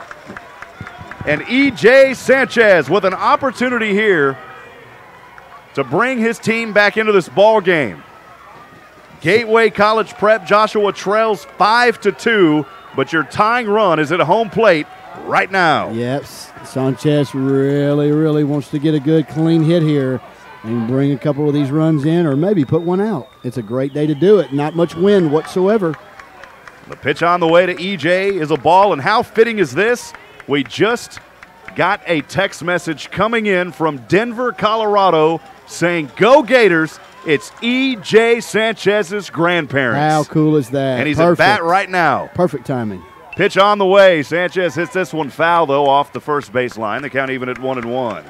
And E.J. Sanchez with an opportunity here to bring his team back into this ball game. Gateway College Prep, Joshua trails 5-2, but your tying run is at home plate right now. Yep, Sanchez really wants to get a good clean hit here and bring a couple of these runs in, or maybe put one out. It's a great day to do it. Not much wind whatsoever. The pitch on the way to E.J. is a ball, and how fitting is this? We just got a text message coming in from Denver, Colorado, saying, "Go Gators." It's E.J. Sanchez's grandparents. How cool is that? And he's Perfect. at bat right now. Perfect timing. Pitch on the way. Sanchez hits this one foul, though, off the first baseline. The count even at 1-1.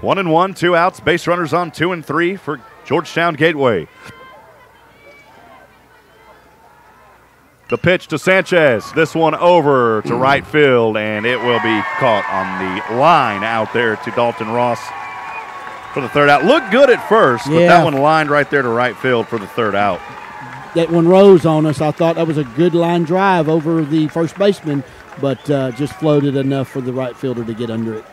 One and one, 2 outs, base runners on 2 and 3 for Georgetown Gateway. The pitch to Sanchez. This one over to right field, and it will be caught on the line out there to Dalton Ross for the third out. Looked good at first, but that one lined right there to right field for the third out. That one rose on us. I thought that was a good line drive over the first baseman, but just floated enough for the right fielder to get under it.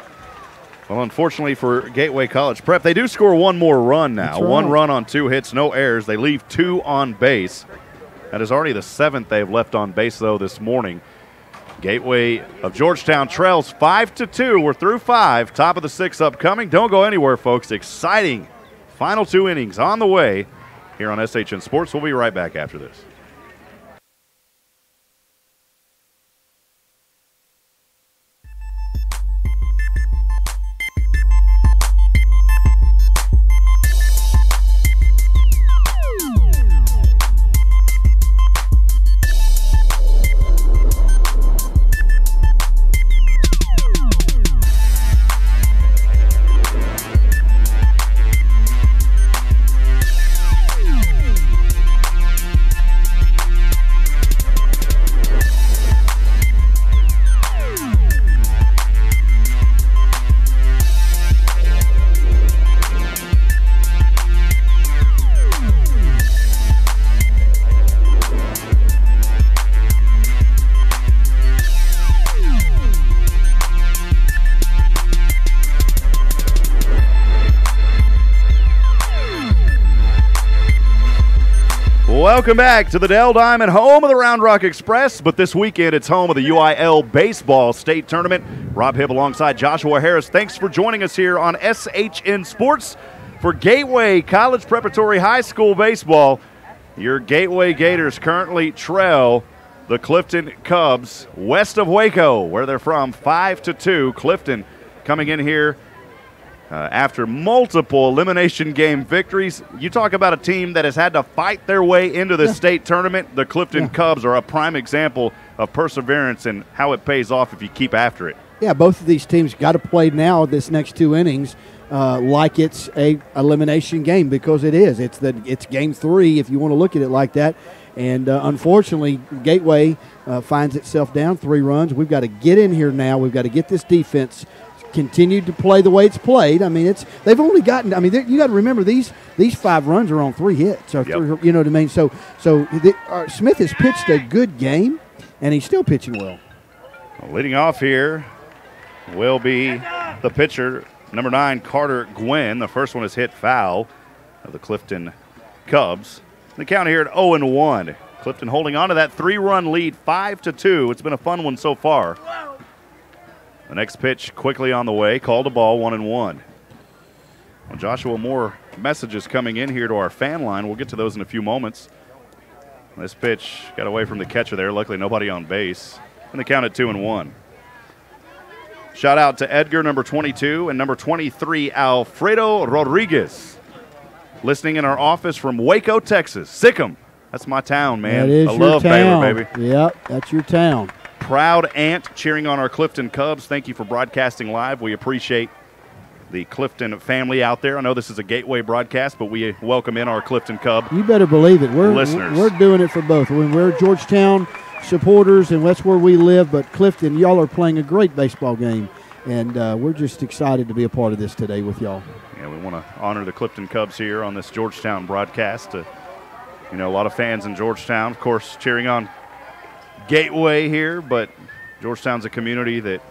Well, unfortunately for Gateway College Prep, they do score one more run now. Right. 1 run on 2 hits, no errors. They leave 2 on base. That is already the 7th they've left on base, though, this morning. Gateway of Georgetown trails 5-2. We're through 5. Top of the 6th upcoming. Don't go anywhere, folks. Exciting final 2 innings on the way here on SHN Sports. We'll be right back after this. Welcome back to the Dell Diamond, home of the Round Rock Express, but this weekend it's home of the UIL Baseball State Tournament. Rob Hipp alongside Joshua Harris. Thanks for joining us here on SHN Sports for Gateway College Preparatory High School Baseball. Your Gateway Gators currently trail the Clifton Cubs west of Waco, where they're from, 5-2. Clifton coming in here after multiple elimination game victories. You talk about a team that has had to fight their way into the state tournament. The Clifton Cubs are a prime example of perseverance and how it pays off if you keep after it. Yeah, both of these teams got to play now this next 2 innings like it's a elimination game, because it is. It's game 3 if you want to look at it like that. And unfortunately, Gateway finds itself down 3 runs. We've got to get in here now. We've got to get this defense continued to play the way it's played. I mean, they've only gotten. I mean, you got to remember these 5 runs are on 3 hits. Or 3, you know what I mean. So Smith has pitched a good game, and he's still pitching well. Leading off here will be the pitcher, number 9, Carter Gwynn. The first one is hit foul of the Clifton Cubs. The count here at 0-1. Clifton holding on to that 3-run lead, 5-2. It's been a fun one so far. The next pitch quickly on the way, called a ball, 1-1. Well, Joshua, more messages coming in here to our fan line. We'll get to those in a few moments. This pitch got away from the catcher there. Luckily, nobody on base. And the count at 2-1. Shout out to Edgar, number 22, and number 23, Alfredo Rodriguez. Listening in our office from Waco, Texas. Sikkim. That's my town, man. That is I your love town. Baylor, baby. Yep, that's your town. Proud aunt cheering on our Clifton Cubs. Thank you for broadcasting live. We appreciate the Clifton family out there. I know this is a Gateway broadcast, but we welcome in our Clifton Cub You better believe it. listeners. We're doing it for both. We're Georgetown supporters, and that's where we live. But Clifton, y'all are playing a great baseball game, and we're just excited to be a part of this today with y'all. Yeah, we want to honor the Clifton Cubs here on this Georgetown broadcast. A lot of fans in Georgetown, of course, cheering on Gateway here, but Georgetown's a community that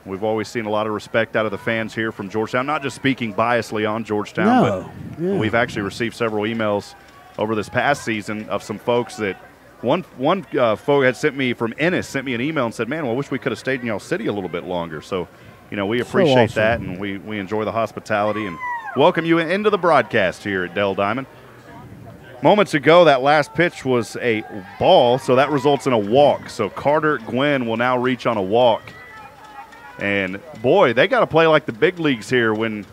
we've always seen a lot of respect out of the fans here from Georgetown. Not just speaking biasly on Georgetown, but we've actually received several emails over this past season of some folks that one folk had sent me from Ennis, sent me an email and said, man, well, I wish we could have stayed in y'all city a little bit longer. So, we appreciate awesome. that, and we enjoy the hospitality and welcome you into the broadcast here at Dell Diamond. Moments ago, that last pitch was a ball, so that results in a walk. So Carter Gwynn will now reach on a walk. And, boy, they got to play like the big leagues here when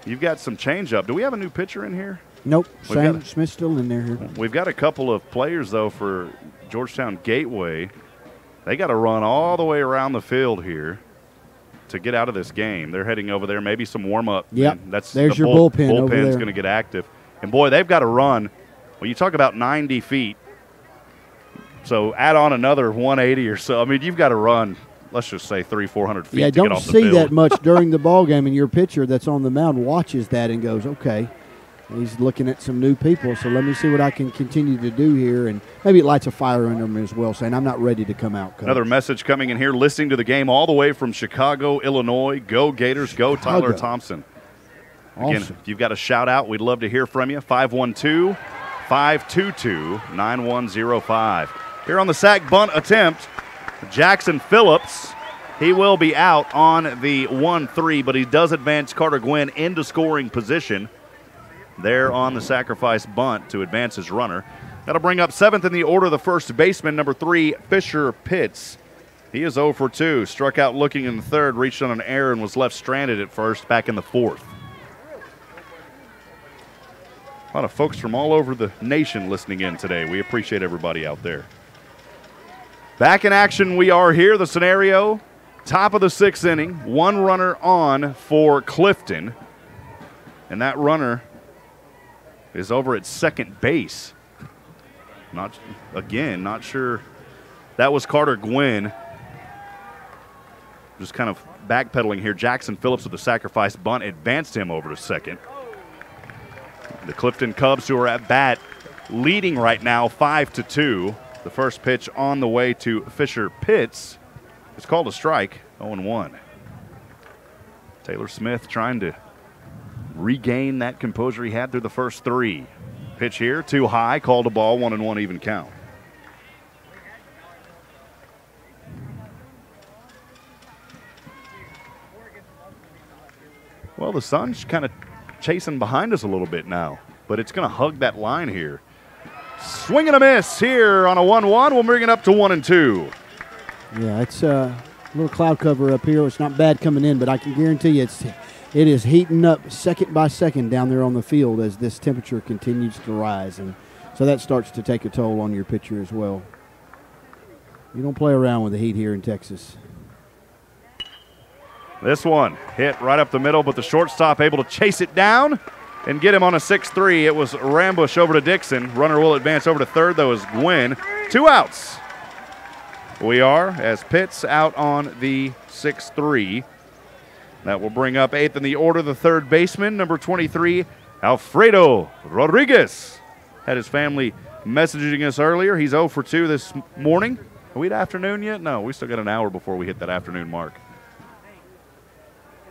you've got some changeup. Do we have a new pitcher in here? Nope. Sam Smith's still in there. We've got a couple of players, though, for Georgetown Gateway. They got to run all the way around the field here to get out of this game. They're heading over there, maybe some warm-up. Yep. There's your bullpen over there. Bullpen's going to get active. And, boy, they've got to run. Well, you talk about 90 feet. So add on another 180 or so. I mean, you've got to run, let's just say 300-400 feet to get off the field. Don't see that much during the ball game, and your pitcher that's on the mound watches that and goes, okay, he's looking at some new people, so let me see what I can continue to do here. And maybe it lights a fire under him as well, saying I'm not ready to come out, Coach. Another message coming in here, listening to the game all the way from Chicago, Illinois. Go Gators, go Tyler Thompson. Again, Awesome. if you've got a shout-out, we'd love to hear from you. 512-522-9105. Here on the sac bunt attempt, Jackson Phillips. He will be out on the 1-3, but he does advance Carter Gwynn into scoring position there on the sacrifice bunt to advance his runner. That'll bring up seventh in the order the first baseman, number 3, Fisher Pitts. He is 0 for 2. Struck out looking in the third, reached on an error, and was left stranded at first back in the fourth. A lot of folks from all over the nation listening in today. We appreciate everybody out there. Back in action we are here. The scenario, top of the 6th inning, one runner on for Clifton. And that runner is over at second base. Not sure. That was Carter Gwynn. Just kind of backpedaling here. Jackson Phillips with the sacrifice bunt advanced him over to second. The Clifton Cubs, who are at bat, leading right now 5-2. The first pitch on the way to Fisher Pitts is called a strike, 0-1. Taylor Smith trying to regain that composure he had through the first 3. Pitch here, too high, called a ball, 1-1 even count. Well, the sun's kind of chasing behind us a little bit now, but it's going to hug that line here. Swing and a miss here on a 1-1. We'll bring it up to 1-2. Yeah, it's a little cloud cover up here. It's not bad coming in, but I can guarantee you it is heating up second by second down there on the field as this temperature continues to rise, and so that starts to take a toll on your pitcher as well. You don't play around with the heat here in Texas. This one hit right up the middle, but the shortstop able to chase it down and get him on a 6-3. It was Rambush over to Dixon. Runner will advance over to third, though, is Gwynn. 2 outs. We are, as Pitts out on the 6-3. That will bring up 8th in the order, the third baseman, number 23, Alfredo Rodriguez. Had his family messaging us earlier. He's 0 for 2 this morning. Are we at afternoon yet? No, we still got an hour before we hit that afternoon mark.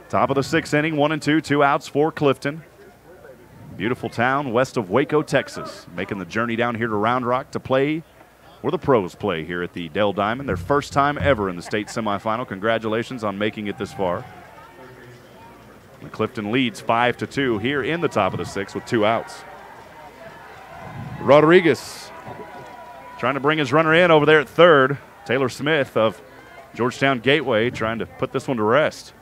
Top of the 6th inning, 1-2, 2 outs for Clifton. Beautiful town west of Waco, Texas. Making the journey down here to Round Rock to play where the pros play here at the Dell Diamond. Their first time ever in the state semifinal. Congratulations on making it this far. And Clifton leads 5-2 here in the top of the 6th with 2 outs. Rodriguez trying to bring his runner in over there at third. Taylor Smith of Georgetown Gateway trying to put this one to rest.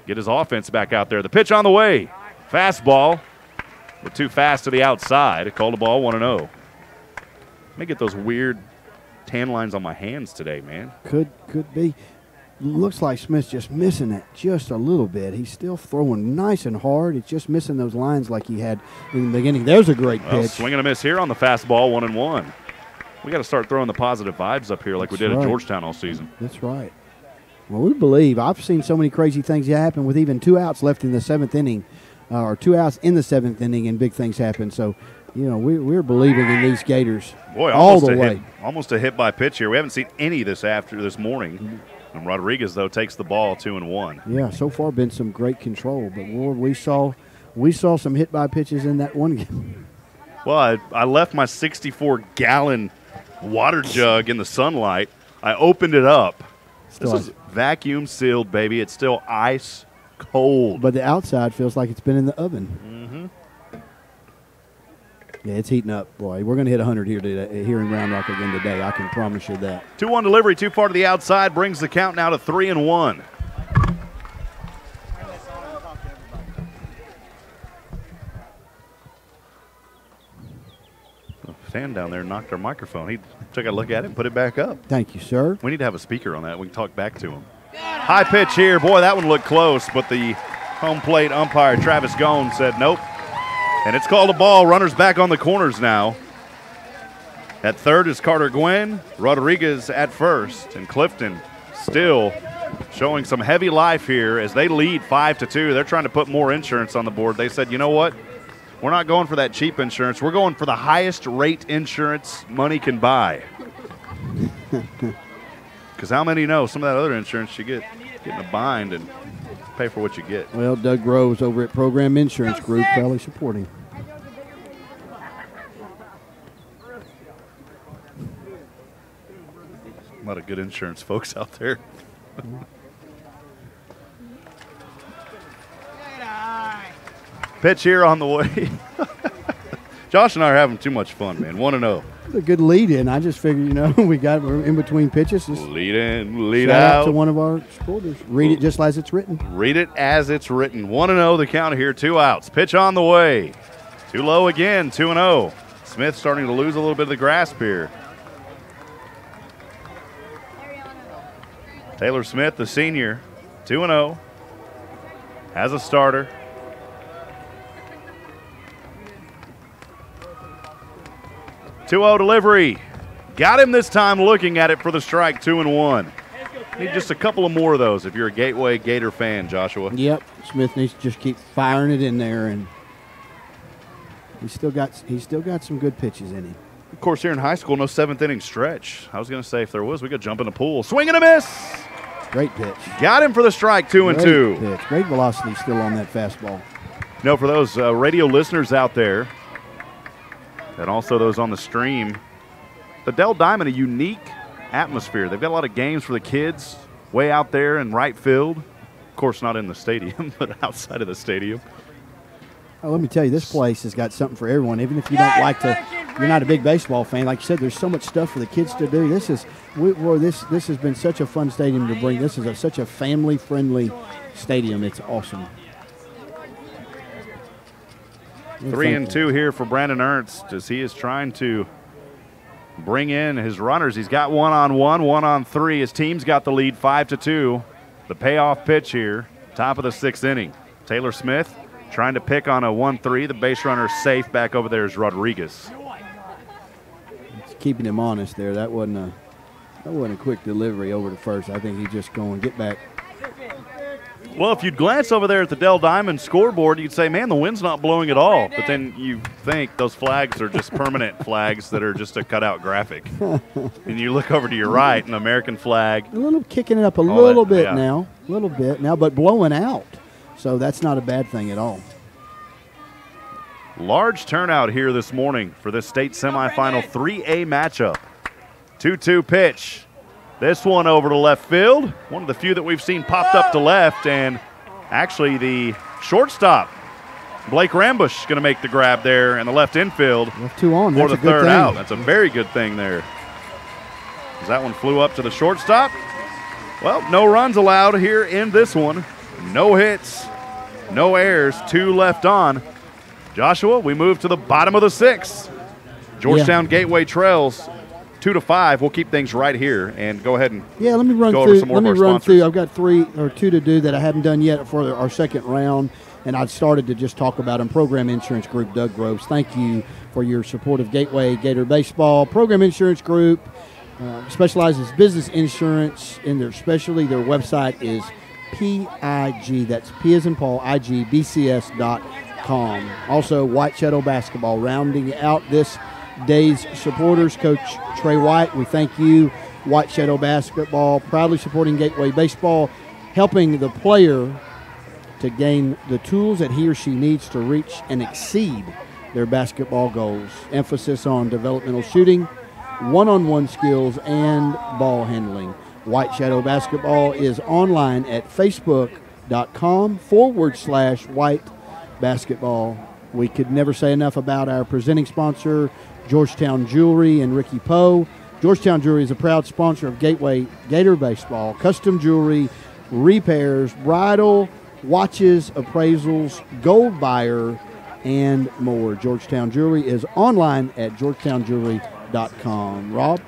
Get his offense back out there. The pitch on the way. Fastball, but too fast to the outside. It called a ball 1-0. Let me get those weird tan lines on my hands today, man. Could be. Looks like Smith's just missing it just a little bit. He's still throwing nice and hard. He's just missing those lines like he had in the beginning. There's a great pitch. Swing and a miss here on the fastball, 1-1. We got to start throwing the positive vibes up here like we did at Georgetown all season. That's right. Well, we believe. I've seen so many crazy things happen with even 2 outs left in the 7th inning, or 2 outs in the 7th inning, and big things happen. So, you know, we're believing in these Gators all the way. Almost a hit by pitch here. We haven't seen any this morning. And Rodriguez, though, takes the ball 2-1. Yeah, so far been some great control. But, Lord, we saw some hit by pitches in that one game. Well, I left my 64-gallon water jug in the sunlight. I opened it up. This is vacuum sealed, baby. It's still ice cold. But the outside feels like it's been in the oven. Yeah, it's heating up, boy. We're going to hit 100 here in Round Rock again today. I can promise you that. 2-1 delivery, too far to the outside, brings the count now to 3-1. Fan down there knocked our microphone. He took a look at it and put it back up. Thank you, sir. We need to have a speaker on that. We can talk back to him. High pitch here. Boy, that one looked close, but the home plate umpire, Travis Gone, said nope. And it's called a ball. Runners back on the corners now. At third is Carter Gwynn. Rodriguez at first. And Clifton still showing some heavy life here as they lead 5-2. They're trying to put more insurance on the board. They said, you know what? We're not going for that cheap insurance. We're going for the highest rate insurance money can buy. Because how many know some of that other insurance you get in a bind and pay for what you get? Well, Doug Groves over at Program Insurance Group probably supporting. A lot of good insurance folks out there. Pitch here on the way. Josh and I are having too much fun, man. 1-0. It's a good lead in. I just figured, we're in between pitches. Just lead in, lead shout out. out to one of our supporters. Read it just as it's written. Read it as it's written. 1-0 the count here, 2 outs. Pitch on the way. Too low again, 2-0. Smith starting to lose a little bit of the grasp here. Taylor Smith, the senior, 2-0. Has a starter. Two-0 delivery. Got him this time looking at it for the strike, 2-1. Need just a couple of more of those if you're a Gateway Gator fan, Joshua. Yep. Smith needs to just keep firing it in there, and he's still got some good pitches in him. Of course, here in high school, no 7th inning stretch. I was going to say if there was, we could jump in the pool. Swing and a miss. Great pitch. Got him for the strike, 2-2. Great pitch. Great velocity still on that fastball. For those radio listeners out there, and also those on the stream, the Dell Diamond, a unique atmosphere. They've got a lot of games for the kids way out there in right field. Of course, not in the stadium, but outside of the stadium. Oh, let me tell you, this place has got something for everyone. Even if you don't you're not a big baseball fan, like you said, there's so much stuff for the kids to do. This has been such a fun stadium to bring. This is such a family-friendly stadium. It's awesome. 3-2 here for Brandon Ernst as he is trying to bring in his runners. He's got 1-on-1, 1-on-3. His team's got the lead 5-2. The payoff pitch here, top of the 6th inning. Taylor Smith trying to pick on a 1-3. The base runner safe. Back over there is Rodriguez. It's keeping him honest there. That wasn't a quick delivery over to first. I think he's just going, get back. Well, if you'd glance over there at the Dell Diamond scoreboard, you'd say, man, the wind's not blowing at all. But then you think those flags are just permanent flags that are just a cutout graphic. And you look over to your right, an American flag. A little kicking it up a little bit now, but blowing out. So that's not a bad thing at all. Large turnout here this morning for this state semifinal 3A matchup. 2-2 pitch. This one over to left field. One of the few that we've seen popped up to left, and actually the shortstop, Blake Rambush, is going to make the grab there in the left infield. Left 2 on. For That's the a good third thing. out. That's a very good thing there. As that one flew up to the shortstop. Well, no runs allowed here in this one. No hits, no errors, 2 left on. Joshua, we move to the bottom of the 6th. Georgetown Gateway trails 2-5. We'll keep things right here and go ahead and let me run go through. over some more Let me of our run sponsors. through. I've got 3 or 2 to do that I haven't done yet for our second round, and I started to just talk about them. Program Insurance Group, Doug Groves. Thank you for your support of Gateway Gator Baseball. Program Insurance Group specializes business insurance in their specialty. Their website is PIG. That's P as in Paul, IGBCS.com. Also, White Shadow Basketball rounding out this day's supporters. Coach Trey White, we thank you. White Shadow Basketball, proudly supporting Gateway Baseball, helping the player to gain the tools that he or she needs to reach and exceed their basketball goals. Emphasis on developmental shooting, one-on-one skills, and ball handling. White Shadow Basketball is online at facebook.com/white basketball. We could never say enough about our presenting sponsor, Georgetown Jewelry and Ricky Poe. Georgetown Jewelry is a proud sponsor of Gateway Gator Baseball. Custom jewelry, repairs, bridal, watches, appraisals, gold buyer, and more. Georgetown Jewelry is online at georgetownjewelry.com. Rob?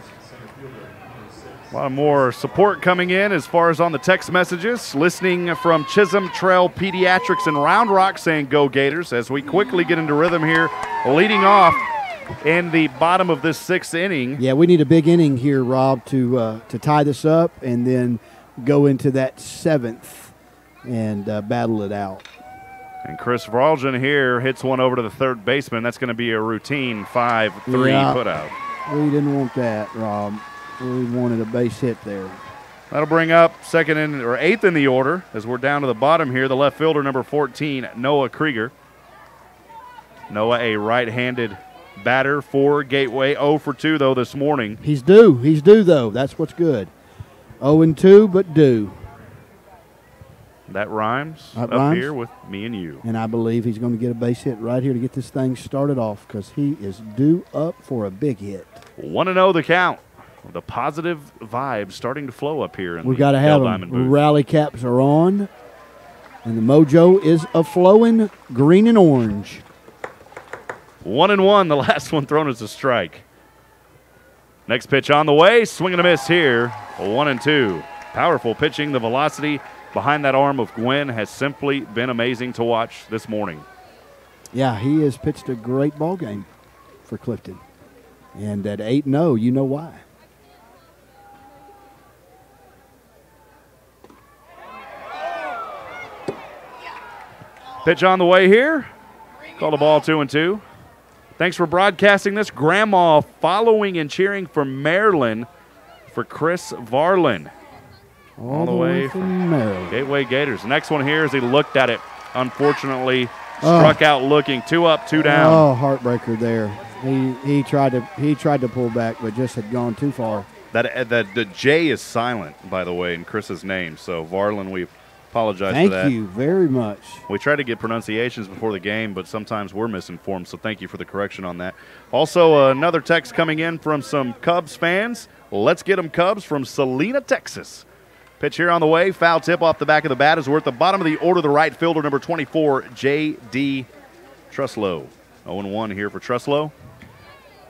A lot more support coming in as far as on the text messages. Listening from Chisholm Trail Pediatrics in Round Rock saying go Gators as we quickly get into rhythm here. Leading off in the bottom of this 6th inning. Yeah, we need a big inning here, Rob, to tie this up and then go into that 7th and battle it out. And Chris Varljan here hits one over to the third baseman. That's going to be a routine 5-3 putout. We didn't want that, Rob. We wanted a base hit there. That'll bring up 8th in the order as we're down to the bottom here. The left fielder, number 14, Noah Krieger. Noah, a right-handed batter for Gateway. 0 for 2, though, this morning. He's due. He's due, though. That's what's good. 0-2, but due. That rhymes here with me and you. And I believe he's going to get a base hit right here to get this thing started off because he is due up for a big hit. 1-0 the count. The positive vibes starting to flow up here. We've got to have them. Rally caps are on, and the mojo is a-flowing green and orange. 1-1, the last one thrown as a strike. Next pitch on the way, swing and a miss here. 1-2. Powerful pitching. The velocity behind that arm of Gwynn has simply been amazing to watch this morning. Yeah, he has pitched a great ball game for Clifton. And at 8-0, you know why. Pitch on the way here. Call the ball 2-2. Thanks for broadcasting this. Grandma following and cheering for Maryland for Chris Varlin. All the way from Maryland. Gateway Gators. The next one here as he looked at it, unfortunately, struck out looking. 2 up, 2 down. Oh, heartbreaker there. He tried to pull back, but just had gone too far. The J is silent, by the way, in Chris's name. So Varlin, we apologize for that. Thank you very much. We try to get pronunciations before the game, but sometimes we're misinformed, so thank you for the correction on that. Also, another text coming in from some Cubs fans. Let's get them Cubs from Salina, Texas. Pitch here on the way. Foul tip off the back of the bat as we're at the bottom of the order. The right fielder, number 24, J.D. Truslow. 0-1 here for Truslow.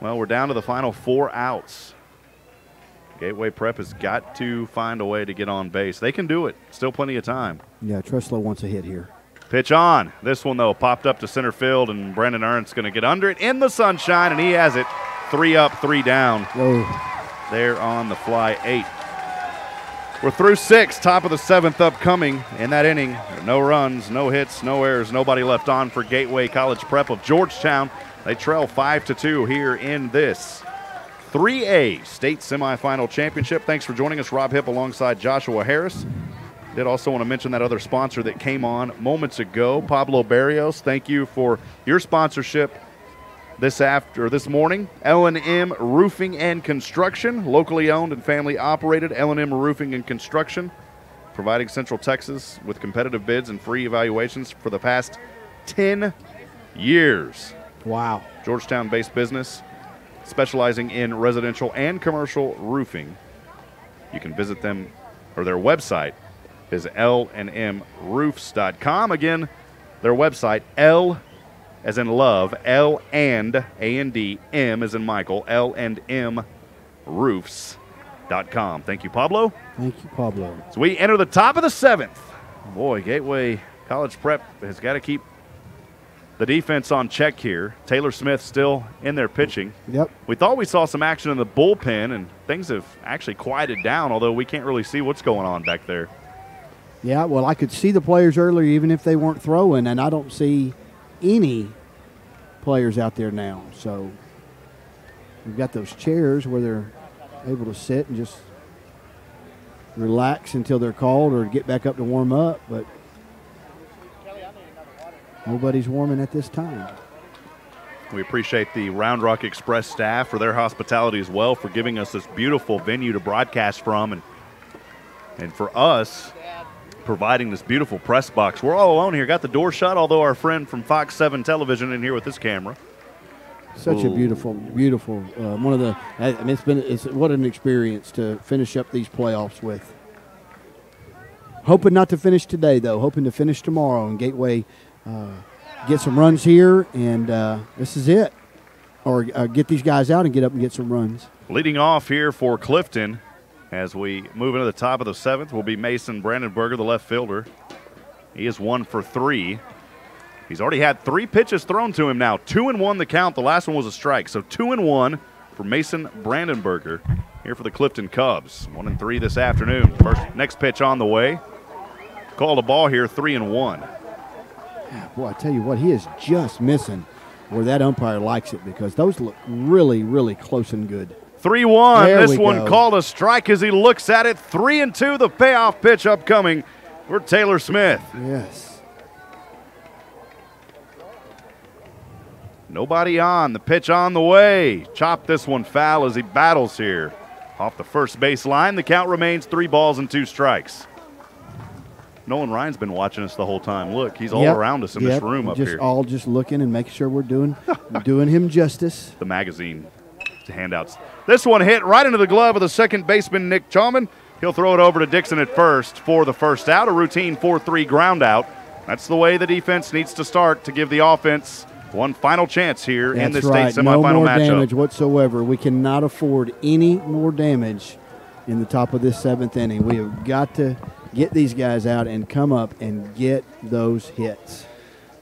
Well, we're down to the final 4 outs. Gateway Prep has got to find a way to get on base. They can do it. Still plenty of time. Yeah, Truslow wants a hit here. Pitch on. This one, though, popped up to center field, and Brandon Ernst's going to get under it in the sunshine, and he has it. 3 up, 3 down. Whoa. There on the fly 8. We're through 6, top of the 7th upcoming in that inning. No runs, no hits, no errors, nobody left on for Gateway College Prep of Georgetown. They trail 5-2 here in this 3A state semifinal championship. Thanks for joining us, Rob Hipp alongside Joshua Harris. Did also want to mention that other sponsor that came on moments ago, Pablo Barrios. Thank you for your sponsorship this morning, L&M Roofing and Construction, locally owned and family operated. L&M Roofing and Construction, providing Central Texas with competitive bids and free evaluations for the past 10 years. Wow. Georgetown-based business, specializing in residential and commercial roofing. You can visit them, or their website is lnmroofs.com. Again, their website, L as in love, L and A-N-D, M as in Michael, lnmroofs.com. Thank you, Pablo. Thank you, Pablo. So we enter the top of the 7th. Boy, Gateway College Prep has got to keep the defense on check here. Taylor Smith still in there pitching. Yep. We thought we saw some action in the bullpen, and things have actually quieted down, although we can't really see what's going on back there. Yeah, well, I could see the players earlier even if they weren't throwing, and I don't see any players out there now. So we've got those chairs where they're able to sit and just relax until they're called or get back up to warm up, but nobody's warming at this time. We appreciate the Round Rock Express staff for their hospitality as well, for giving us this beautiful venue to broadcast from, and for us providing this beautiful press box. We're all alone here. Got the door shut, although our friend from Fox 7 Television in here with his camera. Such a beautiful one of the. I mean, it's what an experience to finish up these playoffs with. Hoping not to finish today, though. Hoping to finish tomorrow, and Gateway get some runs here, and this is it. Or get these guys out and get up and get some runs. Leading off here for Clifton, as we move into the top of the 7th, will be Mason Brandenburger, the left fielder. He is 1 for 3. He's already had 3 pitches thrown to him now. 2-1 the count. The last one was a strike. So 2-1 for Mason Brandenburger here for the Clifton Cubs. 1-3 this afternoon. Next pitch on the way. Called a ball here, 3-1. Boy, I tell you what, he is just missing where that umpire likes it, because those look really, really close and good. 3-1. This one called a strike as he looks at it. 3-2, the payoff pitch upcoming for Taylor Smith. Yes. Nobody on. The pitch on the way. Chop this one foul as he battles here. Off the first base line, the count remains 3 balls and 2 strikes. Nolan Ryan's been watching us the whole time. Look, he's all around us in this room up here. All just looking and making sure we're doing him justice. The magazine handouts. This one hit right into the glove of the second baseman, Nick Chalman. He'll throw it over to Dixon at first for the first out, a routine 4-3 ground out. That's the way the defense needs to start to give the offense one final chance here in this state semifinal matchup. No more damage whatsoever. We cannot afford any more damage in the top of this 7th inning. We have got to get these guys out and come up and get those hits.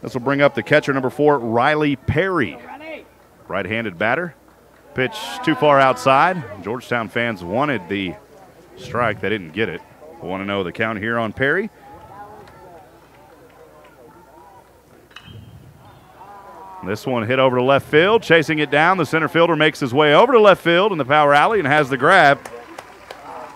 This will bring up the catcher, number 4, Riley Perry. Right-handed batter. Pitch too far outside. Georgetown fans wanted the strike. They didn't get it. 1-0 the count here on Perry. This one hit over to left field, chasing it down. The center fielder makes his way over to left field in the power alley and has the grab.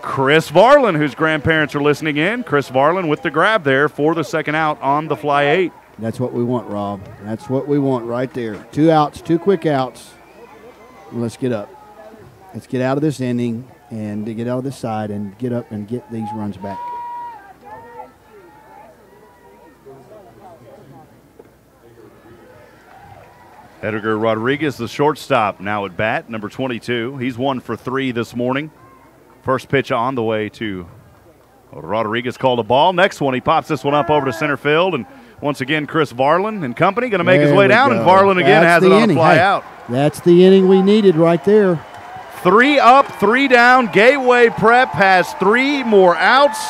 Chris Varlin, whose grandparents are listening in. Chris Varlin with the grab there for the second out on the fly 8. That's what we want, Rob. That's what we want right there. 2 outs, 2 quick outs. Let's get up. Let's get out of this inning and to get out of this side and get up and get these runs back. Edgar Rodriguez, the shortstop, now at bat, number 22. He's 1 for 3 this morning. First pitch on the way to Rodriguez, called a ball. Next one, he pops this one up over to center field, and once again, Chris Varlin and company going to make his way down, and Varlin again has it on a fly out. That's the inning we needed right there. 3 up, 3 down. Gateway Prep has 3 more outs.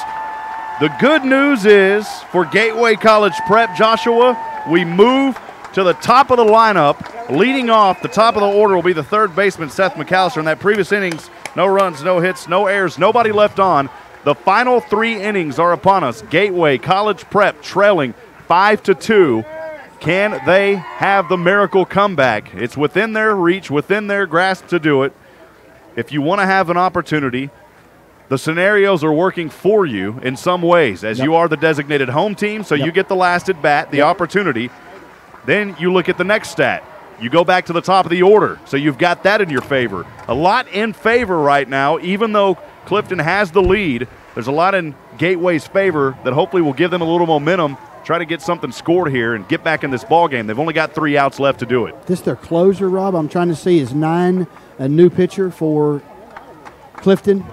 The good news is for Gateway College Prep, Joshua, we move to the top of the lineup. Leading off the top of the order will be the third baseman, Seth McAllister. In that previous innings, no runs, no hits, no errors, nobody left on. The final 3 innings are upon us. Gateway College Prep trailing 5-2. Can they have the miracle comeback? It's within their reach, within their grasp to do it. If you want to have an opportunity, the scenarios are working for you in some ways, as you are the designated home team, so you get the last at bat, the opportunity. Then you look at the next stat. you go back to the top of the order. So you've got that in your favor. A lot in favor right now, even though Clifton has the lead. There's a lot in Gateway's favor that hopefully will give them a little momentum, try to get something scored here and get back in this ball game. They've only got 3 outs left to do it. This their closer, Rob. I'm trying to see, is 9 a new pitcher for Clifton?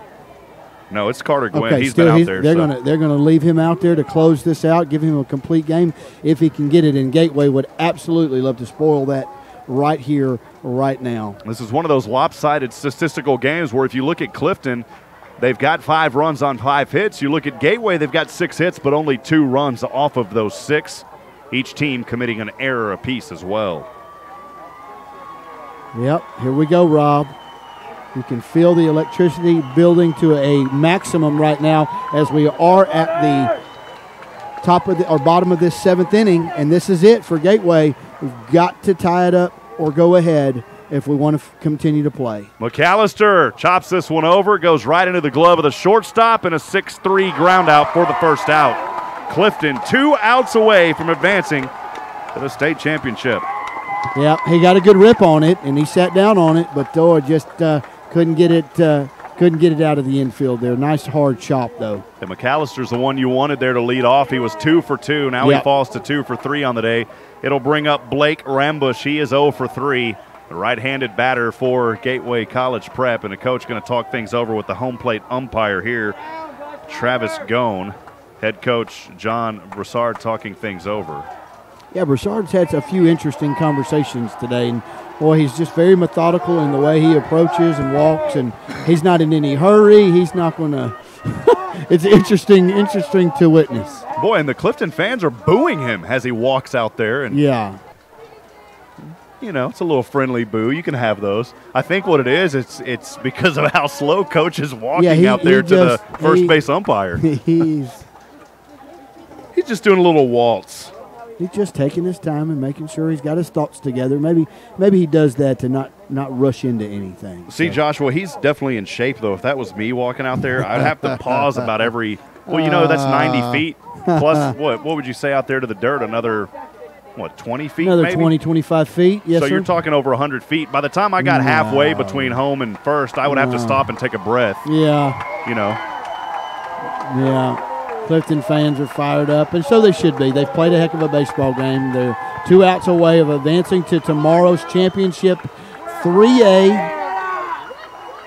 No, it's Carter Gwynn. Okay, he's been out there. They're gonna leave him out there to close this out, give him a complete game if he can get it. And Gateway would absolutely love to spoil that right here, right now. This is one of those lopsided statistical games where if you look at Clifton, they've got 5 runs on 5 hits. You look at Gateway, they've got 6 hits, but only 2 runs off of those 6. Each team committing an error apiece as well. Yep, here we go, Rob. You can feel the electricity building to a maximum right now as we are at the top of or bottom of this 7th inning, and this is it for Gateway. We've got to tie it up or go ahead if we want to continue to play. McAllister chops this one over, goes right into the glove of the shortstop, and a 6-3 ground out for the first out. Clifton 2 outs away from advancing to the state championship. Yeah, he got a good rip on it, and he sat down on it, but just couldn't get it out of the infield there. Nice hard chop, though. And McAllister's the one you wanted there to lead off. He was 2 for 2. Now he falls to 2 for 3 on the day. It'll bring up Blake Rambush. He is 0 for 3. The right-handed batter for Gateway College Prep, and the coach going to talk things over with the home plate umpire here, Travis Gone. Head coach John Broussard talking things over. Yeah, Broussard's had a few interesting conversations today, and boy, he's just very methodical in the way he approaches and walks, and he's not in any hurry. He's not going to – it's interesting to witness. Boy, and the Clifton fans are booing him as he walks out there. And yeah. You know, it's a little friendly boo. You can have those. I think what it is, it's because of how slow coach is walking out there to the first base umpire. He's just doing a little waltz. He's just taking his time and making sure he's got his thoughts together. Maybe he does that to not rush into anything. See, Joshua, he's definitely in shape, though. If that was me walking out there, I'd have to pause about every – well, you know, that's 90 feet. Plus, what would you say out there to the dirt? Another, 20 feet Another maybe? 20, 25 feet, yes, So sir. you're talking over 100 feet. By the time I got halfway between home and first, I would have to stop and take a breath. Yeah. You know. Yeah. Clifton fans are fired up, and so they should be. They've played a heck of a baseball game. They're 2 outs away of advancing to tomorrow's championship 3A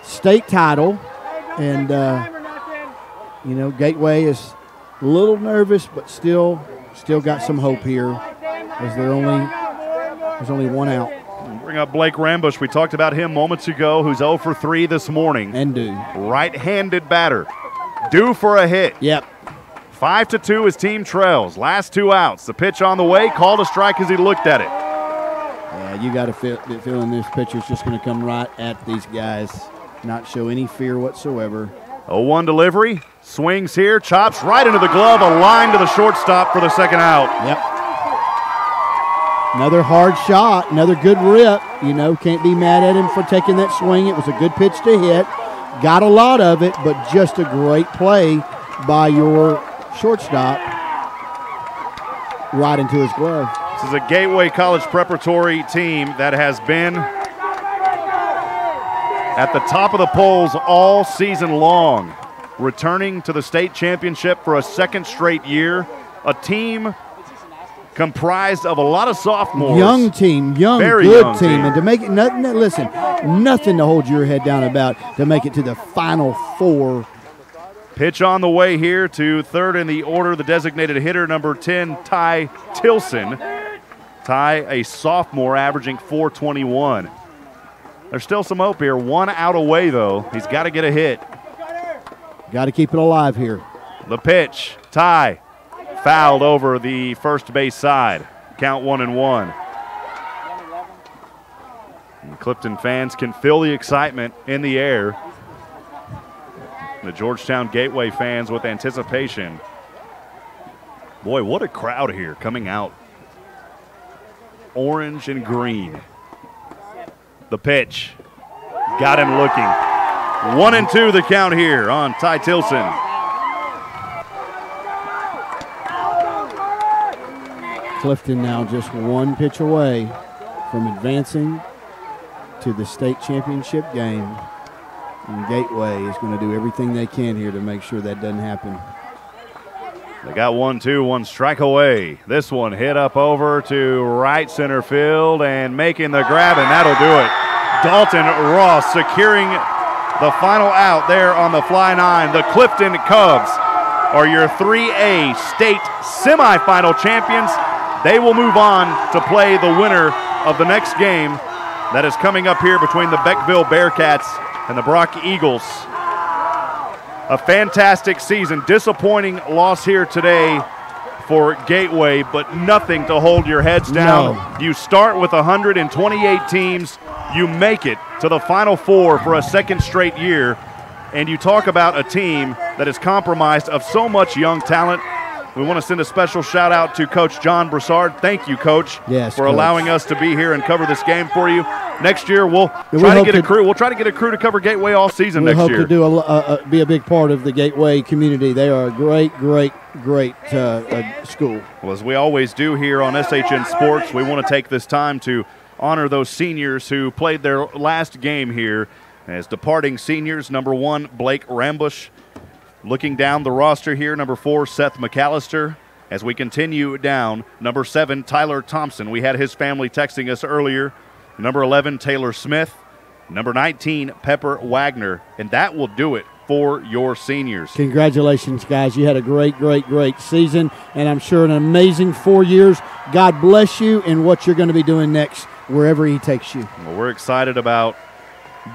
state title. And, Gateway is a little nervous, but still got some hope here as there's only 1 out. Bring up Blake Rambush. We talked about him moments ago, who's 0 for 3 this morning. And due. Right-handed batter. Due for a hit. Yep. 5-2 his team trails. Last 2 outs. The pitch on the way. Called a strike as he looked at it. Yeah, you got to feeling this pitcher's just going to come right at these guys. Not show any fear whatsoever. 0-1 delivery. Swings here. Chops right into the glove. A line to the shortstop for the second out. Yep. Another hard shot. Another good rip. Can't be mad at him for taking that swing. It was a good pitch to hit. Got a lot of it, but just a great play by your shortstop right into his glove. This is a Gateway College preparatory team that has been at the top of the polls all season long, returning to the state championship for a 2nd straight year. A team comprised of a lot of sophomores. Young team, Very good young team. And to make it, nothing to hold your head down about to make it to the Final Four. Pitch on the way here to third in the order, the designated hitter, number 10, Ty Tilson. Ty, a sophomore, averaging .421. There's still some hope here. 1 out away, though. He's got to get a hit. Got to keep it alive here. The pitch, Ty, fouled over the first base side. Count 1-1. And Clifton fans can feel the excitement in the air. The Georgetown Gateway fans with anticipation. Boy, what a crowd here coming out. Orange and green. The pitch. Got him looking. 1-2 the count here on Ty Tilson. Clifton now just 1 pitch away from advancing to the state championship game. And Gateway is going to do everything they can here to make sure that doesn't happen. They got 1-2, one strike away. This one hit up over to right center field and making the grab, and that'll do it. Dalton Ross securing the final out there on the fly 9. The Clifton Cubs are your 3A state semifinal champions. They will move on to play the winner of the next game that is coming up here between the Beckville Bearcats and the Brock Eagles. A fantastic season. Disappointing loss here today for Gateway, but nothing to hold your heads down. No. You start with 128 teams. You make it to the Final Four for a second straight year, and you talk about a team that is compromised of so much young talent. We want to send a special shout out to Coach John Broussard. Thank you, Coach, for allowing us to be here and cover this game for you. Next year, we'll try to get a crew. We'll try to get a crew to cover Gateway all season next year. We hope to be a big part of the Gateway community. They are a great school. Well, as we always do here on SHN Sports, we want to take this time to honor those seniors who played their last game here. As departing seniors, number 1, Blake Rambush. Looking down the roster here, number 4, Seth McAllister. As we continue down, number 7, Tyler Thompson. We had his family texting us earlier. Number 11, Taylor Smith. Number 19, Pepper Wagner. And that will do it for your seniors. Congratulations, guys. You had a great season, and I'm sure an amazing 4 years. God bless you in what you're going to be doing next, wherever he takes you. Well, we're excited about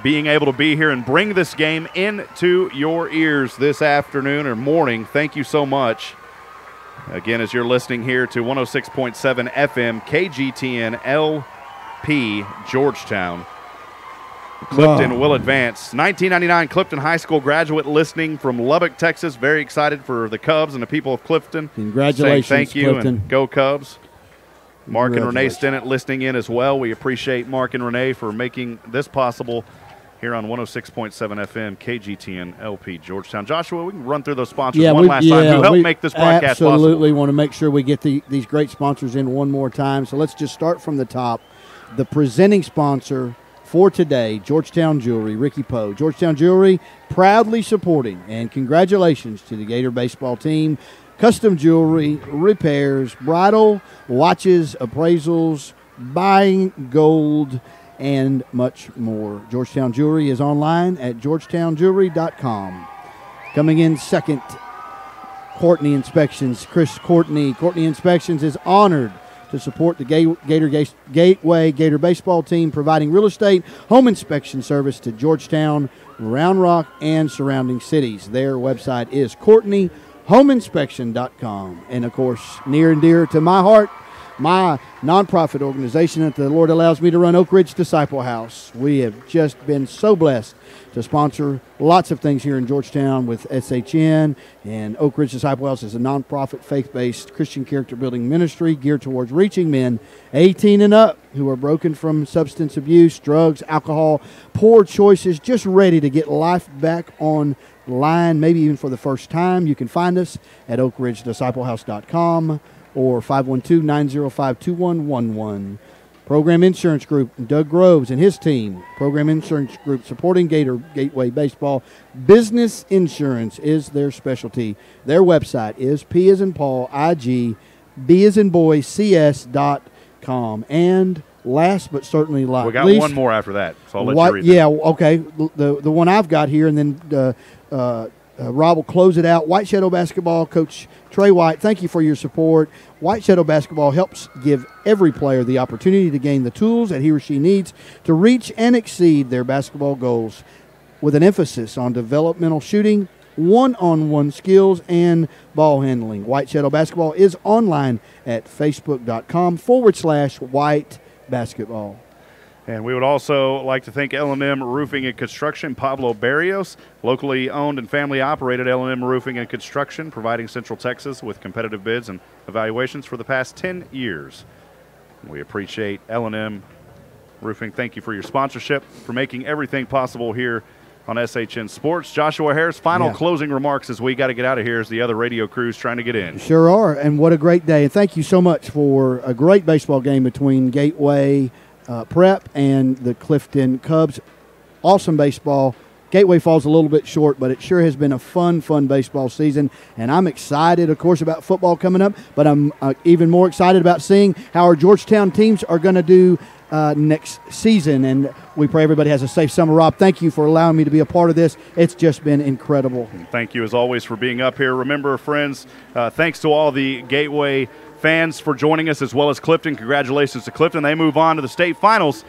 being able to be here and bring this game into your ears this afternoon or morning. Thank you so much. Again, as you're listening here to 106.7 FM, KGTN LP, Georgetown. Clifton will advance. 1999 Clifton High School graduate listening from Lubbock, Texas. Very excited for the Cubs and the people of Clifton. Congratulations, saying thank you, Clifton. and go Cubs. Mark and Renee Stennett listening in as well. We appreciate Mark and Renee for making this possible here on 106.7 FM, KGTN LP, Georgetown. Joshua, we can run through those sponsors one last time who helped make this broadcast possible. Absolutely want to make sure we get these great sponsors in one more time. So let's just start from the top. The presenting sponsor for today, Georgetown Jewelry, Ricky Poe. Georgetown Jewelry proudly supporting, and congratulations to the Gator baseball team. Custom jewelry, repairs, bridal, watches, appraisals, buying gold, and much more. Georgetown Jewelry is online at georgetownjewelry.com. Coming in second, Courtney Inspections. Chris Courtney. Courtney Inspections is honored to support the Gateway Gator baseball team, providing real estate home inspection service to Georgetown, Round Rock, and surrounding cities. Their website is CourtneyHomeInspection.com. And, of course, near and dear to my heart, my nonprofit organization that the Lord allows me to run, Oak Ridge Disciple House. We have just been so blessed to sponsor lots of things here in Georgetown with SHN, and Oak Ridge Disciple House is a nonprofit, faith-based Christian character building ministry geared towards reaching men 18 and up who are broken from substance abuse, drugs, alcohol, poor choices, just ready to get life back on line, maybe even for the first time. You can find us at oakridgedisciplehouse.com or 512-905-2111. Program Insurance Group, Doug Groves and his team. Program Insurance Group supporting Gateway Baseball. Business insurance is their specialty. Their website is P as in Paul, IG, B as in boy, CS.com. And last but certainly not least. We got one more after that, so I'll let you read that. Yeah, okay. The one I've got here, and then Rob will close it out. White Shadow Basketball, Coach Trey White, thank you for your support. White Shadow Basketball helps give every player the opportunity to gain the tools that he or she needs to reach and exceed their basketball goals, with an emphasis on developmental shooting, one-on-one skills, and ball handling. White Shadow Basketball is online at facebook.com/White Basketball. And we would also like to thank L&M Roofing and Construction, Pablo Barrios, locally owned and family operated L&M Roofing and Construction, providing Central Texas with competitive bids and evaluations for the past 10 years. We appreciate L&M Roofing. Thank you for your sponsorship, for making everything possible here on SHN Sports. Joshua Harris, final closing remarks as we got to get out of here as the other radio crews trying to get in. Sure are, and what a great day. And thank you so much for a great baseball game between Gateway Prep and the Clifton Cubs. Awesome baseball. Gateway falls a little bit short, but it sure has been a fun baseball season, and I'm excited, of course, about football coming up, but I'm even more excited about seeing how our Georgetown teams are going to do next season, and we pray everybody has a safe summer. Rob, thank you for allowing me to be a part of this. It's just been incredible. Thank you, as always, for being up here. Remember, friends, thanks to all the Gateway fans for joining us, as well as Clifton. Congratulations to Clifton. They move on to the state finals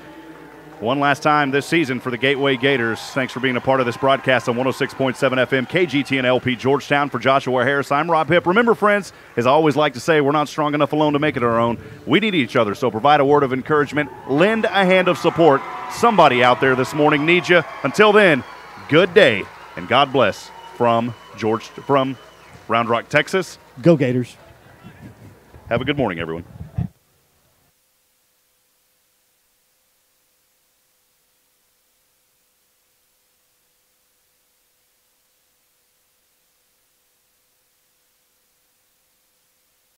one last time this season for the Gateway Gators. Thanks for being a part of this broadcast on 106.7 FM, KGTN LP Georgetown. For Joshua Harris, I'm Rob Hipp. Remember, friends, as I always like to say, we're not strong enough alone to make it our own. We need each other, so provide a word of encouragement. Lend a hand of support. Somebody out there this morning needs you. Until then, good day, and God bless from Round Rock, Texas. Go Gators. Have a good morning, everyone.